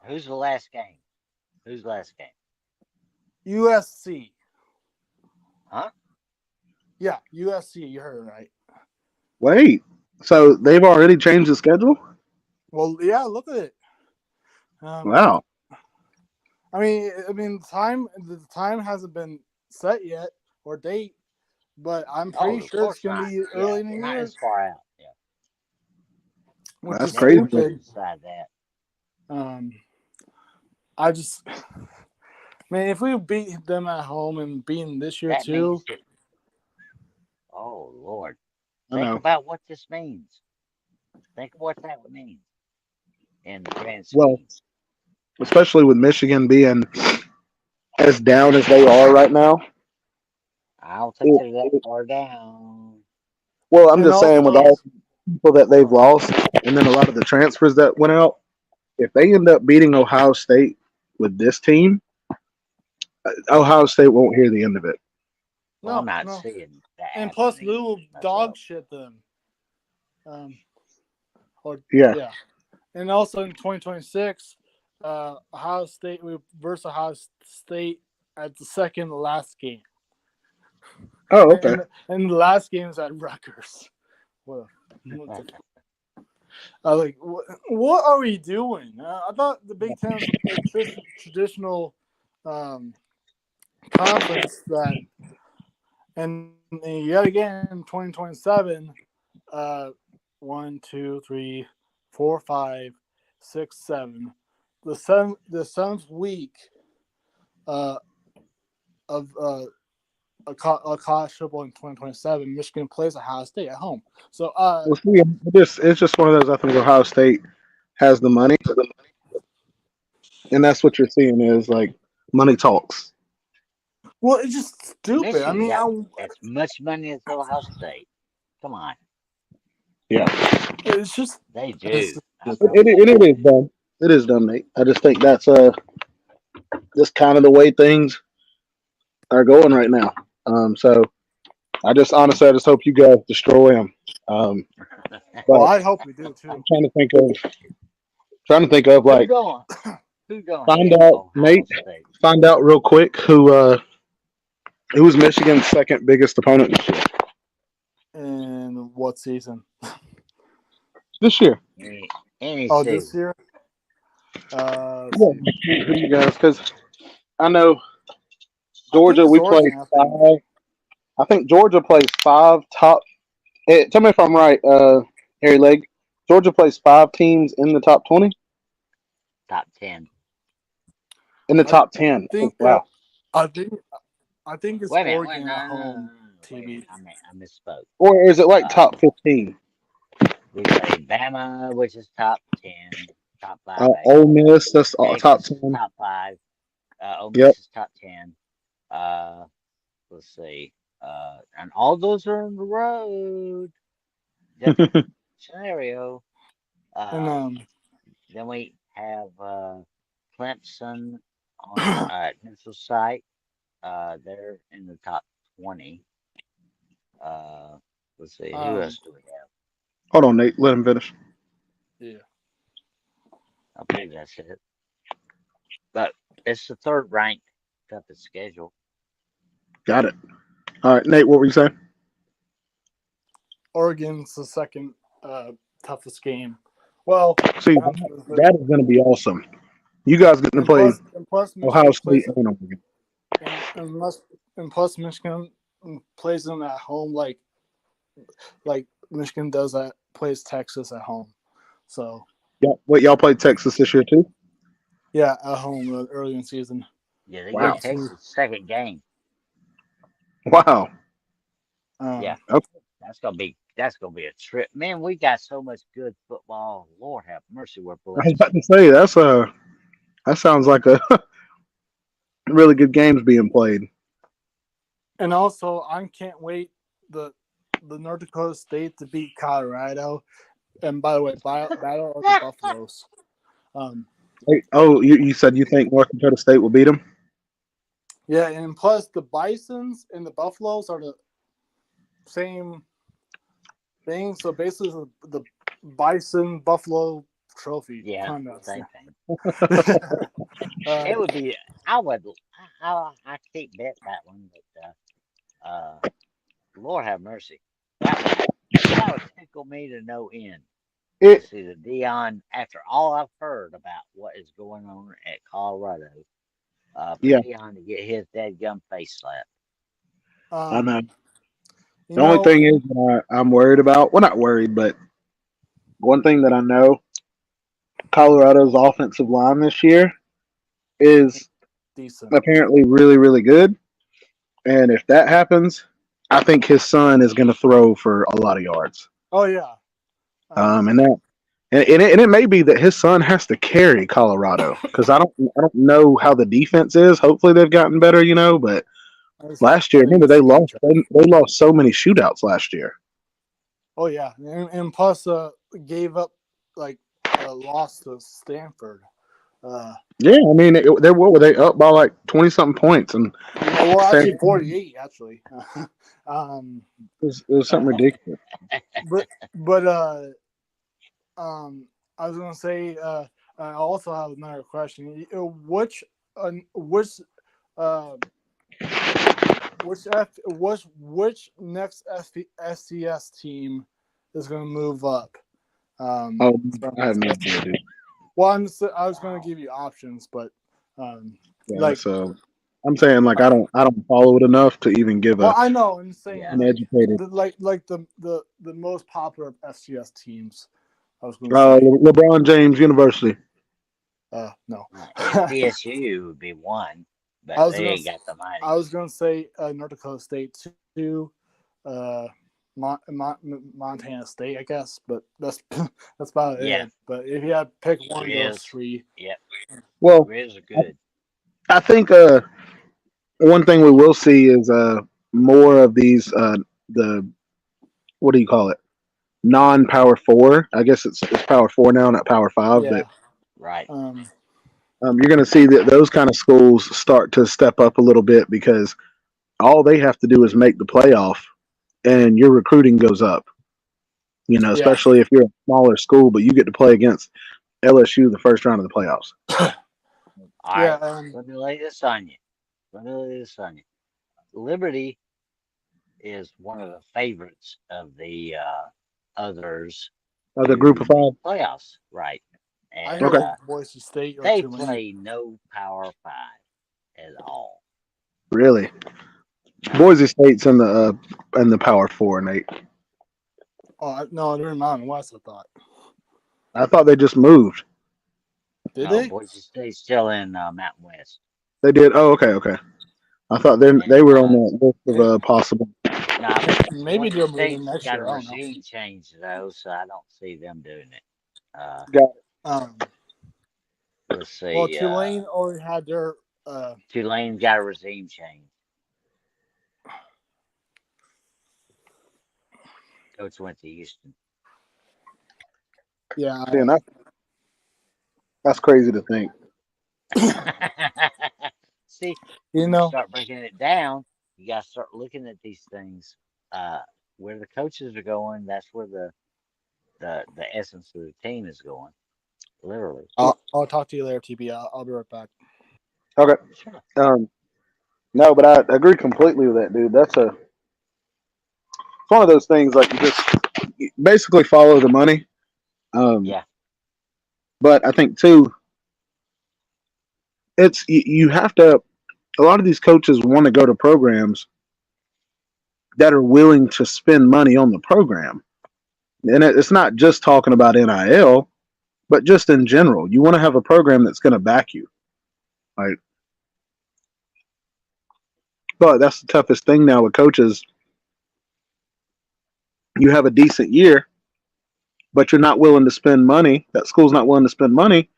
[SPEAKER 2] who's the last game? Who's the last game?
[SPEAKER 3] USC.
[SPEAKER 2] Huh?
[SPEAKER 3] Yeah, USC. You heard it right.
[SPEAKER 1] Wait, so they've already changed the schedule?
[SPEAKER 3] Well, yeah. Look at it. Um,
[SPEAKER 1] Wow,
[SPEAKER 3] the time hasn't been set yet or date, but I'm
[SPEAKER 2] Oh,
[SPEAKER 3] pretty
[SPEAKER 2] of
[SPEAKER 3] sure it's
[SPEAKER 2] course
[SPEAKER 3] gonna
[SPEAKER 2] not.
[SPEAKER 3] be
[SPEAKER 2] Yeah,
[SPEAKER 3] early in the
[SPEAKER 2] not
[SPEAKER 3] year,
[SPEAKER 2] as far out. Yeah,
[SPEAKER 3] which
[SPEAKER 1] that's
[SPEAKER 3] is
[SPEAKER 2] next
[SPEAKER 1] crazy.
[SPEAKER 2] year they'll
[SPEAKER 3] stupid.
[SPEAKER 2] decide that.
[SPEAKER 3] Um, I just, man, if we beat them at home and beat them this year
[SPEAKER 2] That
[SPEAKER 3] too,
[SPEAKER 2] means that. Oh Lord,
[SPEAKER 1] I
[SPEAKER 2] think
[SPEAKER 1] know.
[SPEAKER 2] about what this means. Think of what that means. in the grand
[SPEAKER 1] Well,
[SPEAKER 2] scheme.
[SPEAKER 1] especially with Michigan being as down as they are right now.
[SPEAKER 2] I don't think
[SPEAKER 1] It,
[SPEAKER 2] they're that
[SPEAKER 1] it,
[SPEAKER 2] far down.
[SPEAKER 1] well, I'm
[SPEAKER 3] And
[SPEAKER 1] just saying with
[SPEAKER 3] also,
[SPEAKER 1] all the people that they've lost, and then a lot of the transfers that went out. If they end up beating Ohio State with this team, Ohio State won't hear the end of it.
[SPEAKER 2] Well, I'm
[SPEAKER 3] no,
[SPEAKER 2] not
[SPEAKER 3] no.
[SPEAKER 2] seeing
[SPEAKER 3] And
[SPEAKER 2] that. I
[SPEAKER 3] plus,
[SPEAKER 2] mean,
[SPEAKER 3] Lou dog
[SPEAKER 2] myself.
[SPEAKER 3] shit them. Um, or
[SPEAKER 1] Yeah.
[SPEAKER 3] yeah. And also in 2026, Ohio State versus Ohio State at the second last game,
[SPEAKER 1] Oh, okay.
[SPEAKER 3] and the last game is at Rutgers. What the I was like, what are we doing? I thought the Big Ten was a traditional um, conference that, and yet again, 2027, uh, 1, 2, 3, 4, 5, 6, 7, the seventh week uh, of a college football in 2027, Michigan plays Ohio State at home. So,
[SPEAKER 1] Well, see, it's just one of those. I think Ohio State has the money, and that's what you're seeing is like money talks.
[SPEAKER 3] well, it's just stupid. I
[SPEAKER 2] Michigan
[SPEAKER 3] mean,
[SPEAKER 2] got as much money as Ohio State. Come on,
[SPEAKER 1] Yeah,
[SPEAKER 3] it's just
[SPEAKER 2] they
[SPEAKER 3] it's
[SPEAKER 2] do.
[SPEAKER 3] just
[SPEAKER 2] I
[SPEAKER 3] stupid.
[SPEAKER 2] promise you
[SPEAKER 1] it
[SPEAKER 2] they
[SPEAKER 1] is
[SPEAKER 2] do.
[SPEAKER 1] dumb. It is dumb, Nate. I just think that's just kind of the way things are going right now. So I just hope you guys destroy them. Um,
[SPEAKER 3] Well,
[SPEAKER 1] but
[SPEAKER 3] I hope we do
[SPEAKER 1] I'm
[SPEAKER 3] too.
[SPEAKER 1] trying to think of
[SPEAKER 2] Who
[SPEAKER 1] like
[SPEAKER 2] going? Who gonna
[SPEAKER 1] find
[SPEAKER 2] hit
[SPEAKER 1] out
[SPEAKER 2] Ohio
[SPEAKER 1] Nate,
[SPEAKER 2] State?
[SPEAKER 1] find out real quick who was Michigan's second biggest opponent
[SPEAKER 3] In what season?
[SPEAKER 1] this year.
[SPEAKER 2] Any
[SPEAKER 3] Oh, this
[SPEAKER 2] season.
[SPEAKER 3] year. Let's
[SPEAKER 1] Yeah,
[SPEAKER 3] see.
[SPEAKER 1] who you guys? Because I know
[SPEAKER 3] I think
[SPEAKER 1] Georgia.
[SPEAKER 3] it's
[SPEAKER 1] We play
[SPEAKER 3] Oregon. I think.
[SPEAKER 1] five. I think Georgia plays five top. Tell me if I'm right, Harry Leg. Georgia plays five teams in the top 20,
[SPEAKER 2] Top 10.
[SPEAKER 1] in the
[SPEAKER 3] I
[SPEAKER 1] top 10. Oh,
[SPEAKER 3] think.
[SPEAKER 1] wow.
[SPEAKER 3] I think. I think it's
[SPEAKER 2] Wait a minute. Wait,
[SPEAKER 3] Oregon
[SPEAKER 2] no,
[SPEAKER 3] at
[SPEAKER 2] no, no, no,
[SPEAKER 3] home.
[SPEAKER 2] no, no. Wait a minute.
[SPEAKER 3] TB.
[SPEAKER 2] I misspoke.
[SPEAKER 1] Or is it like
[SPEAKER 2] Uh,
[SPEAKER 1] top 15?
[SPEAKER 2] we played Bama, which is top 10, top 5,
[SPEAKER 1] Ole
[SPEAKER 2] actually.
[SPEAKER 1] Miss, that's top
[SPEAKER 2] Texas is
[SPEAKER 1] 10.
[SPEAKER 2] top 5. Ole
[SPEAKER 1] Yep.
[SPEAKER 2] Miss is top 10. Uh, let's see. And all those are on the road. Different scenario.
[SPEAKER 3] And
[SPEAKER 2] Uh, then we have Clemson on neutral site. They're in the top 20. Uh, let's see. Who
[SPEAKER 3] um,
[SPEAKER 2] else do we have?
[SPEAKER 1] Hold on, Nate. Let him finish.
[SPEAKER 3] yeah.
[SPEAKER 2] I believe that's it. But it's the third ranked toughest schedule.
[SPEAKER 1] Got it. All right, Nate, what were you saying?
[SPEAKER 3] Oregon's the second toughest game. Well,
[SPEAKER 1] See, that is going to be awesome. You guys get to play
[SPEAKER 3] and plus
[SPEAKER 1] Ohio
[SPEAKER 3] Michigan
[SPEAKER 1] State
[SPEAKER 3] plays
[SPEAKER 1] and Oregon.
[SPEAKER 3] and plus Michigan plays them at home like Michigan does at plays Texas at home. So
[SPEAKER 1] Yeah, wait, y'all played Texas this year too?
[SPEAKER 3] yeah, at home early in the season.
[SPEAKER 2] Yeah, they
[SPEAKER 1] Wow.
[SPEAKER 2] get Texas second game.
[SPEAKER 1] Wow.
[SPEAKER 2] Yeah,
[SPEAKER 3] Um,
[SPEAKER 1] Okay.
[SPEAKER 2] that's gonna be a trip. Man, we got so much good football. Lord have mercy, we're
[SPEAKER 1] I was about
[SPEAKER 2] blessed.
[SPEAKER 1] to say that sounds like a really good games being played.
[SPEAKER 3] and also I can't wait the North Dakota State to beat Colorado. And by the way, battle of the Buffaloes. Um,
[SPEAKER 1] Wait, oh, you said you think North Dakota State will beat them?
[SPEAKER 3] yeah, and plus the Bisons and the Buffaloes are the same thing. So basically, the Bison Buffalo trophy
[SPEAKER 2] Yeah,
[SPEAKER 3] kind of.
[SPEAKER 2] same thing.
[SPEAKER 3] uh,
[SPEAKER 2] It would be. I would. I can't bet that one, but Lord have mercy. That would tickle me to no end to
[SPEAKER 1] It
[SPEAKER 2] see the Dion after all I've heard about what is going on at Colorado. For
[SPEAKER 1] yeah,
[SPEAKER 2] Dion to get his dead gum face slapped.
[SPEAKER 1] I know.
[SPEAKER 3] um, you
[SPEAKER 1] The only
[SPEAKER 3] know,
[SPEAKER 1] thing is that I'm worried about. Well, not worried, but one thing that I know Colorado's offensive line this year is
[SPEAKER 3] decent.
[SPEAKER 1] apparently really, really good. And if that happens, I think his son is going to throw for a lot of yards.
[SPEAKER 3] Oh yeah.
[SPEAKER 1] And and it may be that his son has to carry Colorado because I don't know how the defense is. Hopefully they've gotten better, but
[SPEAKER 3] That's
[SPEAKER 1] last year,
[SPEAKER 3] pretty
[SPEAKER 1] remember they lost
[SPEAKER 3] trash.
[SPEAKER 1] they lost so many shootouts last year.
[SPEAKER 3] Oh yeah, and plus gave up like a loss to Stanford.
[SPEAKER 1] Yeah, I mean what were they up by like 20 something points and
[SPEAKER 3] Well, actually
[SPEAKER 1] it
[SPEAKER 3] 48 actually. um,
[SPEAKER 1] was something
[SPEAKER 3] uh,
[SPEAKER 1] ridiculous.
[SPEAKER 3] but I was gonna say I also have another question. Which uh which next SCS team is gonna move up?
[SPEAKER 1] Oh,
[SPEAKER 3] From
[SPEAKER 1] I have no idea, dude.
[SPEAKER 3] well, I was gonna give you options, but
[SPEAKER 1] Yeah,
[SPEAKER 3] like
[SPEAKER 1] so I'm saying like I don't follow it enough to even give
[SPEAKER 3] well,
[SPEAKER 1] a
[SPEAKER 3] I know I'm saying
[SPEAKER 2] Yeah.
[SPEAKER 1] an educated.
[SPEAKER 3] the most popular FCS teams. I was gonna say
[SPEAKER 1] LeBron James University.
[SPEAKER 3] no.
[SPEAKER 2] NDSU would be one,
[SPEAKER 3] I
[SPEAKER 2] but
[SPEAKER 3] was
[SPEAKER 2] they
[SPEAKER 3] gonna
[SPEAKER 2] ain't got the
[SPEAKER 3] I
[SPEAKER 2] money.
[SPEAKER 3] was gonna say North Dakota State too, uh, Montana State, I guess, but that's that's about
[SPEAKER 2] Yeah,
[SPEAKER 3] it. But if you had to pick one of those
[SPEAKER 2] Grizz.
[SPEAKER 3] three,
[SPEAKER 2] Yep,
[SPEAKER 1] Well,
[SPEAKER 2] Grizz are good.
[SPEAKER 1] I think one thing we will see is more of these the what do you call it? Non-power four. I guess it's power four now, not power five.
[SPEAKER 3] yeah,
[SPEAKER 1] But
[SPEAKER 2] Right.
[SPEAKER 3] um,
[SPEAKER 1] you're going to see that those kind of schools start to step up a little bit because all they have to do is make the playoff, and your recruiting goes up.
[SPEAKER 3] yeah,
[SPEAKER 1] Especially if you're a smaller school, but you get to play against LSU the first round of the playoffs.
[SPEAKER 2] All
[SPEAKER 3] yeah,
[SPEAKER 2] right. Let me lay this on you. Let me lay this on you. Liberty is one of the favorites of the others
[SPEAKER 1] The group of
[SPEAKER 2] to make
[SPEAKER 1] five.
[SPEAKER 2] playoffs, right?
[SPEAKER 3] I
[SPEAKER 2] And
[SPEAKER 3] heard
[SPEAKER 1] Okay,
[SPEAKER 3] like Boise State or
[SPEAKER 2] they
[SPEAKER 3] Tulane.
[SPEAKER 2] play no Power Five at all.
[SPEAKER 1] really.
[SPEAKER 2] No.
[SPEAKER 1] Boise State's in the power four, Nate.
[SPEAKER 3] Oh no, they're in Mountain West. I thought.
[SPEAKER 1] I thought they just moved.
[SPEAKER 3] Did
[SPEAKER 2] No,
[SPEAKER 3] they?
[SPEAKER 2] Boise State's still in Mountain West.
[SPEAKER 1] They did. Oh, okay, okay. I thought they
[SPEAKER 2] And
[SPEAKER 1] were on the list of possible.
[SPEAKER 2] no,
[SPEAKER 3] Maybe
[SPEAKER 2] Boise
[SPEAKER 3] they're moving
[SPEAKER 2] State's
[SPEAKER 3] next
[SPEAKER 2] got a
[SPEAKER 3] year. I don't know.
[SPEAKER 2] regime change though, so I don't see them doing it. Uh,
[SPEAKER 1] Got
[SPEAKER 3] Um,
[SPEAKER 2] let's
[SPEAKER 3] well,
[SPEAKER 2] see.
[SPEAKER 3] Tulane already had their
[SPEAKER 2] Tulane's got a regime change. Coach went to Houston.
[SPEAKER 3] yeah.
[SPEAKER 1] it. That's crazy to think.
[SPEAKER 2] See,
[SPEAKER 3] You
[SPEAKER 2] when you
[SPEAKER 3] know,
[SPEAKER 2] start breaking it down, you got to start looking at these things. Where the coaches are going, that's where the essence of the team is going. Literally.
[SPEAKER 3] I'll talk to you later, TB. I'll be right back.
[SPEAKER 1] Okay.
[SPEAKER 2] Sure.
[SPEAKER 1] No, but I agree completely with that, dude. It's one of those things like you basically follow the money. Um,
[SPEAKER 2] Yeah.
[SPEAKER 1] but I think too, you have to. A lot of these coaches want to go to programs that are willing to spend money on the program, and it's not just talking about NIL, but just in general. You want to have a program that's going to back you, right? But that's the toughest thing now with coaches. You have a decent year, but you're not willing to spend money. That school's not willing to spend money,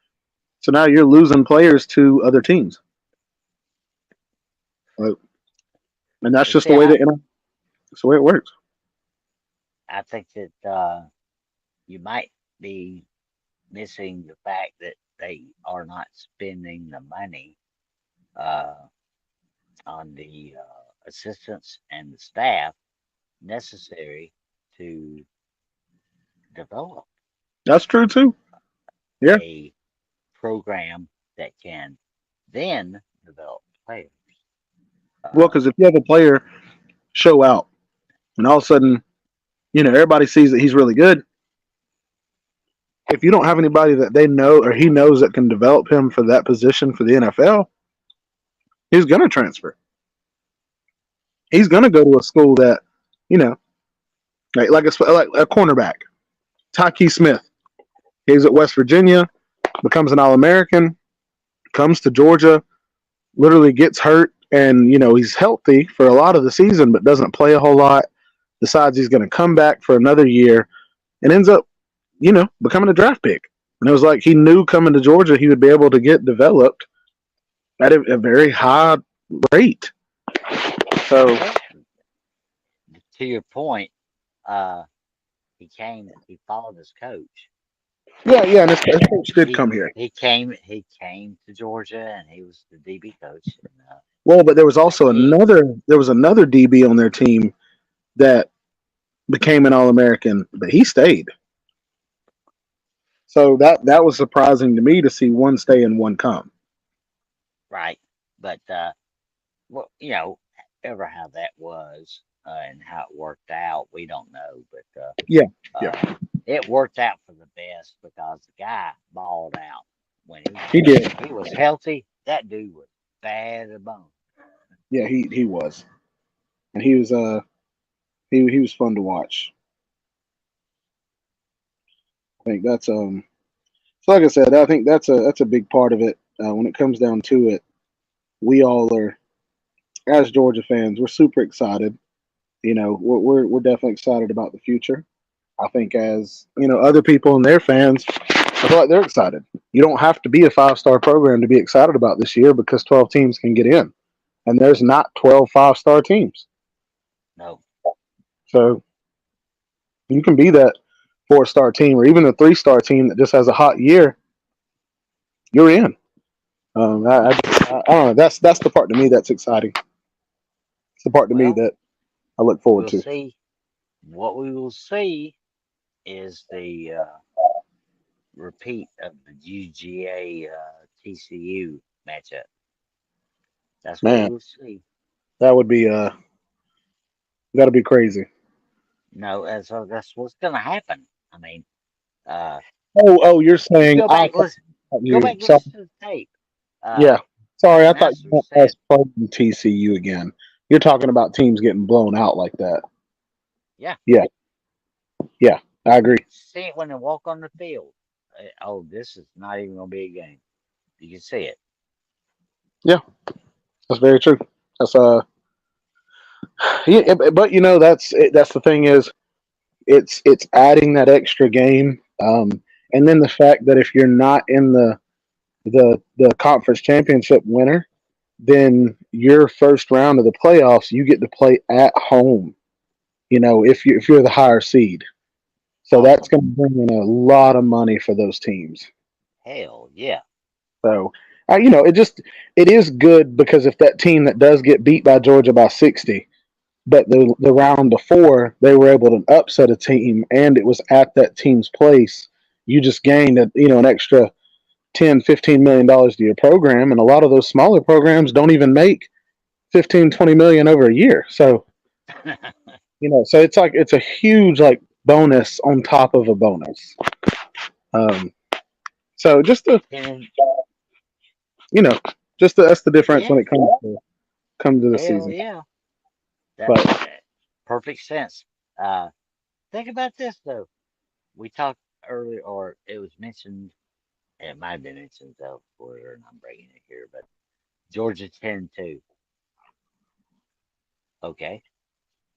[SPEAKER 1] so now you're losing players to other teams. Right? And that's
[SPEAKER 2] But
[SPEAKER 1] just
[SPEAKER 2] see,
[SPEAKER 1] the way that's the way it works.
[SPEAKER 2] I think that you might be missing the fact that they are not spending the money uh, on the assistants and the staff necessary to develop
[SPEAKER 1] That's true too. Yeah.
[SPEAKER 2] a program that can then develop players.
[SPEAKER 1] Well,
[SPEAKER 2] Uh,
[SPEAKER 1] because if you have a player show out, and all of a sudden, everybody sees that he's really good. If you don't have anybody that they know or he knows that can develop him for that position for the NFL, he's going to transfer. He's going to go to a school that, you know, like a cornerback, Taki Smith. He's at West Virginia, becomes an All American, comes to Georgia, literally gets hurt, and he's healthy for a lot of the season, but doesn't play a whole lot. Decides he's going to come back for another year, and ends up becoming a draft pick. And it was like he knew coming to Georgia he would be able to get developed at a very high rate. So
[SPEAKER 2] Well, to your point, uh, he followed his coach.
[SPEAKER 1] yeah, and his coach did come here.
[SPEAKER 2] He came to Georgia, and he was the DB coach. And,
[SPEAKER 1] Well, but there was
[SPEAKER 2] I
[SPEAKER 1] also
[SPEAKER 2] think,
[SPEAKER 1] another DB on their team that became an All American, but he stayed. So that was surprising to me to see one stay and one come.
[SPEAKER 2] right, but well, ever how that was and how it worked out, we don't know. But
[SPEAKER 1] Yeah, yeah,
[SPEAKER 2] uh, it worked out for the best because the guy balled out when
[SPEAKER 1] he did.
[SPEAKER 2] he was healthy. That dude was bad as a bone.
[SPEAKER 1] Yeah, he was, and he was fun to watch. I think that's so like I said, I think that's a big part of it. When it comes down to it, we all are as Georgia fans, we're super excited. We're definitely excited about the future. I think as other people and their fans, I feel like they're excited. You don't have to be a 5-star program to be excited about this year because 12 teams can get in, and there's not 12 5-star teams.
[SPEAKER 2] No,
[SPEAKER 1] So you can be that 4-star team or even a 3-star team that just has a hot year. You're in. I don't know. That's the part to me that's exciting. It's the part to me
[SPEAKER 2] well,
[SPEAKER 1] that I look forward
[SPEAKER 2] we'll
[SPEAKER 1] to.
[SPEAKER 2] see. What we will see is the repeat of the UGA TCU matchup. That's what
[SPEAKER 1] Man,
[SPEAKER 2] we'll see.
[SPEAKER 1] that would be that'd be crazy.
[SPEAKER 2] No, that's what's gonna happen. I mean, uh,
[SPEAKER 1] Oh, you're
[SPEAKER 2] you
[SPEAKER 1] saying I thought
[SPEAKER 2] go
[SPEAKER 1] you.
[SPEAKER 2] back,
[SPEAKER 1] Sorry,
[SPEAKER 2] listen to the tape.
[SPEAKER 1] yeah.
[SPEAKER 2] The
[SPEAKER 1] Sorry, I thought you
[SPEAKER 2] announcer
[SPEAKER 1] meant
[SPEAKER 2] said,
[SPEAKER 1] us playing TCU again. You're talking about teams getting blown out like that.
[SPEAKER 2] "Yeah,
[SPEAKER 1] Yeah, yeah, I agree.
[SPEAKER 2] see it when they walk on the field. Oh, this is not even gonna be a game. You can see it."
[SPEAKER 1] Yeah, that's very true. That's yeah, but that's the thing is it's adding that extra game, and then the fact that if you're not in the conference championship winner, then your first round of the playoffs you get to play at home. If you're the higher seed, so that's
[SPEAKER 2] Awesome.
[SPEAKER 1] going to bring in a lot of money for those teams.
[SPEAKER 2] Hell yeah.
[SPEAKER 1] So it is good because if that team that does get beat by Georgia by 60, but the round before they were able to upset a team and it was at that team's place, you just gained an extra 10-15 million dollars to your program, and a lot of those smaller programs don't even make 15-20 million over a year. So so it's like it's a huge like bonus on top of a bonus. Um, so
[SPEAKER 2] And
[SPEAKER 1] you know that's the difference
[SPEAKER 2] yeah,
[SPEAKER 1] when it comes to the
[SPEAKER 2] hell
[SPEAKER 1] season.
[SPEAKER 2] yeah. That
[SPEAKER 1] But
[SPEAKER 2] perfect sense. Uh, think about this though. We talked earlier, or it was mentioned. It might have been mentioned elsewhere, and I'm bringing it here, but Georgia 10-2. Okay.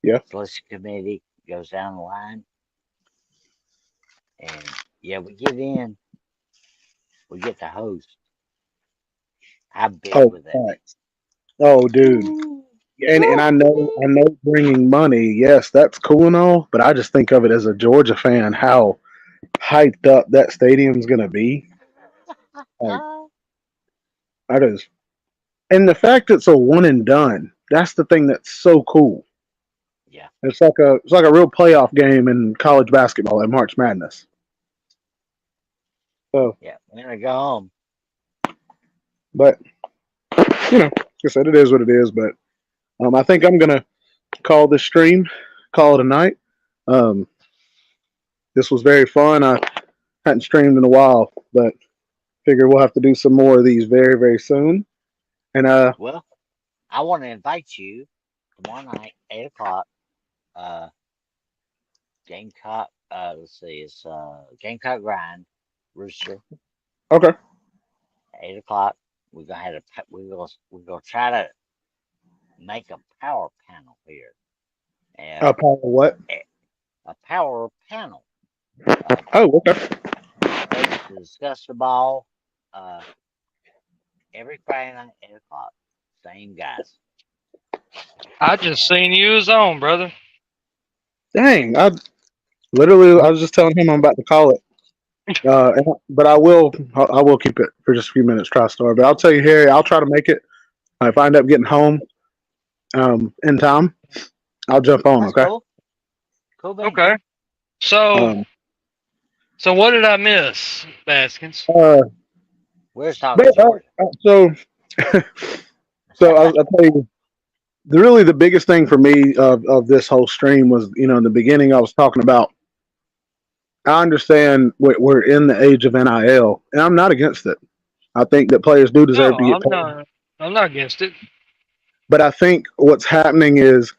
[SPEAKER 1] yeah.
[SPEAKER 2] Selection committee goes down the line, and yeah, we get in, we get the host. How big
[SPEAKER 1] Oh,
[SPEAKER 2] would that be?
[SPEAKER 1] thanks. Oh, dude.
[SPEAKER 2] Woo!
[SPEAKER 1] And I know bringing money, yes, that's cool and all, but I just think of it as a Georgia fan how hyped up that stadium's gonna be. Like that is, and the fact it's a one and done. That's the thing that's so cool.
[SPEAKER 2] Yeah,
[SPEAKER 1] It's like a real playoff game in college basketball at March Madness. So,
[SPEAKER 2] yeah. We're gonna go home.
[SPEAKER 1] but like I said, it is what it is. But I think I'm gonna call this stream, call it a night. Um, this was very fun. I hadn't streamed in a while, but figure we'll have to do some more of these very, very soon. And
[SPEAKER 2] Well, I want to invite you tomorrow night, 8 o'clock. Uh, Gamecock. Let's see, it's Gamecock Grind, Rooster,
[SPEAKER 1] okay,
[SPEAKER 2] 8 o'clock. We're gonna try to make a power panel here. Uh,
[SPEAKER 1] Paul, what?
[SPEAKER 2] a power panel.
[SPEAKER 1] Oh, okay.
[SPEAKER 2] Folks, to discuss the ball. Every Friday night, 8 o'clock. Same guys.
[SPEAKER 4] I just seen you was on, brother.
[SPEAKER 1] Dang, I was just telling him I'm about to call it. But I will keep it for just a few minutes, try story. But I'll tell you, Harry, I'll try to make it. If I end up getting home in time, I'll jump on.
[SPEAKER 2] That's
[SPEAKER 1] Okay.
[SPEAKER 2] cool. Cool beans.
[SPEAKER 4] Okay. So,
[SPEAKER 1] Um,
[SPEAKER 4] what did I miss, Baskins?
[SPEAKER 2] We're just talking Georgia.
[SPEAKER 1] so I'll tell you, really the biggest thing for me of this whole stream was, in the beginning I was talking about. I understand we're in the age of NIL, and I'm not against it. I think that players do deserve
[SPEAKER 4] No,
[SPEAKER 1] to get
[SPEAKER 4] I'm
[SPEAKER 1] paid.
[SPEAKER 4] not. I'm not against it.
[SPEAKER 1] But I think what's happening is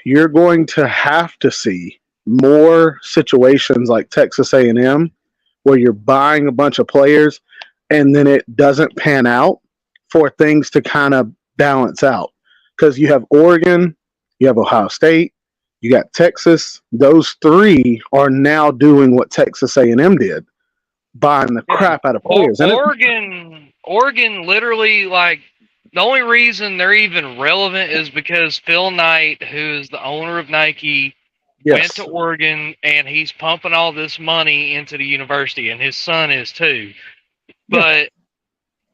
[SPEAKER 1] you're going to have to see more situations like Texas A&M where you're buying a bunch of players and then it doesn't pan out for things to kind of balance out. Because you have Oregon, you have Ohio State, you got Texas. Those three are now doing what Texas A&M did, buying the
[SPEAKER 4] Yeah.
[SPEAKER 1] crap out of players. And
[SPEAKER 4] Oregon, literally, like, the only reason they're even relevant is because Phil Knight, who is the owner of Nike, went to
[SPEAKER 1] yes,
[SPEAKER 4] Oregon, and he's pumping all this money into the university, and his son is too.
[SPEAKER 1] yeah.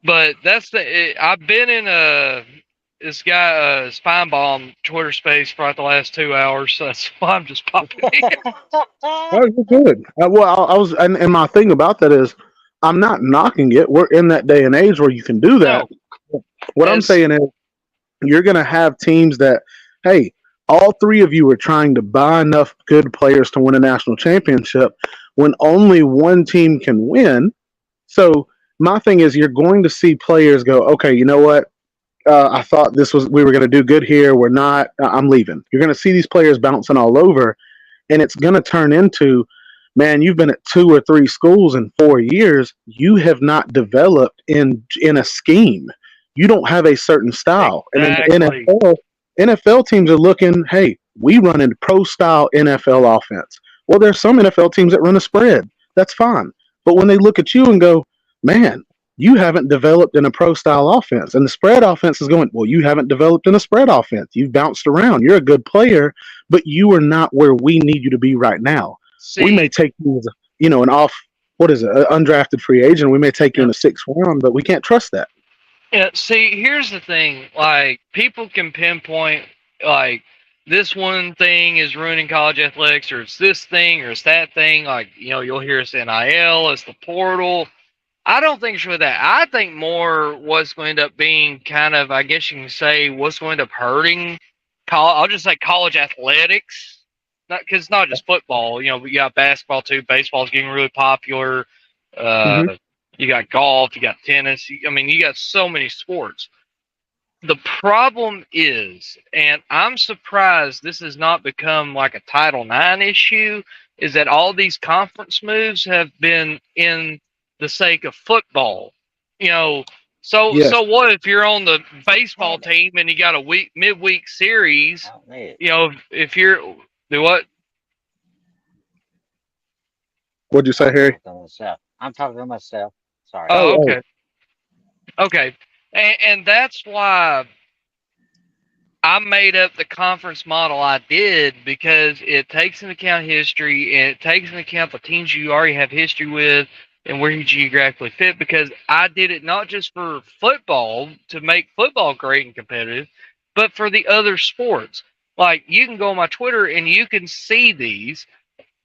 [SPEAKER 4] But that's I've been in this guy Spineball Twitter space for like the last 2 hours, so that's why I'm just popping in.
[SPEAKER 1] Oh, you're good. I was, and my thing about that is, I'm not knocking it. We're in that day and age where you can do that.
[SPEAKER 4] No,
[SPEAKER 1] What I'm
[SPEAKER 4] as
[SPEAKER 1] saying is, you're going to have teams that, hey, all three of you are trying to buy enough good players to win a national championship when only one team can win. So my thing is, you're going to see players go, okay, you know what? I thought we were going to do good here. We're not. I'm leaving. You're going to see these players bouncing all over, and it's going to turn into, man, you've been at 2 or 3 schools in 4 years. You have not developed in a scheme. You don't have a certain style. And then
[SPEAKER 4] exactly.
[SPEAKER 1] NFL teams are looking, hey, we run a pro style NFL offense. Well, there's some NFL teams that run a spread. That's fine. But when they look at you and go, man, you haven't developed in a pro style offense. And the spread offense is going, well, you haven't developed in a spread offense. You've bounced around. You're a good player, but you are not where we need you to be right now. We may
[SPEAKER 4] See,
[SPEAKER 1] take you as an off, what is it, an undrafted free agent. We may take you
[SPEAKER 4] yeah,
[SPEAKER 1] in the 6th round, but we can't trust that.
[SPEAKER 4] yeah. See, here's the thing. Like, people can pinpoint, like, this one thing is ruining college athletics, or it's this thing, or it's that thing. Like, you'll hear it's NIL, it's the portal. I don't think it's really that. I think more what's going to end up being kind of, I guess you can say, what's going to end up hurting. I'll just say college athletics, not because it's not just football. We got basketball too. Baseball's getting really popular.
[SPEAKER 1] Mm-hmm.
[SPEAKER 4] You got golf. You got tennis. I mean, you got so many sports. The problem is, and I'm surprised this has not become like a Title IX issue, is that all these conference moves have been in the sake of football. You know, so
[SPEAKER 1] Yes.
[SPEAKER 4] what if you're on the baseball team and you got a midweek series? If you're do what?
[SPEAKER 1] What'd you say, Harry?
[SPEAKER 2] I'm talking to myself. Sorry.
[SPEAKER 4] Oh,
[SPEAKER 1] Oh,
[SPEAKER 4] okay, okay, and that's why I made up the conference model I did, because it takes into account history, and it takes into account the teams you already have history with and where you geographically fit. Because I did it not just for football to make football great and competitive, but for the other sports. Like, you can go on my Twitter and you can see these,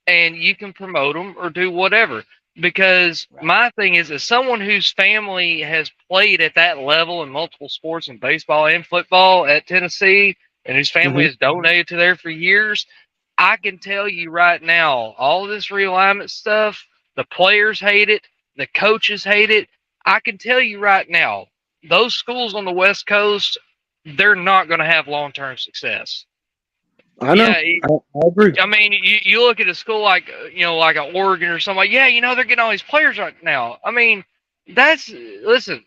[SPEAKER 4] and you can promote them or do whatever. Because
[SPEAKER 2] Right.
[SPEAKER 4] my thing is, as someone whose family has played at that level in multiple sports, in baseball and football at Tennessee, and whose family
[SPEAKER 1] mm-hmm.
[SPEAKER 4] has donated to there for years, I can tell you right now, all this realignment stuff, the players hate it, the coaches hate it. I can tell you right now, those schools on the West Coast, they're not going to have long-term success.
[SPEAKER 1] I know.
[SPEAKER 4] Yeah,
[SPEAKER 1] I agree.
[SPEAKER 4] I mean, you look at a school like like a Oregon or something. Like, yeah, they're getting all these players right now. I mean, listen.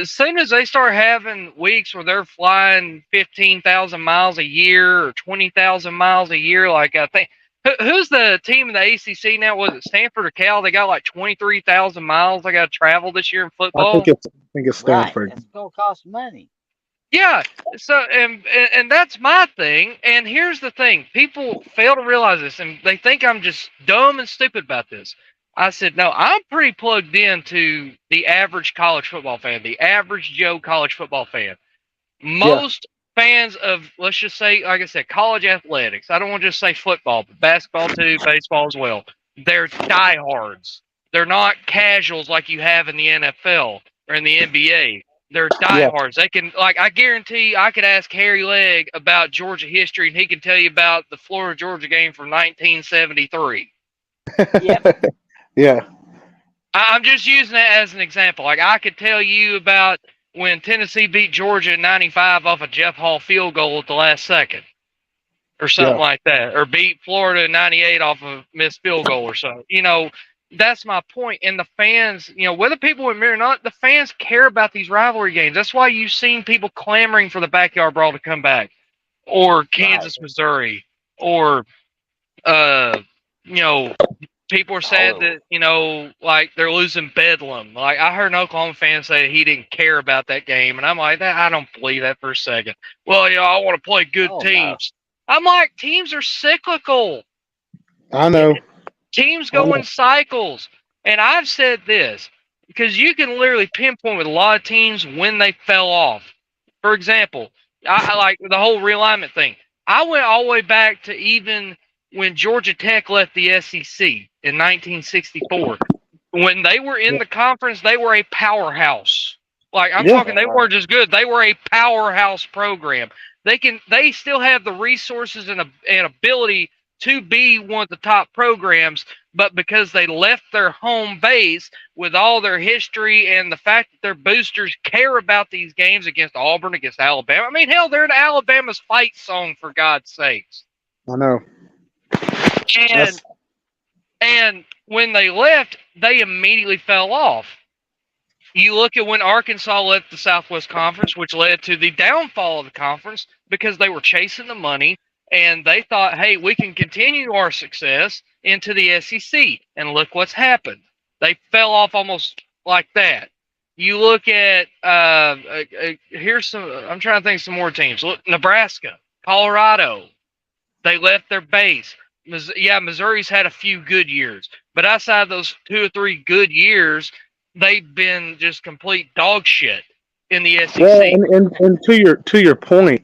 [SPEAKER 4] As soon as they start having weeks where they're flying 15,000 miles a year or 20,000 miles a year, like I think Who's the team in the ACC now? Was it Stanford or Cal? They got like 23,000 miles they got to travel this year in
[SPEAKER 1] I think
[SPEAKER 4] football.
[SPEAKER 1] it's
[SPEAKER 2] Right.
[SPEAKER 1] Stanford.
[SPEAKER 2] It's gonna cost money.
[SPEAKER 4] Yeah. So and that's my thing. And here's the thing: people fail to realize this, and they think I'm just dumb and stupid about this. I said, no, I'm pretty plugged into the average college football fan, the average Joe college football fan.
[SPEAKER 1] Yeah,
[SPEAKER 4] Most fans of, let's just say, like I said, college athletics. I don't want to just say football, but basketball too, baseball as well. They're diehards. They're not casuals like you have in the NFL or in the NBA. They're
[SPEAKER 1] yeah,
[SPEAKER 4] diehards. They can, like, I guarantee I could ask Harry Legg about Georgia history, and he can tell you about the Florida Georgia game from 1973.
[SPEAKER 2] Yep.
[SPEAKER 1] yeah,
[SPEAKER 4] I'm just using that as an example. Like, I could tell you about when Tennessee beat Georgia in '95 off a Jeff Hall field goal at the last second, or something
[SPEAKER 1] yeah.
[SPEAKER 4] like that, or beat Florida in '98 off a missed field goal or something. That's my point. And the fans, whether people admit it or not, the fans care about these rivalry games. That's why you've seen people clamoring for the backyard brawl to come back, or
[SPEAKER 2] Right.
[SPEAKER 4] Kansas, Missouri, or uh, you know, people are sad
[SPEAKER 2] All
[SPEAKER 4] that like they're losing Bedlam. Like, I heard an Oklahoma fan say he didn't care about that game, and I'm like, that I don't believe that for a second. Well, I want to play good
[SPEAKER 2] oh no.
[SPEAKER 4] teams. I'm like, teams are cyclical.
[SPEAKER 1] I know.
[SPEAKER 4] Teams
[SPEAKER 1] I
[SPEAKER 4] go
[SPEAKER 1] know.
[SPEAKER 4] in cycles, and I've said this because you can literally pinpoint with a lot of teams when they fell off. For example, I like the whole realignment thing. I went all the way back to even when Georgia Tech left the SEC in 1964. When they were in the conference, they were a powerhouse. Like, I'm
[SPEAKER 1] Yeah,
[SPEAKER 4] talking, they weren't just good; they were a powerhouse program. They still have the resources and ability to be one of the top programs, but because they left their home base with all their history and the fact that their boosters care about these games against Auburn, against Alabama. I mean, hell, they're in Alabama's fight song, for God's sakes.
[SPEAKER 1] I know.
[SPEAKER 4] And
[SPEAKER 1] That's
[SPEAKER 4] and when they left, they immediately fell off. You look at when Arkansas left the Southwest Conference, which led to the downfall of the conference because they were chasing the money and they thought, hey, we can continue our success into the SEC. And look what's happened. They fell off almost like that. You look at, here's some, I'm trying to think of some more teams. Look, Nebraska, Colorado, they left their base. Yeah, Missouri's had a few good years, but outside those 2 or 3 good years, they've been just complete dog shit in the SEC.
[SPEAKER 1] well, and to your point,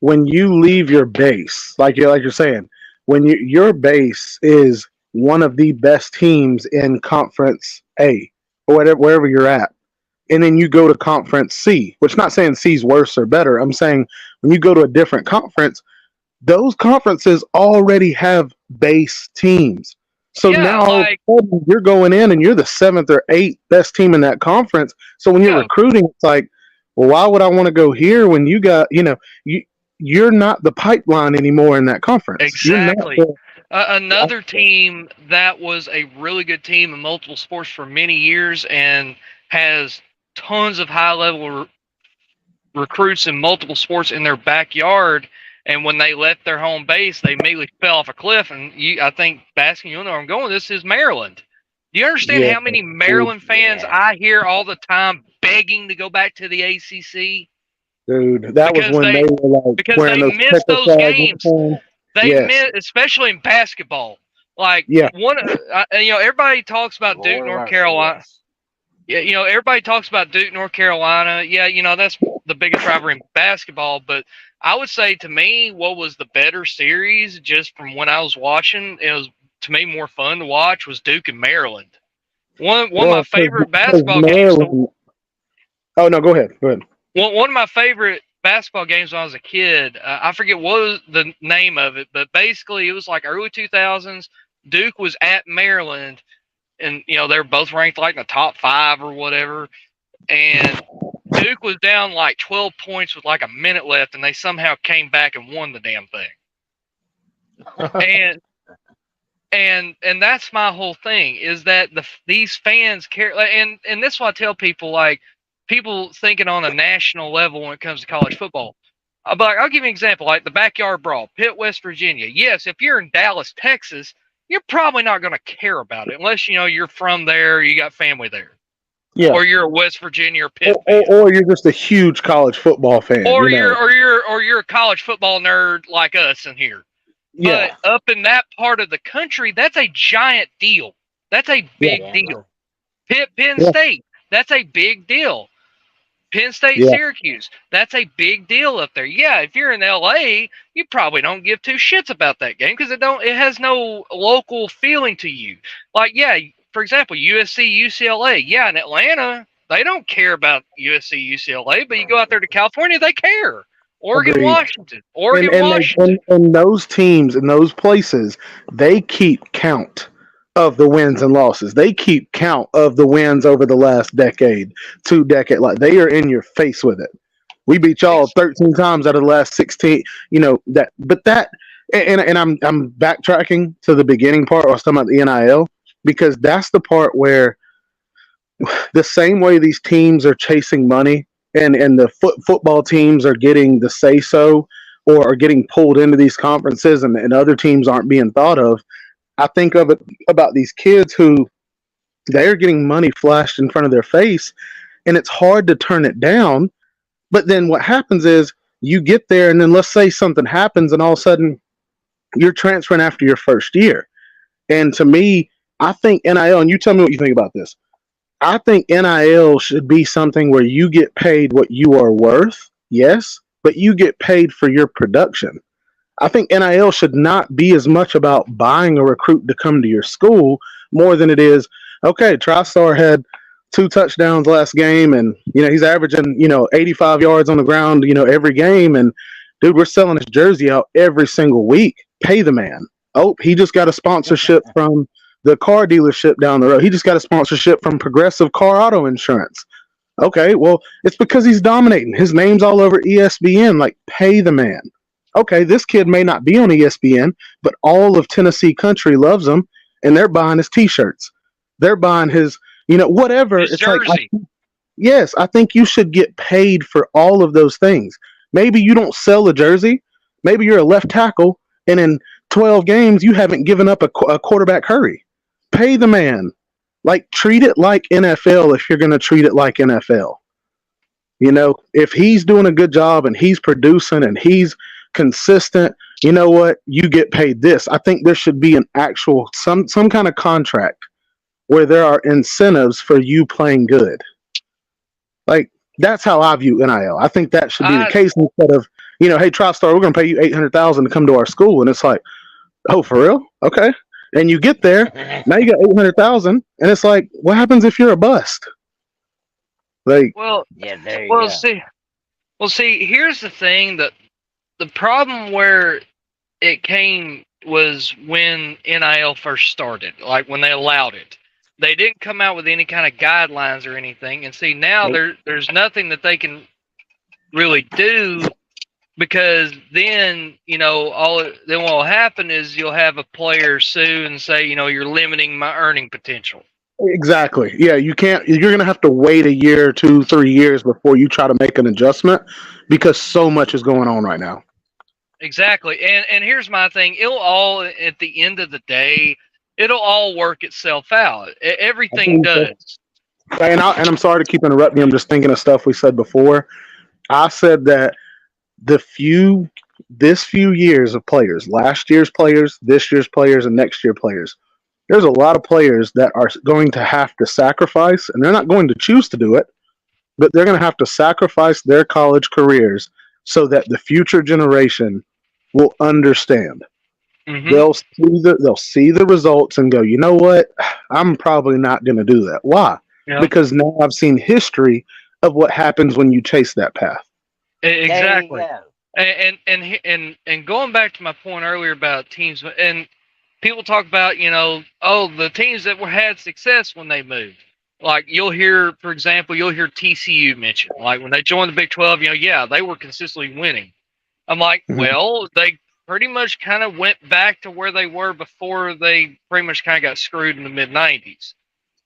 [SPEAKER 1] when you leave your base, like you're saying, when your base is one of the best teams in Conference A or whatever wherever you're at, and then you go to Conference C, which not saying C's worse or better. I'm saying when you go to a different conference, those conferences already have base teams. So
[SPEAKER 4] Yeah,
[SPEAKER 1] now all of
[SPEAKER 4] like,
[SPEAKER 1] a sudden you're going in and you're the seventh or eighth best team in that conference. So when you're
[SPEAKER 4] yeah,
[SPEAKER 1] recruiting, it's like, well, why would I want to go here when you got, you're not the pipeline anymore in that conference. You're not
[SPEAKER 4] exactly.
[SPEAKER 1] the
[SPEAKER 4] Another team that was a really good team in multiple sports for many years and has tons of high level recruits in multiple sports in their backyard. And when they left their home base, they immediately fell off a cliff. And I think, Baskin, you'll know where I'm going. This is Maryland. Do you understand
[SPEAKER 1] yeah,
[SPEAKER 4] how many Maryland fans
[SPEAKER 2] Yeah.
[SPEAKER 4] I hear all the time begging to go back to the ACC
[SPEAKER 1] dude. That was
[SPEAKER 4] because
[SPEAKER 1] when they
[SPEAKER 4] they
[SPEAKER 1] were like
[SPEAKER 4] because
[SPEAKER 1] wearing
[SPEAKER 4] they
[SPEAKER 1] those
[SPEAKER 4] miss
[SPEAKER 1] checker
[SPEAKER 4] those
[SPEAKER 1] flag
[SPEAKER 4] games.
[SPEAKER 1] uniforms.
[SPEAKER 4] They
[SPEAKER 1] Yes,
[SPEAKER 4] miss, especially in basketball. Like,
[SPEAKER 1] yeah,
[SPEAKER 4] everybody talks about Duke,
[SPEAKER 2] Lord
[SPEAKER 4] North
[SPEAKER 2] mercy,
[SPEAKER 4] Carolina.
[SPEAKER 2] yes.
[SPEAKER 4] Yeah, everybody talks about Duke, North Carolina. Yeah, that's the biggest rivalry in basketball. But I would say, to me, what was the better series, just from when I was watching, it was, to me, more fun to watch, was Duke and Maryland. One of my
[SPEAKER 1] well,
[SPEAKER 4] favorite
[SPEAKER 1] because
[SPEAKER 4] basketball games.
[SPEAKER 1] Maryland. Oh no, go ahead. Go ahead.
[SPEAKER 4] One of my favorite basketball games when I was a kid. I forget what was the name of it, but basically it was like early 2000s. Duke was at Maryland, and they were both ranked like in the top 5 or whatever. And Duke was down like 12 points with like a minute left, and they somehow came back and won the damn thing. And and that's my whole thing, is that these fans care. And this is what I tell people, like, people thinking on a national level when it comes to college football. But I'll give you an example, like the backyard brawl, Pitt, West Virginia. Yes, if you're in Dallas, Texas, you're probably not going to care about it unless you're from there, you got family there,
[SPEAKER 1] Yeah.
[SPEAKER 4] or you're a West Virginia or Pitt fan,
[SPEAKER 1] Or you're just a huge college football fan.
[SPEAKER 4] or you're a college football nerd like us in here.
[SPEAKER 1] Yeah.
[SPEAKER 4] But up in that part of the country, that's a giant deal. That's a big deal. Penn State, that's a big deal. Penn State, Syracuse, that's a big deal up there. Yeah, if you're in LA, you probably don't give two shits about that game because it has no local feeling to you. Like, yeah, for example, USC, UCLA. Yeah, in Atlanta, they don't care about USC, UCLA, but you go out there to California, they care. Oregon,
[SPEAKER 1] Agreed.
[SPEAKER 4] Washington. Oregon,
[SPEAKER 1] and
[SPEAKER 4] Washington.
[SPEAKER 1] And those teams in those places, they keep count of the wins and losses. They keep count of the wins over the last decade, 2 decades. Like, they are in your face with it. We beat y'all 13 times out of the last 16. And I'm backtracking to the beginning part. I was talking about the NIL because that's the part where the same way these teams are chasing money and the football teams are getting the say so or are getting pulled into these conferences and other teams aren't being thought of. I think of it about these kids who they're getting money flashed in front of their face and it's hard to turn it down. But then what happens is you get there and then let's say something happens and all of a sudden you're transferring after your first year. And to me, I think NIL, and you tell me what you think about this. I think NIL should be something where you get paid what you are worth, yes, but you get paid for your production. I think NIL should not be as much about buying a recruit to come to your school more than it is, okay, TriStar had 2 touchdowns last game and, he's averaging, 85 yards on the ground, every game. And, dude, we're selling his jersey out every single week. Pay the man. Oh, he just got a sponsorship from the car dealership down the road. He just got a sponsorship from Progressive Car Auto Insurance. Okay, well, it's because he's dominating. His name's all over ESPN. Like, pay the man. Okay, this kid may not be on ESPN, but all of Tennessee country loves him, and they're buying his T-shirts. They're buying his, whatever.
[SPEAKER 4] His
[SPEAKER 1] it's
[SPEAKER 4] jersey.
[SPEAKER 1] like, yes, I think you should get paid for all of those things. Maybe you don't sell a jersey. Maybe you're a left tackle, and in 12 games, you haven't given up a quarterback hurry. Pay the man. Like, treat it like NFL if you're going to treat it like NFL. If he's doing a good job and he's producing and he's consistent, you know what? You get paid this. I think there should be an actual, some kind of contract where there are incentives for you playing good. Like, that's how I view NIL. I think that should be the case instead of, hey, TriStar, we're going to pay you $800,000 to come to our school. And it's like, oh, for real? Okay. And you get there, now you got $800,000, and it's like, what happens if you're a bust? Like,
[SPEAKER 2] there you go.
[SPEAKER 4] See, here's the thing, that the problem where it came was when NIL first started, like when they allowed it. They didn't come out with any kind of guidelines or anything, and see now there's nothing that they can really do. Because then, then what will happen is you'll have a player sue and say, you're limiting my earning potential.
[SPEAKER 1] Exactly. Yeah, you can't. You're going to have to wait a year, 2, 3 years before you try to make an adjustment because so much is going on right now.
[SPEAKER 4] Exactly. And here's my thing. It'll all, at the end of the day, it'll all work itself out. Everything does.
[SPEAKER 1] And I'm sorry to keep interrupting you. I'm just thinking of stuff we said before. I said that this few years of players, last year's players, this year's players, and next year players, there's a lot of players that are going to have to sacrifice, and they're not going to choose to do it, but they're going to have to sacrifice their college careers so that the future generation will understand. Mm-hmm. They'll see the results and go, you know what? I'm probably not going to do that. Why? Yep. Because now I've seen history of what happens when you chase that path.
[SPEAKER 4] Exactly. And going back to my point earlier about teams, and people talk about, the teams that had success when they moved. Like, you'll hear TCU mentioned. Like, when they joined the Big 12, they were consistently winning. I'm like, well, they pretty much kind of went back to where they were before they pretty much kind of got screwed in the mid-90s.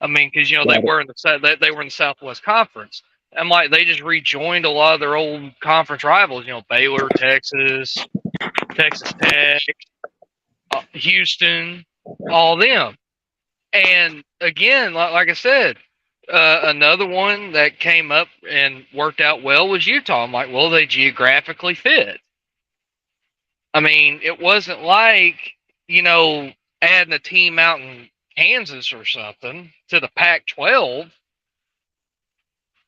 [SPEAKER 4] I mean, because, they were in the Southwest Conference. I'm like, they just rejoined a lot of their old conference rivals. Baylor, Texas, Texas Tech, Houston, all them. And again, like I said, another one that came up and worked out well was Utah. I'm like, well, they geographically fit. I mean, it wasn't like, adding a team out in Kansas or something to the Pac 12.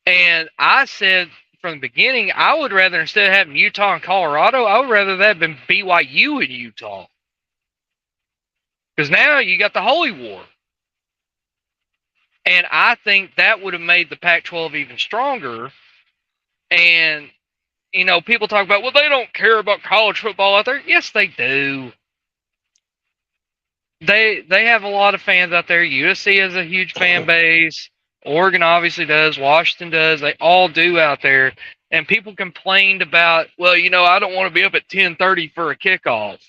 [SPEAKER 4] And I said from the beginning, I would rather, instead of having Utah and Colorado, I would rather that been BYU and Utah. Because now you got the Holy War. And I think that would have made the Pac 12 even stronger. And, people talk about, well, they don't care about college football out there. Yes, they do. They have a lot of fans out there. USC has a huge fan base. Oregon obviously does. Washington does. They all do out there. And people complained about, well, I don't want to be up at 10:30 for a kickoff.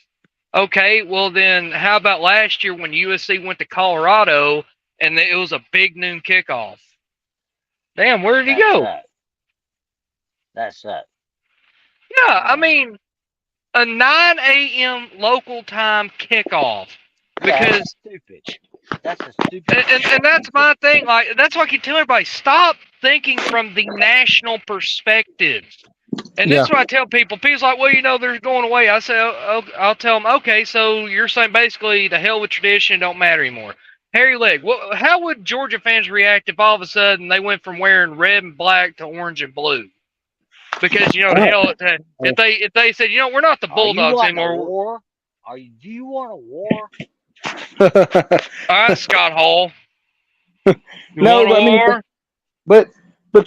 [SPEAKER 4] Okay, well then, how about last year when USC went to Colorado and it was a big noon kickoff? Damn, where did he go?
[SPEAKER 2] That's it.
[SPEAKER 4] Yeah, I mean, a 9 a.m. local time kickoff. Because
[SPEAKER 2] stupid. That's a stupid.
[SPEAKER 4] And that's my thing. Like, that's why I keep telling everybody, stop thinking from the national perspective. And this is what I tell people. People's like, well, they're going away. I say, I'll tell them, okay, so you're saying basically the hell with tradition, don't matter anymore. Harry Legg, how would Georgia fans react if all of a sudden they went from wearing red and black to orange and blue? Because if they said, we're not the Bulldogs anymore.
[SPEAKER 2] Do you want a war?
[SPEAKER 4] All right, Scott Hall.
[SPEAKER 1] But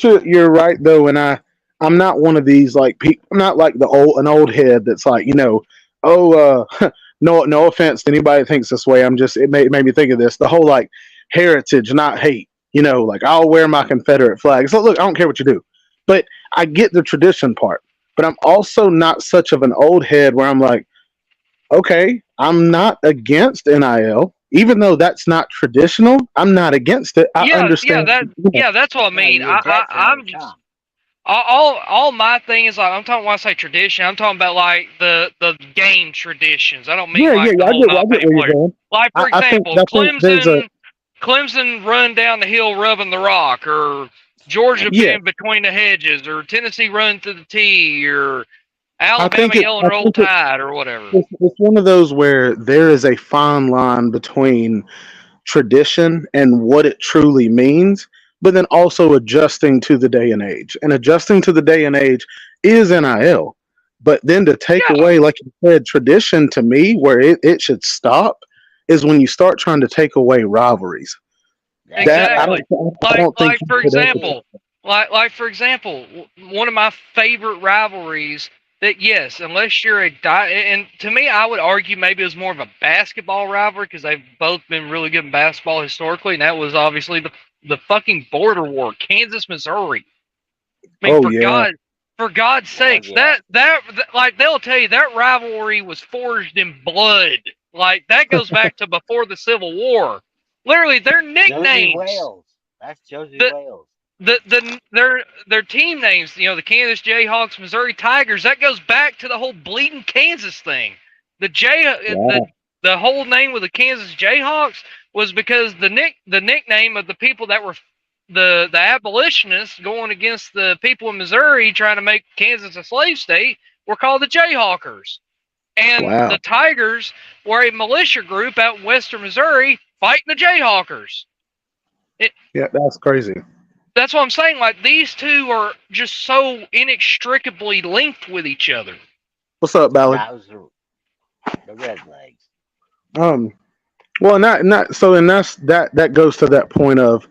[SPEAKER 1] you're right though, and I'm not one of these like people. I'm not like an old head that's like no offense to anybody that thinks this way. It made me think of this. The whole like heritage, not hate. Like I'll wear my Confederate flag. So look, I don't care what you do, but I get the tradition part. But I'm also not such of an old head where I'm like, okay, I'm not against NIL. Even though that's not traditional, I'm not against it. I understand.
[SPEAKER 4] That's what I mean. I'm just, all my thing is like, I'm talking when I say tradition, I'm talking about like the game traditions. I don't mean
[SPEAKER 1] I get where you're going.
[SPEAKER 4] Like for example, Clemson run down the hill rubbing the rock, or Georgia being between the hedges, or Tennessee run through the tee, or Alabama yelling Roll Tide, or whatever.
[SPEAKER 1] It's one of those where there is a fine line between tradition and what it truly means, but then also adjusting to the day and age. And adjusting to the day and age is NIL. But then to take away, like you said, tradition to me, where it should stop, is when you start trying to take away rivalries.
[SPEAKER 4] Exactly. For example, one of my favorite rivalries that, yes, unless you're and to me, I would argue maybe it was more of a basketball rivalry because they've both been really good in basketball historically, and that was obviously the fucking border war, Kansas, Missouri. I mean, for God's sakes, that like they'll tell you that rivalry was forged in blood. Like that goes back to before the Civil War. Literally, their nicknames.
[SPEAKER 2] Josie Wales. That's Josie Wales.
[SPEAKER 4] Their team names, the Kansas Jayhawks, Missouri Tigers, that goes back to the whole bleeding Kansas thing. The whole name of the Kansas Jayhawks was because the nickname of the people that were the abolitionists going against the people in Missouri trying to make Kansas a slave state were called the Jayhawkers. And the Tigers were a militia group out in western Missouri fighting the Jayhawkers.
[SPEAKER 1] That's crazy.
[SPEAKER 4] That's what I'm saying. Like, these two are just so inextricably linked with each other.
[SPEAKER 1] What's up, Bally?
[SPEAKER 2] That was the Red Legs.
[SPEAKER 1] Well, that goes to that point of,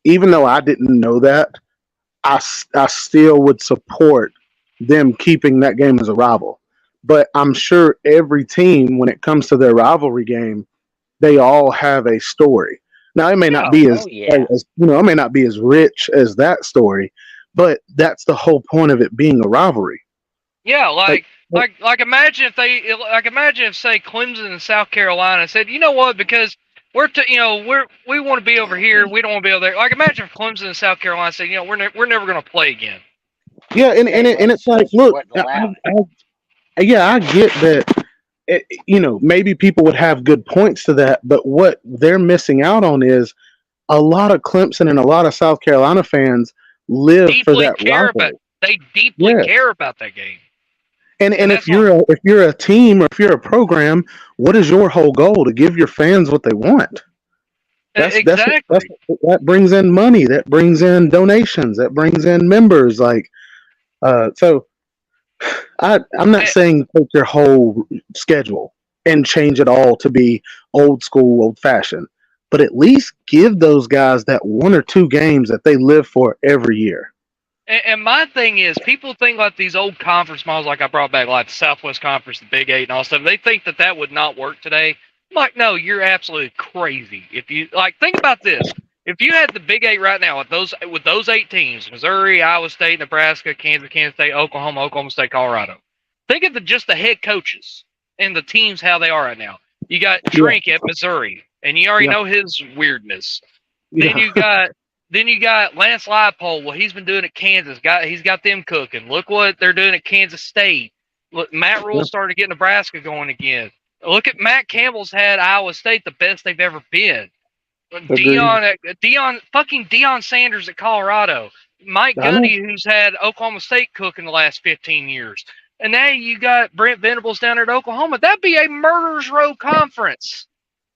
[SPEAKER 1] even though I didn't know that, I still would support them keeping that game as a rival. But I'm sure every team, when it comes to their rivalry game, they all have a story. Now it may not be as it may not be as rich as that story, but that's the whole point of it being a rivalry.
[SPEAKER 4] Yeah, like imagine if say Clemson and South Carolina said, you know what, because we want to be over here. We don't want to be over there. Like imagine if Clemson and South Carolina said, we're never going to play again.
[SPEAKER 1] Yeah, and it's like, look, I get that. Maybe people would have good points to that, but what they're missing out on is a lot of Clemson and a lot of South Carolina fans live for that rivalry.
[SPEAKER 4] They deeply care about that game.
[SPEAKER 1] And if you're a team or if you're a program, what is your whole goal? To give your fans what they want. That brings in money. That brings in donations. That brings in members. So I'm not saying take your whole schedule and change it all to be old school, old fashioned, but at least give those guys that one or two games that they live for every year.
[SPEAKER 4] And my thing is, people think like these old conference models, like I brought back, like the Southwest Conference, the Big Eight, and all stuff. They think that would not work today. I'm like, no, you're absolutely crazy. If you think about this, if you had the Big Eight right now with those 8 teams, Missouri, Iowa State, Nebraska, Kansas State, Oklahoma State, Colorado. Think of just the head coaches and the teams how they are right now. You got Drink at Missouri, and you already know his weirdness. Yeah. Then you got Lance Leipold. Well, he's been doing it at Kansas. He's got them cooking. Look what they're doing at Kansas State. Look, Matt Rule started getting Nebraska going again. Look at Matt Campbell's had Iowa State the best they've ever been. Deion Sanders at Colorado. Mike Gundy, who's had Oklahoma State cooking the last 15 years. And now you got Brent Venables down at Oklahoma. That'd be a murderer's row conference.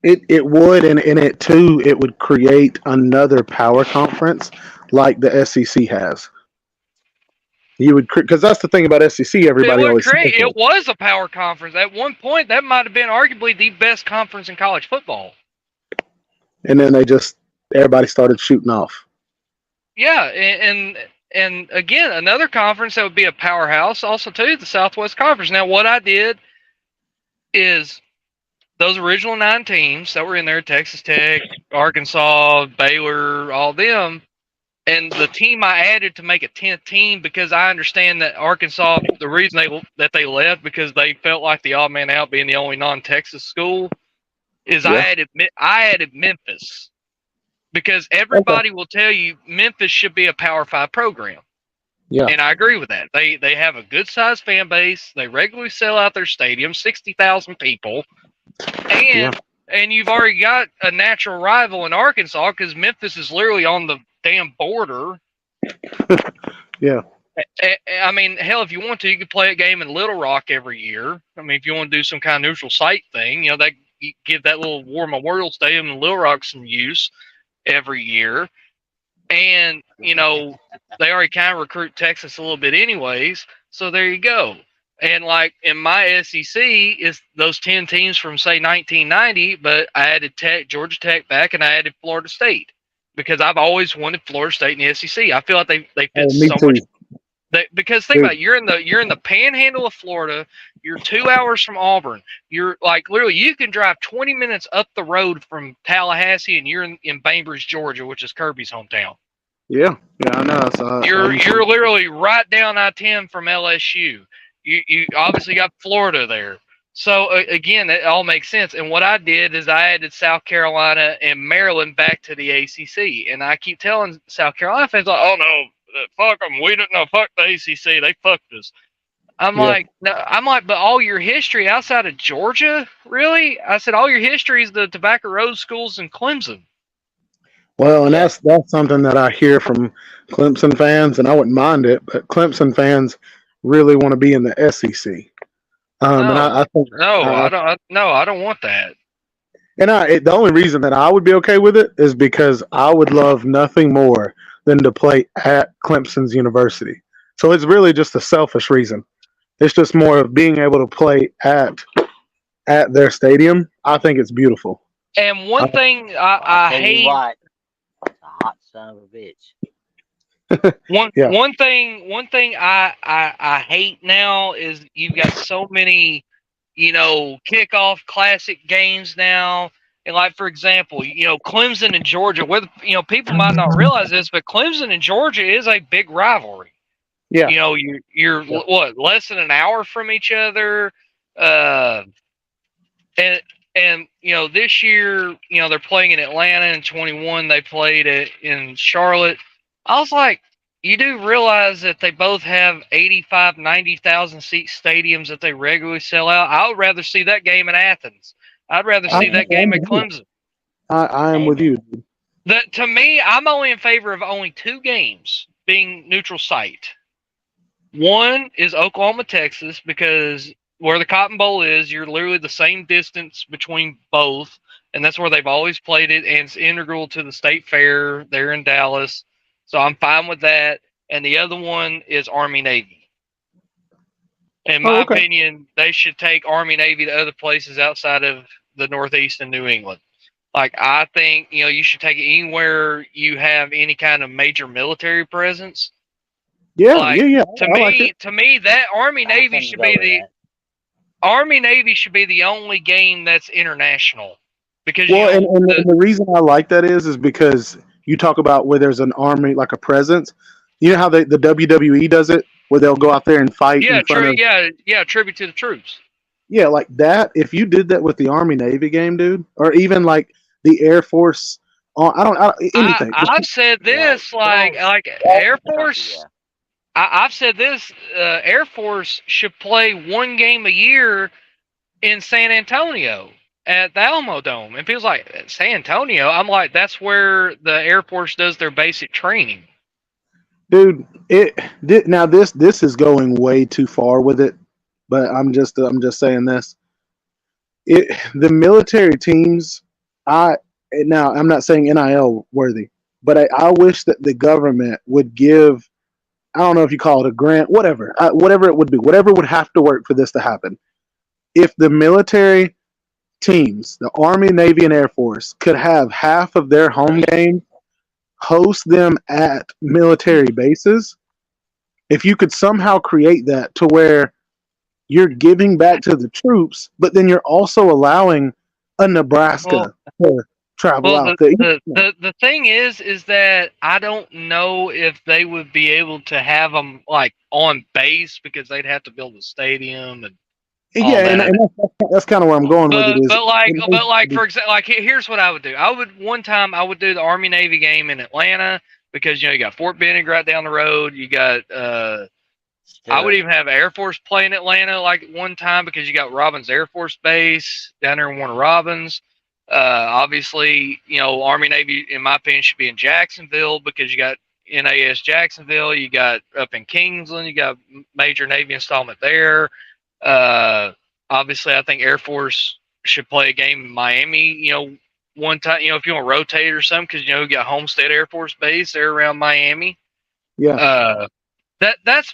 [SPEAKER 1] It would, and in it too, it would create another power conference like the SEC has. You would, because that's the thing about SEC. Everybody always says
[SPEAKER 4] it was a power conference at one point. That might have been arguably the best conference in college football.
[SPEAKER 1] And then everybody started shooting off.
[SPEAKER 4] Yeah, and again, another conference that would be a powerhouse, also too, the Southwest Conference. Now, what I did is those original 9 teams that were in there, Texas Tech, Arkansas, Baylor, all them, and the team I added to make a 10th team because I understand that Arkansas, the reason they left because they felt like the odd man out being the only non-Texas school, is I added Memphis because everybody will tell you Memphis should be a Power 5 program. Yeah. And I agree with that. They have a good sized fan base. They regularly sell out their stadium, 60,000 people. And you've already got a natural rival in Arkansas because Memphis is literally on the damn border.
[SPEAKER 1] Yeah.
[SPEAKER 4] I mean, hell, if you want to, you could play a game in Little Rock every year. I mean, if you want to do some kind of neutral site thing, that you give that little War Memorial Stadium in Little Rock some use every year. And, they already kind of recruit Texas a little bit anyways. So there you go. And like in my SEC is those 10 teams from say 1990, but I added Georgia Tech back, and I added Florida State because I've always wanted Florida State in the SEC. I feel like they fit so much. Because think about it, you're in the panhandle of Florida. You're 2 hours from Auburn. You're like literally you can drive 20 minutes up the road from Tallahassee, and you're in Bainbridge, Georgia, which is Kirby's hometown.
[SPEAKER 1] Yeah, I know.
[SPEAKER 4] You're literally right down I-10 from LSU. You obviously got Florida there. So, again, it all makes sense. And what I did is I added South Carolina and Maryland back to the ACC. And I keep telling South Carolina fans, like, oh, no, fuck them. We don't know. Fuck the ACC. They fucked us. I'm like, but all your history outside of Georgia, really? I said, all your history is the Tobacco Road schools in Clemson.
[SPEAKER 1] Well, and that's something that I hear from Clemson fans, and I wouldn't mind it, but Clemson fans really want to be in the SEC. I don't want that. And the only reason that I would be okay with it is because I would love nothing more than to play at Clemson's university. So it's really just a selfish reason. It's just more of being able to play at their stadium. I think it's beautiful.
[SPEAKER 2] And one thing I hate. It's a hot son of a bitch.
[SPEAKER 4] One thing I hate now is you've got so many, kickoff classic games now. And like, for example, Clemson and Georgia, people might not realize this, but Clemson and Georgia is a big rivalry.
[SPEAKER 1] Yeah.
[SPEAKER 4] You're what, less than an hour from each other. And And this year, they're playing in Atlanta. In 21, they played it in Charlotte. I was like, you do realize that they both have 85, 90,000 seat stadiums that they regularly sell out. I would rather see that game in Athens. I'd rather see that game at Clemson.
[SPEAKER 1] I am with you.
[SPEAKER 4] To me, I'm only in favor of only 2 games being neutral site. One is Oklahoma, Texas, because where the Cotton Bowl is, you're literally the same distance between both, and that's where they've always played it, and it's integral to the state fair there in Dallas. So I'm fine with that. And the other one is Army Navy. In my opinion, they should take Army Navy to other places outside of the Northeast and New England. Like, I think, you should take it anywhere you have any kind of major military presence.
[SPEAKER 1] Yeah, yeah.
[SPEAKER 4] To me, that Army Navy should be the only game that's international. Because
[SPEAKER 1] and the reason I like that is because you talk about where there's an army, like a presence. You know how the WWE does it, where they'll go out there and fight in front of.
[SPEAKER 4] Yeah, tribute to the troops.
[SPEAKER 1] Yeah, like that. If you did that with the Army Navy game, dude, or even like the Air Force, anything.
[SPEAKER 4] I've said this, like Air Force. I've said this. Air Force should play 1 game a year in San Antonio at the Alamo Dome, and people's like, San Antonio. I'm like, that's where the Air Force does their basic training.
[SPEAKER 1] Dude, now this is going way too far with it, but I'm just saying this. The military teams, I'm not saying NIL worthy, but I wish that the government would give, I don't know if you call it a grant, whatever it would be, whatever would have to work for this to happen. If the military teams, the Army, Navy, and Air Force, could have half of their home games host them at military bases, if you could somehow create that to where you're giving back to the troops, but then you're also allowing a Nebraska to travel out there.
[SPEAKER 4] The thing is that I don't know if they would be able to have them like on base, because they'd have to build a stadium and
[SPEAKER 1] that's kind of where I'm going with it.
[SPEAKER 4] But for example, like here's what I would do. I would do the Army Navy game in Atlanta, because you got Fort Benning right down the road. You got I would even have Air Force play in Atlanta like one time, because you got Robins Air Force Base down there in Warner Robins. Obviously, Army Navy, in my opinion, should be in Jacksonville, because you got NAS Jacksonville. You got up in Kingsland, you got major Navy installment there. Obviously, I think Air Force should play a game in Miami, one time, if you want to rotate or something, because, you got Homestead Air Force Base there around Miami.
[SPEAKER 1] Yeah.
[SPEAKER 4] That's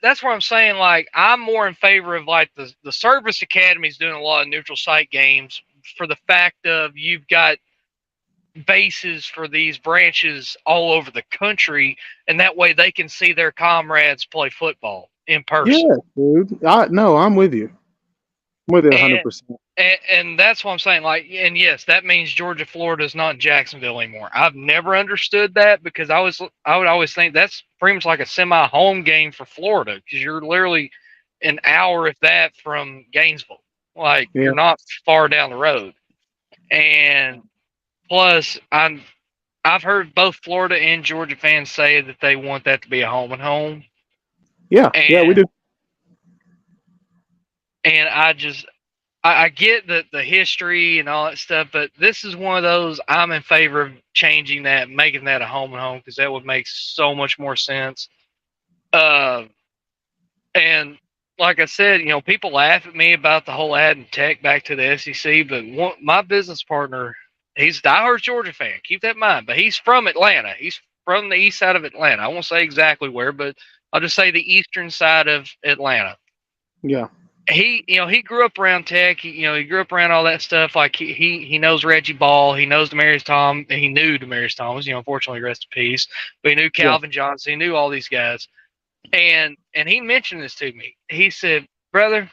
[SPEAKER 4] that's where I'm saying, like, I'm more in favor of like the service academies doing a lot of neutral site games, for the fact of you've got bases for these branches all over the country, and that way they can see their comrades play football in person.
[SPEAKER 1] Yeah, dude. I'm with you. I'm with you 100%.
[SPEAKER 4] And that's what I'm saying. Like, and yes, that means Georgia, Florida is not Jacksonville anymore. I've never understood that, because I would always think that's pretty much like a semi-home game for Florida, because you're literally an hour, if that, from Gainesville. Like, you're not far down the road. And plus, I've heard both Florida and Georgia fans say that they want that to be a home and home.
[SPEAKER 1] Yeah, we do.
[SPEAKER 4] And I get the history and all that stuff, but this is one of those, I'm in favor of changing that, making that a home and home, because that would make so much more sense. And like I said, people laugh at me about the whole adding tech back to the SEC, but my business partner, he's a diehard Georgia fan. Keep that in mind. But he's from Atlanta. He's from the east side of Atlanta. I won't say exactly where, but I'll just say the eastern side of Atlanta.
[SPEAKER 1] Yeah.
[SPEAKER 4] He grew up around Tech. He grew up around all that stuff. Like, he knows Reggie Ball. He knows Demarius Thomas. He knew Demarius Thomas. Unfortunately, rest in peace. But he knew Calvin Johnson. He knew all these guys. And he mentioned this to me. He said, "Brother,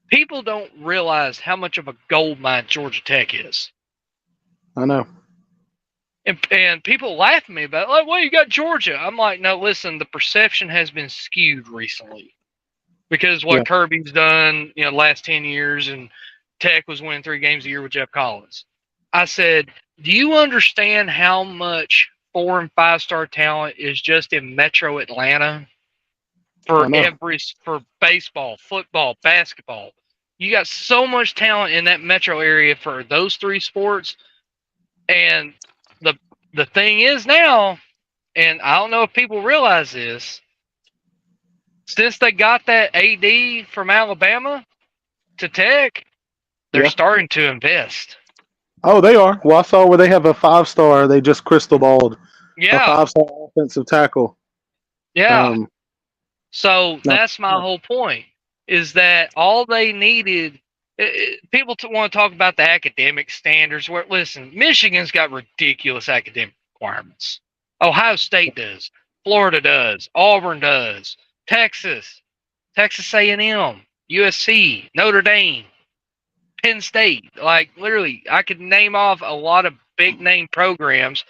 [SPEAKER 4] people don't realize how much of a gold mine Georgia Tech is."
[SPEAKER 1] I know.
[SPEAKER 4] And people laugh at me about it. Like, well, you got Georgia. I'm like, no, listen, the perception has been skewed recently, because what Kirby's done, last 10 years, and Tech was winning 3 games a year with Jeff Collins. I said, do you understand how much 4 and 5-star talent is just in Metro Atlanta for baseball, football, basketball? You got so much talent in that metro area for those 3 sports. And the thing is now, and I don't know if people realize this, since they got that AD from Alabama to Tech, they're starting to invest.
[SPEAKER 1] Oh, they are. Well, I saw where they have a 5-star. They just crystal balled a
[SPEAKER 4] Yeah.
[SPEAKER 1] 5-star offensive tackle.
[SPEAKER 4] Yeah. So
[SPEAKER 1] no.
[SPEAKER 4] that's my whole point, is that all they needed. People want to talk about the academic standards. Where, listen, Michigan's got ridiculous academic requirements. Ohio State does. Florida does. Auburn does. Texas A&M, USC, Notre Dame, Penn State. Like, literally, I could name off a lot of big name programs.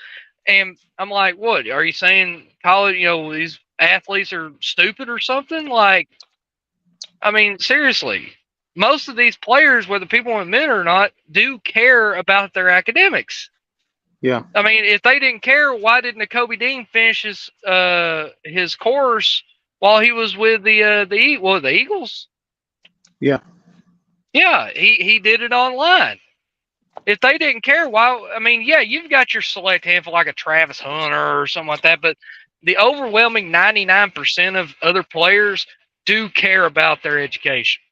[SPEAKER 4] And I'm like, what? Are you saying college, these athletes are stupid or something? Like, I mean, seriously, most of these players, whether people admit it or not, do care about their academics.
[SPEAKER 1] Yeah.
[SPEAKER 4] I mean, if they didn't care, why didn't Kobe Dean finish his course while he was with the Eagles?
[SPEAKER 1] Yeah.
[SPEAKER 4] Yeah, he did it online. If they didn't care, why? I mean, yeah, you've got your select handful like a Travis Hunter or something like that, but the overwhelming 99% of other players do care about their education.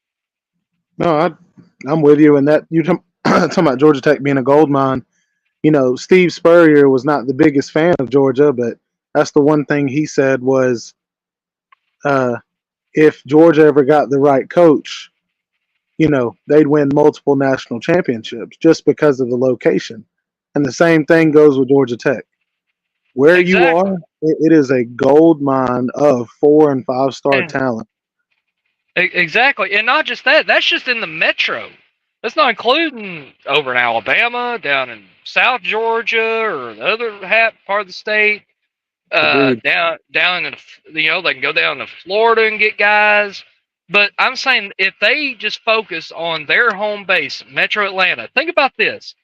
[SPEAKER 1] No, I'm with you. And that you talking about Georgia Tech being a gold mine. Steve Spurrier was not the biggest fan of Georgia, but that's the one thing he said was, if Georgia ever got the right coach, they'd win multiple national championships just because of the location. And the same thing goes with Georgia Tech. Where you are, it is a gold mine of 4 and 5-star talent.
[SPEAKER 4] Exactly. And not just that, that's just in the metro. That's not including over in Alabama, down in South Georgia, or the other part of the state. Down in they can go down to Florida and get guys. But I'm saying if they just focus on their home base, Metro Atlanta. Think about this.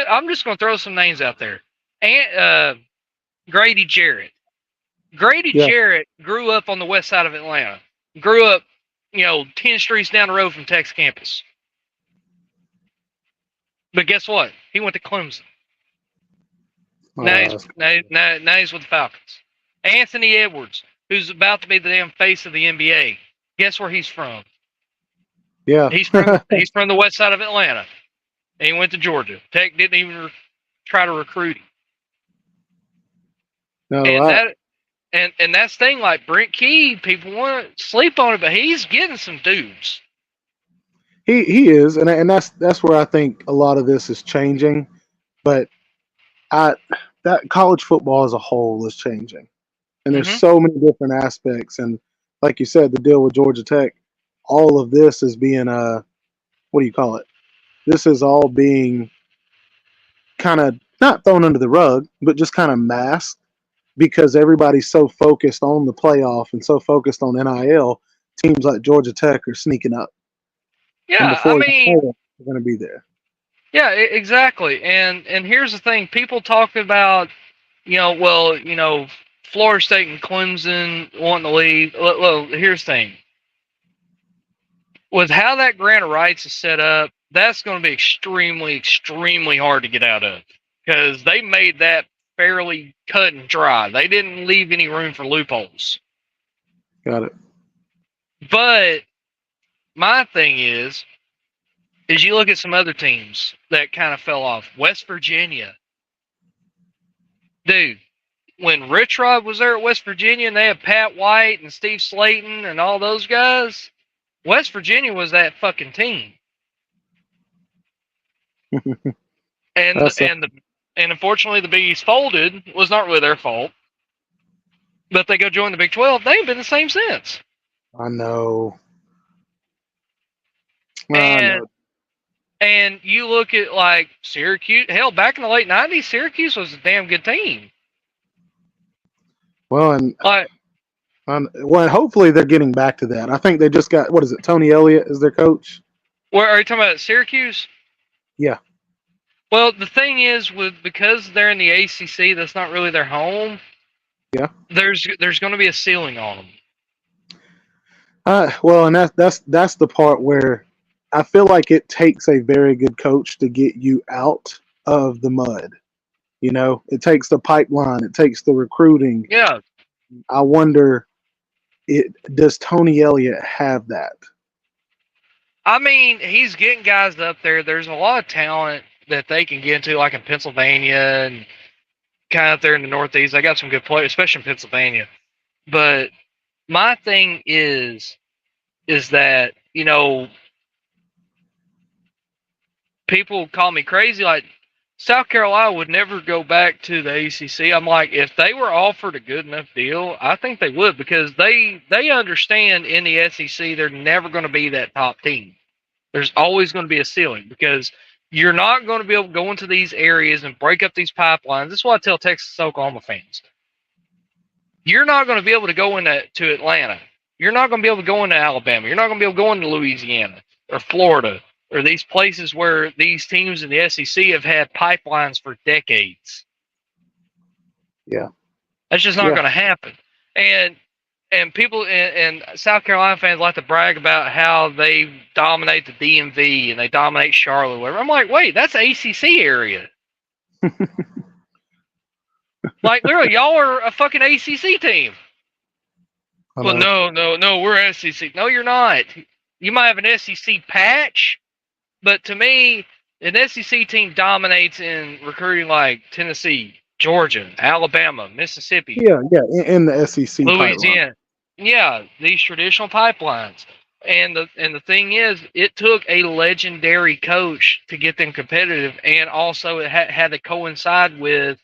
[SPEAKER 4] I'm just going to throw some names out there. And Grady Jarrett. Jarrett grew up on the west side of Atlanta. Grew up, 10 streets down the road from Tech's campus. But guess what? He went to Clemson. Now he's with the Falcons. Anthony Edwards, who's about to be the damn face of the NBA. Guess where he's from?
[SPEAKER 1] Yeah.
[SPEAKER 4] He's from the west side of Atlanta. And he went to Georgia. Tech didn't even try to recruit him.
[SPEAKER 1] No,
[SPEAKER 4] and that's the thing, like Brent Key, people want to sleep on it, but he's getting some dudes.
[SPEAKER 1] He is, and that's where I think a lot of this is changing. But that college football as a whole is changing, and there's so many different aspects. And like you said, the deal with Georgia Tech, all of this is being what do you call it? This is all being kind of not thrown under the rug, but just kind of masked because everybody's so focused on the playoff and so focused on NIL. Teams like Georgia Tech are sneaking up.
[SPEAKER 4] Yeah, I mean,
[SPEAKER 1] they're going to be there.
[SPEAKER 4] Yeah, exactly. And here's the thing: people talk about, Florida State and Clemson wanting to leave. Well, here's the thing: with how that grant of rights is set up, that's going to be extremely, extremely hard to get out of because they made that fairly cut and dry. They didn't leave any room for loopholes.
[SPEAKER 1] Got it.
[SPEAKER 4] But my thing is you look at some other teams that kind of fell off. West Virginia. Dude, when Rich Rod was there at West Virginia and they had Pat White and Steve Slayton and all those guys, West Virginia was that fucking team. And unfortunately the Big East folded. It was not really their fault. But they go join the Big 12, they ain't been the same since.
[SPEAKER 1] I know.
[SPEAKER 4] And you look at like Syracuse. Hell, back in the late 90s, Syracuse was a damn good team.
[SPEAKER 1] Well, and hopefully they're getting back to that. I think they just got, what is it, Tony Elliott is their coach?
[SPEAKER 4] Where are you talking about? Syracuse?
[SPEAKER 1] Yeah.
[SPEAKER 4] Well, the thing is, because they're in the ACC, that's not really their home.
[SPEAKER 1] Yeah.
[SPEAKER 4] There's going to be a ceiling on them.
[SPEAKER 1] Well, and that's the part where I feel like it takes a very good coach to get you out of the mud. You know, it takes the pipeline, it takes the recruiting.
[SPEAKER 4] Yeah,
[SPEAKER 1] I wonder, does Tony Elliott have that?
[SPEAKER 4] I mean, he's getting guys up there. There's a lot of talent that they can get into, like in Pennsylvania and kind of up there in the Northeast. They got some good players, especially in Pennsylvania. But my thing is that people call me crazy. Like South Carolina would never go back to the ACC. I'm like, if they were offered a good enough deal, I think they would because they understand in the SEC they're never going to be that top team. There's always going to be a ceiling because you're not going to be able to go into these areas and break up these pipelines. This is what I tell Texas Oklahoma fans. You're not going to be able to go into Atlanta. You're not going to be able to go into Alabama. You're not going to be able to go into Louisiana or Florida or these places where these teams in the SEC have had pipelines for decades.
[SPEAKER 1] Yeah.
[SPEAKER 4] That's just not
[SPEAKER 1] Yeah.
[SPEAKER 4] going to happen. And people and South Carolina fans like to brag about how they dominate the DMV and they dominate Charlotte. Whatever. I'm like, wait, that's ACC area. Like, literally, y'all are a fucking ACC team. Well, no, we're SEC. No, you're not. You might have an SEC patch, but to me, an SEC team dominates in recruiting like Tennessee, Georgia, Alabama, Mississippi.
[SPEAKER 1] Yeah, in the SEC pipeline.
[SPEAKER 4] Louisiana. Yeah, these traditional pipelines. And the thing is, it took a legendary coach to get them competitive, and also it had to coincide with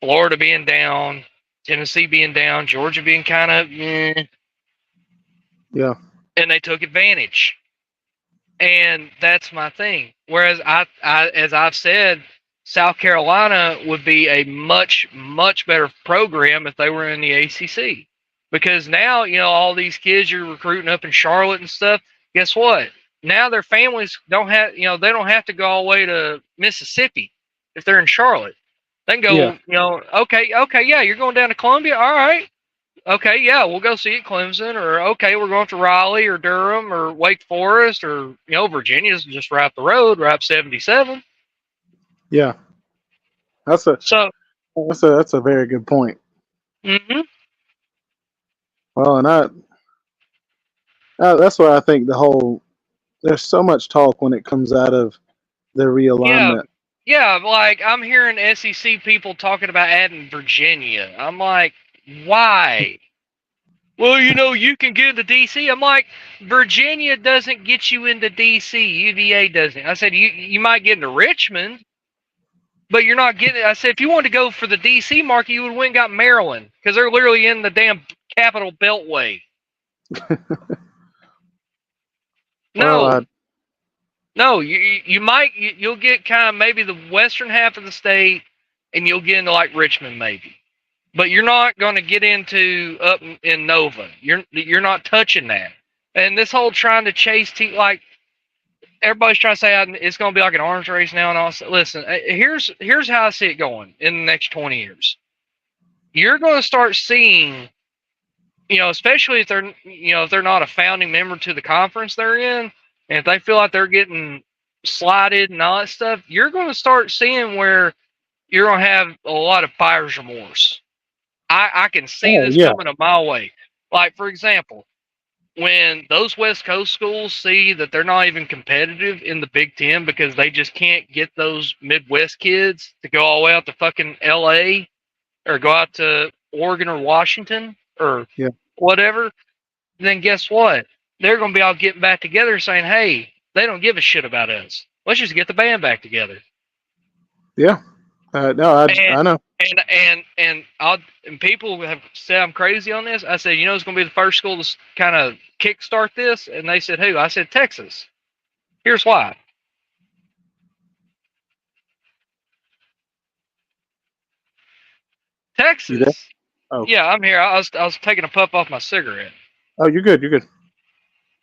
[SPEAKER 4] Florida being down, Tennessee being down, Georgia being kind of
[SPEAKER 1] Yeah.
[SPEAKER 4] and they took advantage. And that's my thing. Whereas as I've said, South Carolina would be a much, much better program if they were in the ACC. Because now, all these kids you're recruiting up in Charlotte and stuff, guess what? Now their families don't have, they don't have to go all the way to Mississippi if they're in Charlotte. They can go, okay, yeah, you're going down to Columbia? All right. Okay, yeah, we'll go see it Clemson, or okay, we're going to Raleigh or Durham or Wake Forest or Virginia's just right up the road, right up 77.
[SPEAKER 1] Yeah, that's a very good point.
[SPEAKER 4] Mm-hmm.
[SPEAKER 1] Well, and that's why I think there's so much talk when it comes out of the realignment.
[SPEAKER 4] Yeah, like I'm hearing SEC people talking about adding Virginia. I'm like, why? Well, you can get into DC. I'm like, Virginia doesn't get you into DC. UVA doesn't. I said, you might get into Richmond, but you're not getting it. I said, if you wanted to go for the DC market, you would have went and got Maryland because they're literally in the damn capital beltway. No, you'll get kind of maybe the western half of the state, and you'll get into like Richmond maybe, but you're not going to get into up in Nova. You're not touching that. And this whole trying to chase like everybody's trying to say it's going to be like an arms race now and all. Listen, here's how I see it going in the next 20 years. You're going to start seeing, especially if they're not a founding member to the conference they're in, and if they feel like they're getting slighted and all that stuff, you're going to start seeing where you're going to have a lot of buyer's remorse. I can see this coming a mile away. Like, for example, when those West Coast schools see that they're not even competitive in the Big Ten because they just can't get those Midwest kids to go all the way out to fucking LA or go out to Oregon or Washington or whatever, then guess what? They're going to be all getting back together saying, hey, they don't give a shit about us. Let's just get the band back together.
[SPEAKER 1] Yeah. I know.
[SPEAKER 4] And people have said I'm crazy on this. I said, it's going to be the first school to kind of kickstart this. And they said, who? I said, Texas. Here's why. Texas.
[SPEAKER 1] Oh.
[SPEAKER 4] Yeah, I'm here. I was taking a puff off my cigarette.
[SPEAKER 1] Oh, you're good. You're good.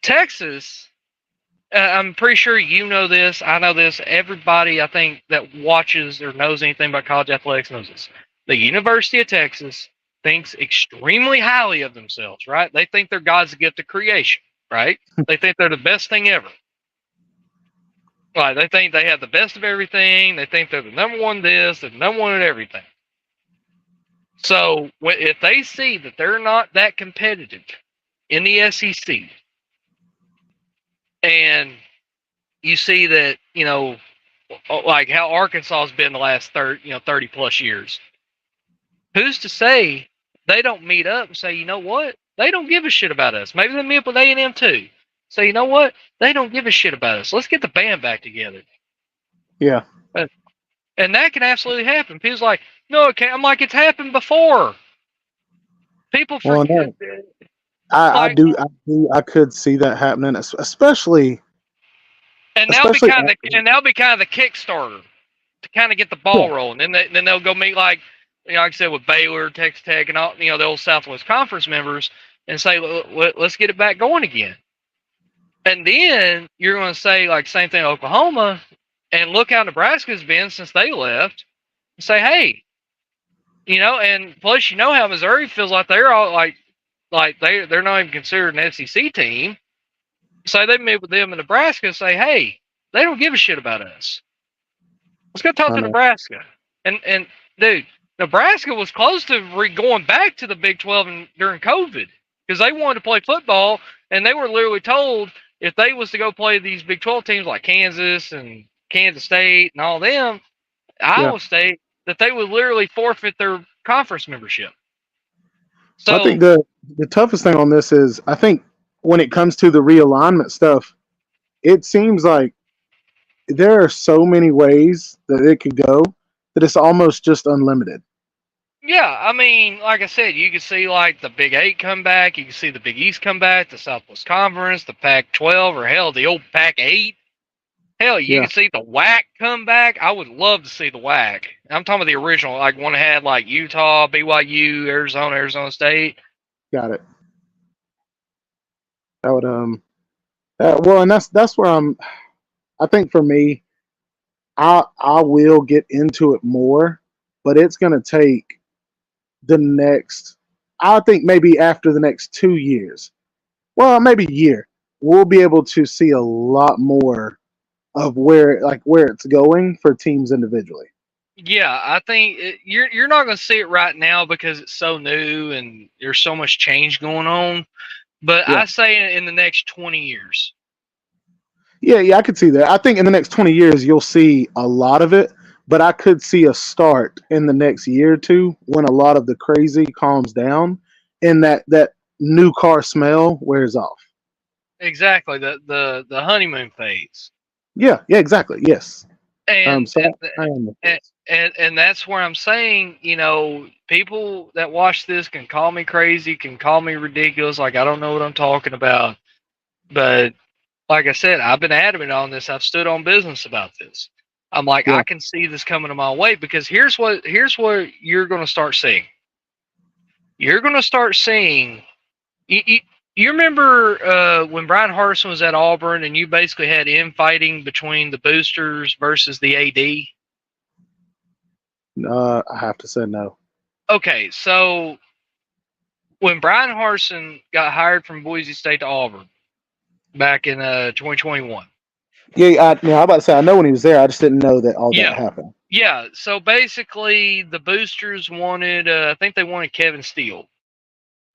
[SPEAKER 4] Texas I'm pretty sure you know this. I know this. Everybody, I think, that watches or knows anything about college athletics knows this. The University of Texas thinks extremely highly of themselves, right? They think they're God's gift of creation, right? They think they're the best thing ever. Right? They think they have the best of everything. They think they're the number one this, the number one at everything. So if they see that they're not that competitive in the SEC, and you see that, like how Arkansas has been the last 30 plus years, who's to say they don't meet up and say, you know what, they don't give a shit about us. Maybe they meet up with A&M too. So you know what, they don't give a shit about us. Let's get the band back together.
[SPEAKER 1] Yeah.
[SPEAKER 4] And that can absolutely happen. People's like, no, it can't. I'm like, it's happened before. People
[SPEAKER 1] Well,
[SPEAKER 4] forget.
[SPEAKER 1] no,
[SPEAKER 4] Like,
[SPEAKER 1] I could see that happening, especially
[SPEAKER 4] and that'll be
[SPEAKER 1] especially
[SPEAKER 4] kind of
[SPEAKER 1] after,
[SPEAKER 4] the Kickstarter to kind of get the
[SPEAKER 1] yeah,
[SPEAKER 4] ball rolling. Then they'll go meet, like, like I said, with Baylor, Texas Tech, and all, the old Southwest Conference members, and say, let's get it back going again. And then you're going to say, like, same thing Oklahoma, and look how Nebraska's been since they left, and say, hey, and plus how Missouri feels like they're all like they're not even considered an SEC team. So they meet with them in Nebraska and say, hey, they don't give a shit about us. Let's go talk
[SPEAKER 1] I
[SPEAKER 4] to
[SPEAKER 1] know.
[SPEAKER 4] Nebraska. And dude, Nebraska was close to going back to the Big 12 during COVID because they wanted to play football, and they were literally told if they was to go play these Big 12 teams like Kansas and Kansas State and all them,
[SPEAKER 1] Yeah.
[SPEAKER 4] Iowa State, that they would literally forfeit their conference membership.
[SPEAKER 1] I
[SPEAKER 4] So
[SPEAKER 1] think the toughest thing on this is I think when it comes to the realignment stuff, it seems like there are so many ways that it could go that it's almost just unlimited.
[SPEAKER 4] yeah, I mean, like I said, you can see like the Big Eight come back, you can see the Big East come back, the Southwest Conference, the Pac-12, or hell, the old Pac-8. Hell, you
[SPEAKER 1] Yeah,
[SPEAKER 4] can see the WAC come back. I would love to see the WAC. I'm talking about the original, like one that had like Utah, BYU, Arizona State.
[SPEAKER 1] got it. That would well, and that's where I think for me, I will get into it more, but it's going to take the next. I think maybe after the next 2 years, well, maybe a year, we'll be able to see a lot more of where it's going for teams individually.
[SPEAKER 4] Yeah, I think you're not going to see it right now because it's so new and there's so much change going on. But
[SPEAKER 1] Yeah.
[SPEAKER 4] I say in the next 20 years.
[SPEAKER 1] Yeah, I could see that. I think in the next 20 years you'll see a lot of it, but I could see a start in the next year or two when a lot of the crazy calms down and that new car smell wears off.
[SPEAKER 4] Exactly, the honeymoon phase.
[SPEAKER 1] Yeah, exactly. Yes.
[SPEAKER 4] And
[SPEAKER 1] So
[SPEAKER 4] and
[SPEAKER 1] I am with
[SPEAKER 4] and,
[SPEAKER 1] this.
[SPEAKER 4] and that's where I'm saying, people that watch this can call me crazy, can call me ridiculous, like I don't know what I'm talking about. But like I said, I've been adamant on this. I've stood on business about this. I'm like,
[SPEAKER 1] Yeah.
[SPEAKER 4] I can see this coming to my way because here's what you're going to start seeing. You're going to start seeing. You remember when Brian Harsin was at Auburn, and you basically had infighting between the boosters versus the AD.
[SPEAKER 1] I have to say no.
[SPEAKER 4] Okay, so when Brian Harsin got hired from Boise State to Auburn back in 2021.
[SPEAKER 1] Yeah, I'm about to say I know when he was there. I just didn't know that all that
[SPEAKER 4] Yeah,
[SPEAKER 1] happened.
[SPEAKER 4] yeah. So basically, the boosters wanted, I think they wanted Kevin Steele,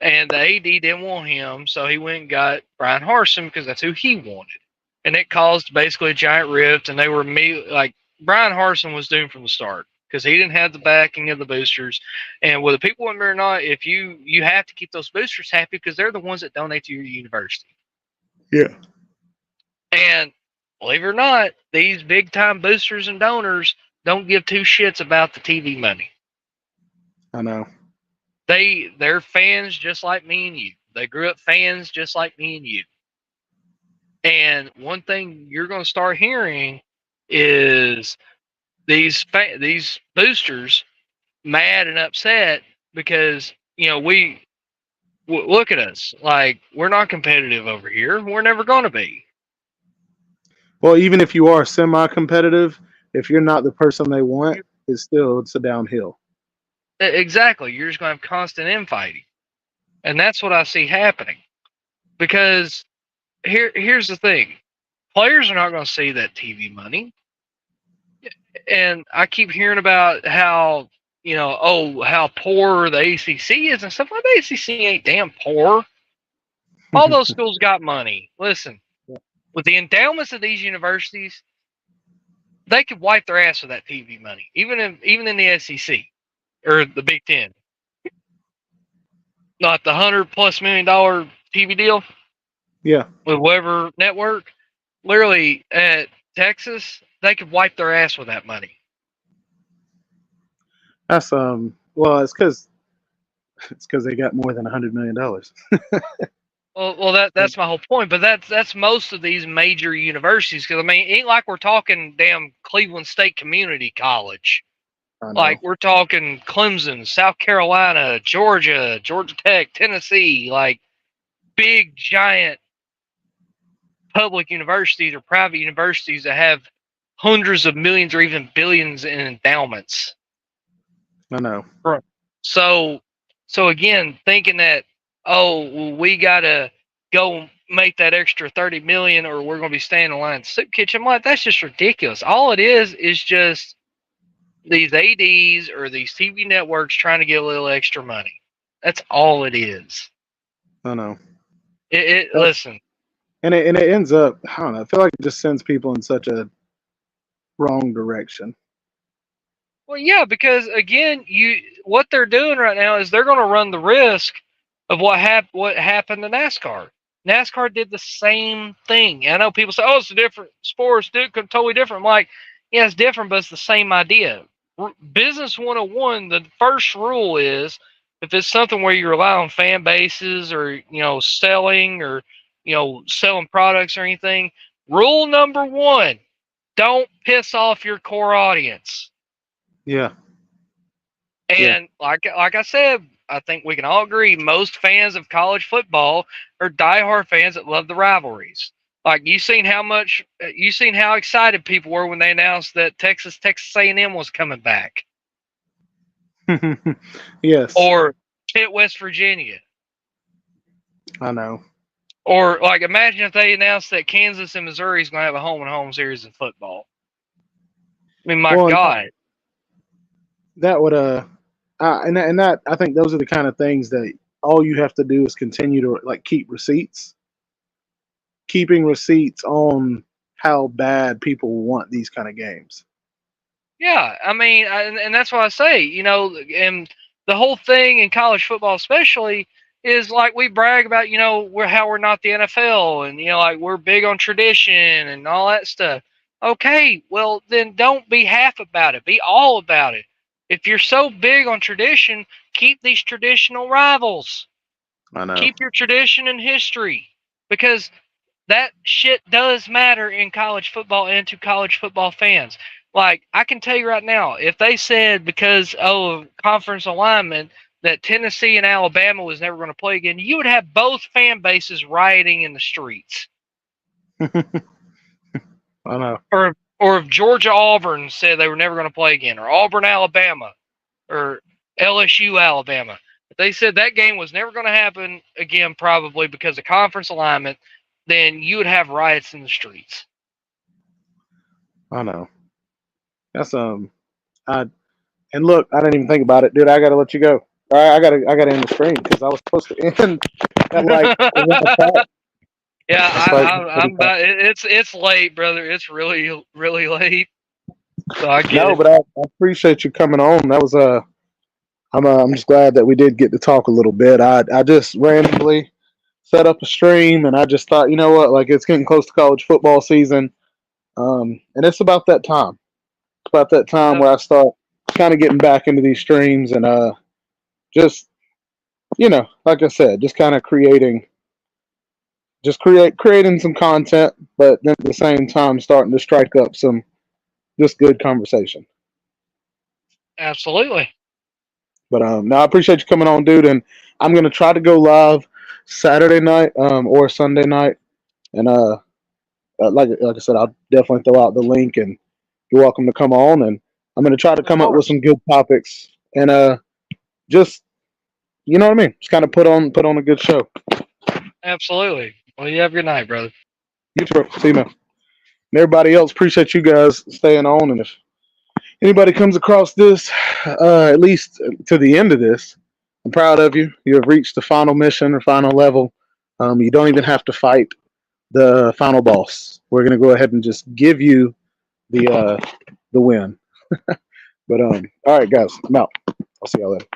[SPEAKER 4] and the AD didn't want him, so he went and got Brian Harsin because that's who he wanted, and it caused basically a giant rift. And they were like Brian Harsin was doomed from the start because he didn't have the backing of the boosters. And whether people want me or not, if you have to keep those boosters happy because they're the ones that donate to your university.
[SPEAKER 1] Yeah.
[SPEAKER 4] And believe it or not, these big time boosters and donors don't give two shits about the TV money.
[SPEAKER 1] I know.
[SPEAKER 4] They're fans just like me and you. They grew up fans just like me and you. And one thing you're going to start hearing is these boosters mad and upset because we look at us like we're not competitive over here. We're never going to be.
[SPEAKER 1] Well, even if you are semi-competitive, if you're not the person they want, it's a downhill.
[SPEAKER 4] Exactly. You're just going to have constant infighting. And that's what I see happening. Because here's the thing. Players are not going to see that TV money. And I keep hearing about how, how poor the ACC is and stuff like that. The ACC ain't damn poor. All those schools got money. Listen, with the endowments of these universities, they could wipe their ass with that TV money, even in the SEC or the Big Ten. Not the $100+ million TV deal
[SPEAKER 1] Yeah,
[SPEAKER 4] with whatever network. Literally at Texas, they could wipe their ass with that money.
[SPEAKER 1] that's well, it's because they got more than $100 million.
[SPEAKER 4] Well, that's my whole point. But that's most of these major universities. Because I mean, it ain't like we're talking damn Cleveland State Community College.
[SPEAKER 1] I know.
[SPEAKER 4] Like we're talking Clemson, South Carolina, Georgia, Georgia Tech, Tennessee. Like big giant public universities or private universities that have hundreds of millions or even billions in endowments.
[SPEAKER 1] I know.
[SPEAKER 4] So again, thinking that we gotta go make that extra 30 million or we're gonna be staying in line soup kitchen. Like that's just ridiculous. All it is just these ADs or these TV networks trying to get a little extra money. That's all it is.
[SPEAKER 1] I know.
[SPEAKER 4] Listen.
[SPEAKER 1] And it ends up, I don't know, I feel like it just sends people in such a wrong direction.
[SPEAKER 4] Well, yeah, because again, what they're doing right now is they're going to run the risk of what happened to NASCAR. NASCAR did the same thing. I know people say, "Oh, it's a different sport, it's totally different." I'm like, yeah, it's different, but it's the same idea. Business 101, the first rule is if it's something where you rely on fan bases or selling or selling products or anything. Rule number one: don't piss off your core audience.
[SPEAKER 1] Yeah.
[SPEAKER 4] And like I said, I think we can all agree most fans of college football are diehard fans that love the rivalries. Like you seen how excited people were when they announced that Texas A&M was coming back,
[SPEAKER 1] Yes.
[SPEAKER 4] or Pitt, West Virginia,
[SPEAKER 1] I know.
[SPEAKER 4] or like imagine if they announced that Kansas and Missouri is going to have a home and home series in football. I mean, my God.
[SPEAKER 1] That would and that I think those are the kind of things that all you have to do is continue to like keep receipts. Keeping receipts on how bad people want these kind of games.
[SPEAKER 4] Yeah, I mean, and that's why I say, and the whole thing in college football, especially, is like we brag about, we're not the NFL, and like we're big on tradition and all that stuff. Okay, well then don't be half about it. Be all about it. If you're so big on tradition, keep these traditional rivals.
[SPEAKER 1] I know.
[SPEAKER 4] Keep your tradition and history, because that shit does matter in college football and to college football fans. Like, I can tell you right now, if they said because of conference alignment that Tennessee and Alabama was never going to play again, you would have both fan bases rioting in the streets.
[SPEAKER 1] I know.
[SPEAKER 4] Or if Georgia Auburn said they were never going to play again, or Auburn Alabama, or LSU Alabama. If they said that game was never going to happen again, probably because of conference alignment, then you would have riots in the streets.
[SPEAKER 1] I know. That's and look, I didn't even think about it, dude. I gotta let you go. All right, I gotta end the stream because I was supposed to end at like 1 o'clock.
[SPEAKER 4] Yeah, I'm
[SPEAKER 1] 1:45.
[SPEAKER 4] about. It's late, brother. It's really really late. So I get
[SPEAKER 1] No,
[SPEAKER 4] it.
[SPEAKER 1] but I appreciate you coming on. That was I'm just glad that we did get to talk a little bit. I just randomly set up a stream and I just thought, you know what, like it's getting close to college football season, and it's about that time. It's about that time where I start kind of getting back into these streams and just like I said, just kind of creating some content, but then at the same time starting to strike up some just good conversation.
[SPEAKER 4] Absolutely.
[SPEAKER 1] But no, I appreciate you coming on, dude, and I'm gonna try to go live Saturday night or Sunday night, and like I said, I'll definitely throw out the link, and you're welcome to come on. And I'm going to try to
[SPEAKER 3] Of
[SPEAKER 1] come up with
[SPEAKER 3] course.
[SPEAKER 1] some good topics, and just you know what I mean, just kind of put on a good show.
[SPEAKER 4] Absolutely. Well, you have a good night, brother.
[SPEAKER 1] You too. See you, man. And everybody else, appreciate you guys staying on. And if anybody comes across this, at least to the end of this, I'm proud of you. You have reached the final mission or final level. You don't even have to fight the final boss. We're gonna go ahead and just give you the win. But all right, guys, I'm out. I'll see y'all later.